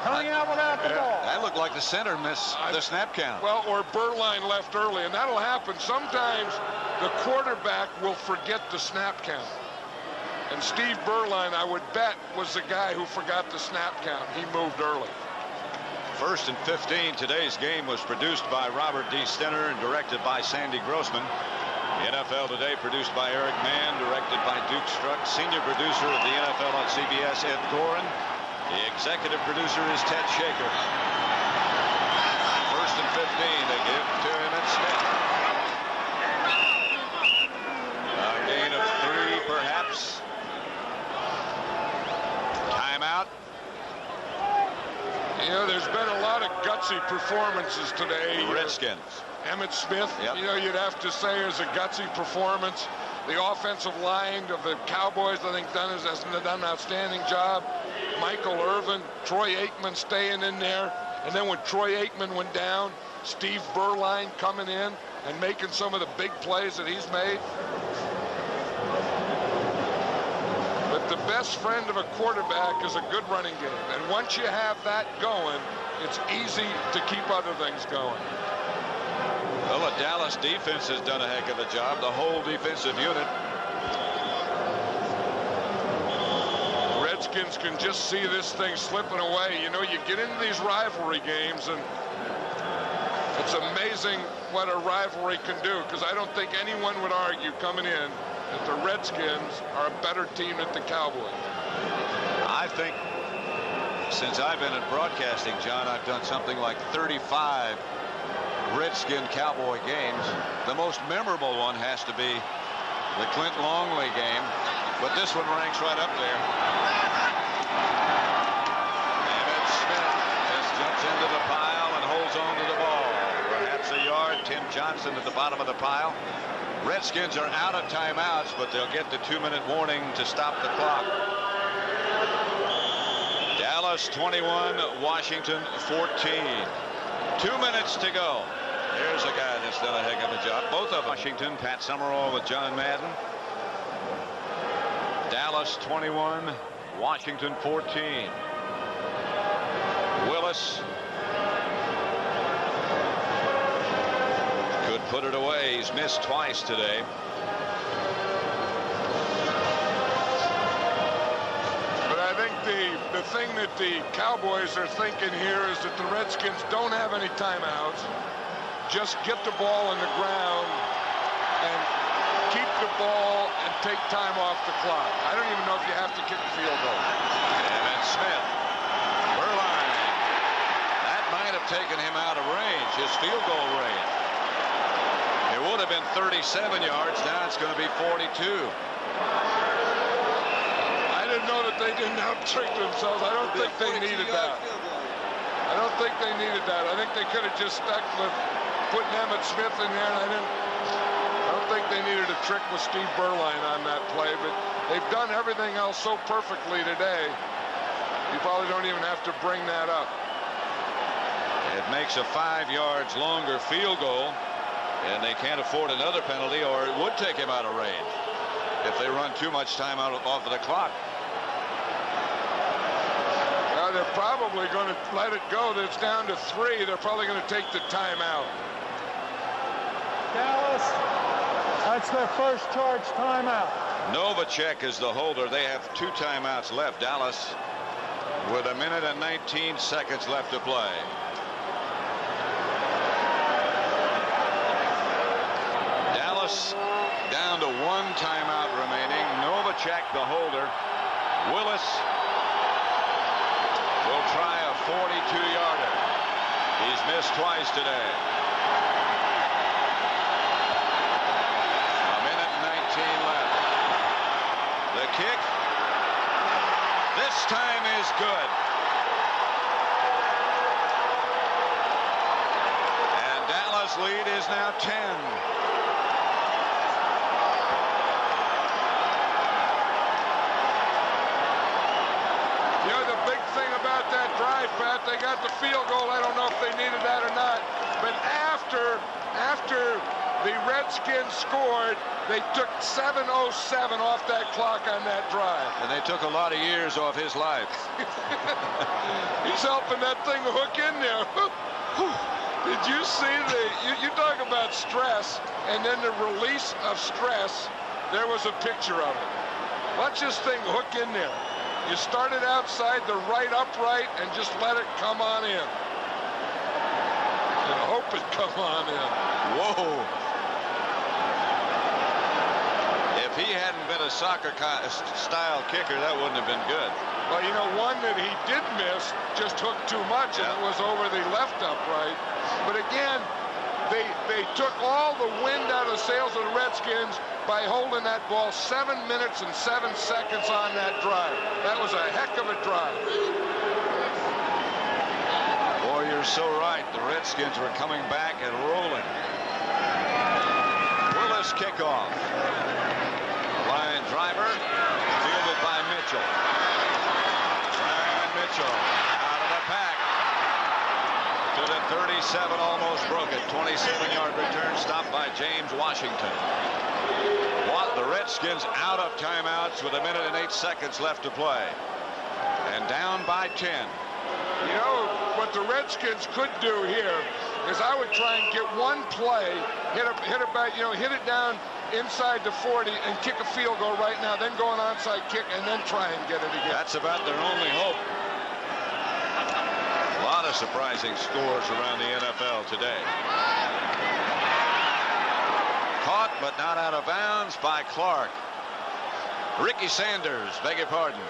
Coming out without the ball. That looked like the center missed the snap count. Well, or Berline left early, and that'll happen. Sometimes the quarterback will forget the snap count. And Steve Berline, I would bet, was the guy who forgot the snap count. He moved early. First and 15. Today's game was produced by Robert D. Stenner and directed by Sandy Grossman. NFL Today produced by Eric Mann, directed by Duke Struck. Senior producer of the NFL on CBS, Ed Gorin. The executive producer is Ted Shaker. First and 15. They give to Emmitt Smith. A gain of 3, perhaps. Timeout. You know, there's been a lot of gutsy performances today. Redskins. Emmitt Smith, Yep. you know, you'd have to say is a gutsy performance. The offensive line of the Cowboys, I think, has done an outstanding job. Michael Irvin, Troy Aikman staying in there. And then when Troy Aikman went down, Steve Berline coming in and making some of the big plays that he's made. But the best friend of a quarterback is a good running game. And once you have that going, it's easy to keep other things going. Well, the Dallas defense has done a heck of a job. The whole defensive unit. Redskins can just see this thing slipping away. You know, you get into these rivalry games, and it's amazing what a rivalry can do, because I don't think anyone would argue coming in that the Redskins are a better team than the Cowboys. I think since I've been in broadcasting, John, I've done something like 35 Redskin Cowboy games. The most memorable one has to be the Clint Longley game, but this one ranks right up there. Emmitt Smith just jumps into the pile and holds on to the ball. Perhaps a yard. Tim Johnson at the bottom of the pile. Redskins are out of timeouts, but they'll get the 2-minute warning to stop the clock. Dallas 21, Washington 14. 2 minutes to go. Here's a guy that's done a heck of a job. Both of Washington, Pat Summerall with John Madden. Dallas 21, Washington 14. Willis could put it away. He's missed twice today. But I think the thing that the Cowboys are thinking here is that the Redskins don't have any timeouts. Just get the ball on the ground and keep the ball and take time off the clock. I don't even know if you have to kick a field goal. Emmitt Smith. Berline. That might have taken him out of range, his field goal range. It would have been 37 yards. Now it's going to be 42. I didn't know that they didn't out-trick themselves. I don't think they needed that. I don't think they needed that. I think they could have just stuck with putting Emmitt Smith in there, and I don't think they needed a trick with Steve Berline on that play, but they've done everything else so perfectly today, you probably don't even have to bring that up. It makes a 5 yards longer field goal, and they can't afford another penalty, or it would take him out of range if they run too much time off of the clock. Now they're probably going to let it go. It's down to 3. They're probably going to take the timeout. Dallas, that's their first charge timeout. Novacek is the holder. They have 2 timeouts left. Dallas with 1 minute and 19 seconds left to play. Dallas down to 1 timeout remaining. Novacek, the holder. Willis will try a 42-yarder. He's missed twice today. A minute and 19 left. The kick this time is good. And Dallas' lead is now 10. That drive, Pat, they got the field goal. I don't know if they needed that or not, but after the Redskins scored, they took 7:07 off that clock on that drive. And they took a lot of years off his life. He's helping that thing hook in there. Did you see you talk about stress and then the release of stress? There was a picture of it. Watch this thing hook in there. You started outside the right upright and just let it come on in. And hope it come on in. Whoa. If he hadn't been a soccer-style kicker, that wouldn't have been good. Well, you know, one that he did miss just hooked too much, and it was over the left upright. But again, they took all the wind out of the sails of the Redskins by holding that ball 7 minutes and 7 seconds on that drive. That was a heck of a drive. Boy, you're so right. The Redskins were coming back and rolling. Willis kickoff. Line driver, fielded by Mitchell. And Mitchell out of the pack. To the 37, almost broke it. 27-yard return, stopped by James Washington. The Redskins out of timeouts with 1 minute and 8 seconds left to play. And down by 10. You know, what the Redskins could do here is I would try and get one play, hit it down inside the 40 and kick a field goal right now, then go an onside kick and then try and get it again. That's about their only hope. A lot of surprising scores around the NFL today. Caught but not out of bounds by Clark. Ricky Sanders, beg your pardon.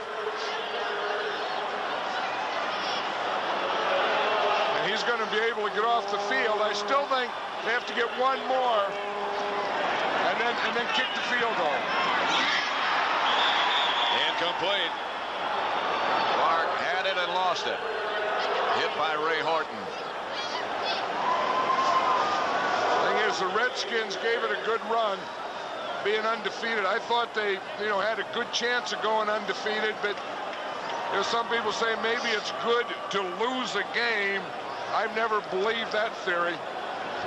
And he's going to be able to get off the field. I still think they have to get one more and then kick the field goal. Incomplete. Clark had it and lost it. Hit by Ray Horton. The Redskins gave it a good run, being undefeated. I thought they, had a good chance of going undefeated, but some people say maybe it's good to lose a game. I've never believed that theory.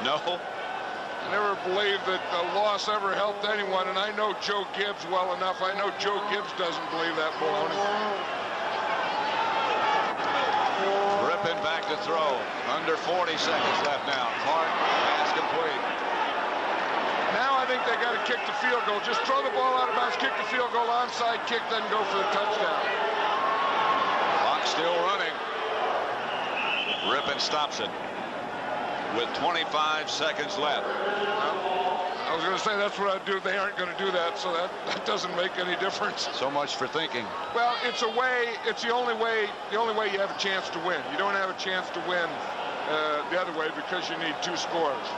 No. I never believed that a loss ever helped anyone, and I know Joe Gibbs well enough. I know Joe Gibbs doesn't believe that baloney. Ripping back to throw. Under 40 seconds left now. Clark, pass complete. Now I think they got to kick the field goal. Just throw the ball out of bounds, kick the field goal, onside kick, then go for the touchdown. Clock still running. Rippon stops it with 25 seconds left. I was going to say that's what I'd do. They aren't going to do that, so that doesn't make any difference. So much for thinking. Well, it's a way. It's the only way you have a chance to win. You don't have a chance to win the other way because you need 2 scores.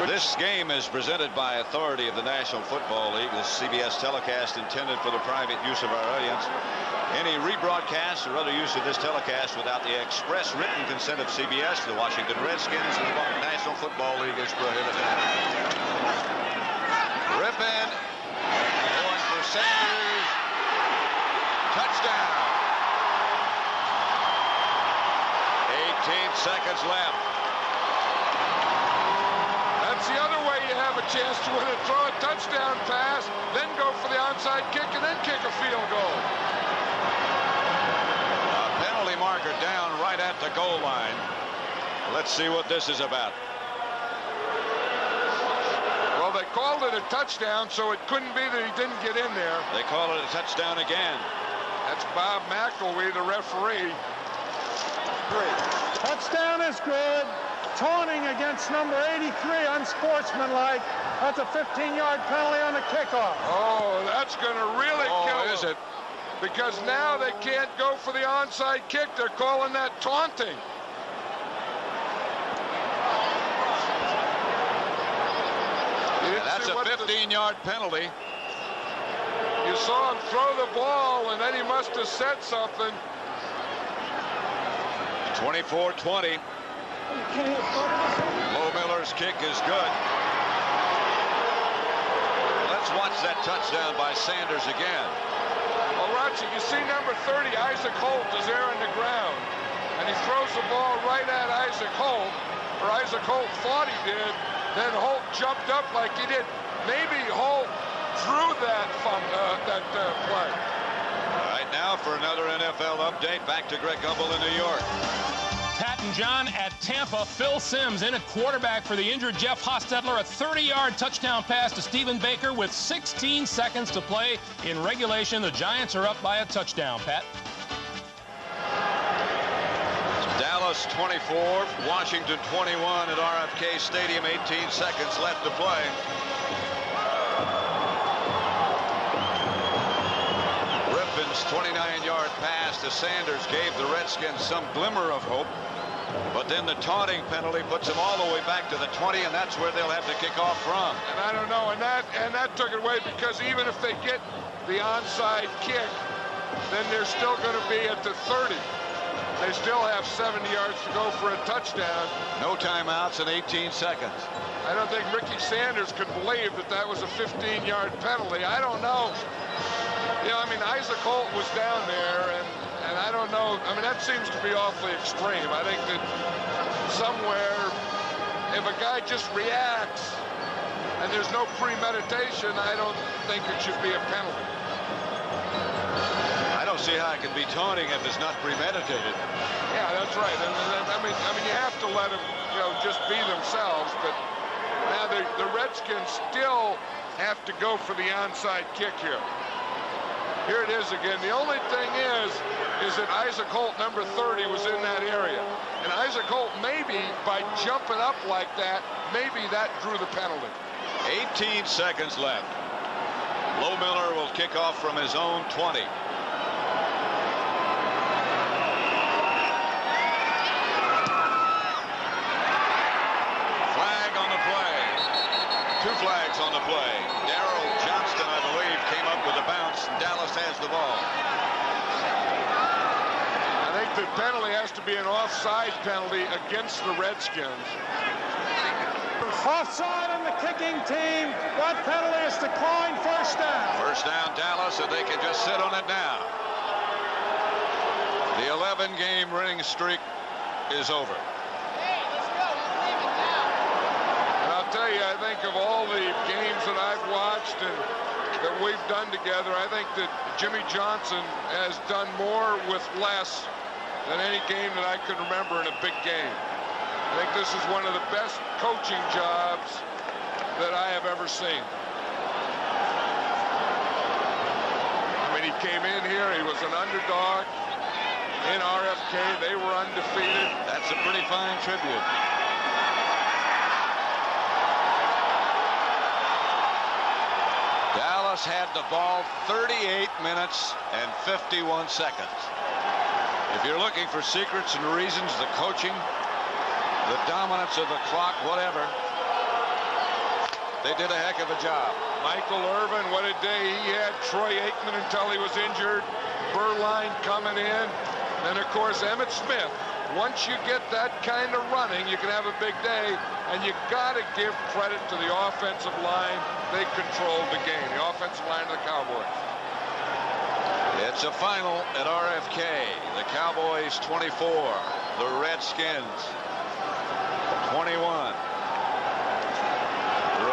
This game is presented by authority of the National Football League. This CBS telecast intended for the private use of our audience. Any rebroadcast or other use of this telecast without the express written consent of CBS, the Washington Redskins, and the National Football League is prohibited. Rippon going for Sanders. Touchdown. 18 seconds left. That's the other way you have a chance to win it. Throw a touchdown pass, then go for the onside kick, and then kick a field goal. A penalty marker down right at the goal line. Let's see what this is about. Well, they called it a touchdown, so it couldn't be that he didn't get in there. They call it a touchdown again. That's Bob McElwee, the referee. Touchdown is good. taunting against number 83, unsportsmanlike. That's a 15-yard penalty on the kickoff. Oh, that's going to really kill them. Is it? Because now they can't go for the onside kick. They're calling that taunting. That's a 15-yard penalty. You saw him throw the ball, and then he must have said something. 24-20. Lo Miller's kick is good. Let's watch that touchdown by Sanders again. Well, Roger, you see number 30, Isaac Holt, is there on the ground. And he throws the ball right at Isaac Holt, or Isaac Holt thought he did. Then Holt jumped up like he did. Maybe Holt threw that play. All right, now for another NFL update. Back to Greg Gumbel in New York. Pat and John at Tampa. Phil Simms in at quarterback for the injured Jeff Hostetler. A 30-yard touchdown pass to Stephen Baker with 16 seconds to play in regulation. The Giants are up by a touchdown, Pat. Dallas 24, Washington 21 at RFK Stadium. 18 seconds left to play. Riffin's 29-yard pass to Sanders gave the Redskins some glimmer of hope. But then the taunting penalty puts them all the way back to the 20, and that's where they'll have to kick off from. And I don't know, and that took it away, because even if they get the onside kick, then they're still going to be at the 30. They still have 70 yards to go for a touchdown. No timeouts in 18 seconds. I don't think Ricky Sanders could believe that that was a 15-yard penalty. I don't know. You know, I mean, Isaac Holt was down there, and I don't know. I mean, that seems to be awfully extreme. I think that somewhere, if a guy just reacts and there's no premeditation, I don't think it should be a penalty. I don't see how it can be taunting if it's not premeditated. Yeah, that's right. And I mean, you have to let them, you know, just be themselves. But now the Redskins still have to go for the onside kick here. Here it is again. The only thing is that Isaac Holt, number 30, was in that area. And Isaac Holt, maybe by jumping up like that, maybe that drew the penalty. 18 seconds left. Lo Miller will kick off from his own 20. Flag on the play. Two flags on the play. Darrell Johnston, I believe, came up with a bounce. Dallas has the ball. I think the penalty has to be an offside penalty against the Redskins. Offside on the kicking team. That penalty is declined. First down. First down, Dallas, and they can just sit on it now. The 11-game winning streak is over. And I'll tell you, I think of all the games that I've watched and that we've done together, I think that Jimmy Johnson has done more with less than any game that I can remember in a big game. I think this is one of the best coaching jobs that I have ever seen. I mean, he came in here, he was an underdog in RFK. They were undefeated. That's a pretty fine tribute. Dallas had the ball 38 minutes and 51 seconds. If you're looking for secrets and reasons, the coaching, the dominance of the clock, whatever, they did a heck of a job. Michael Irvin, what a day he had. Troy Aikman until he was injured. Burline coming in. And, of course, Emmitt Smith. Once you get that kind of running, you can have a big day. And you got to give credit to the offensive line. They controlled the game, the offensive line of the Cowboys. It's a final at RFK. The Cowboys 24, the Redskins 21.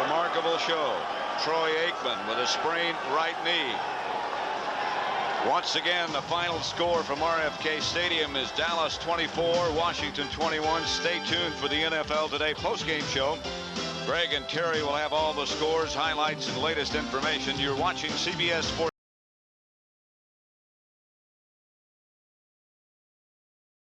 Remarkable show. Troy Aikman with a sprained right knee. Once again, the final score from RFK Stadium is Dallas 24, Washington 21. Stay tuned for the NFL Today postgame show. Greg and Terry will have all the scores, highlights, and latest information. You're watching CBS Sports.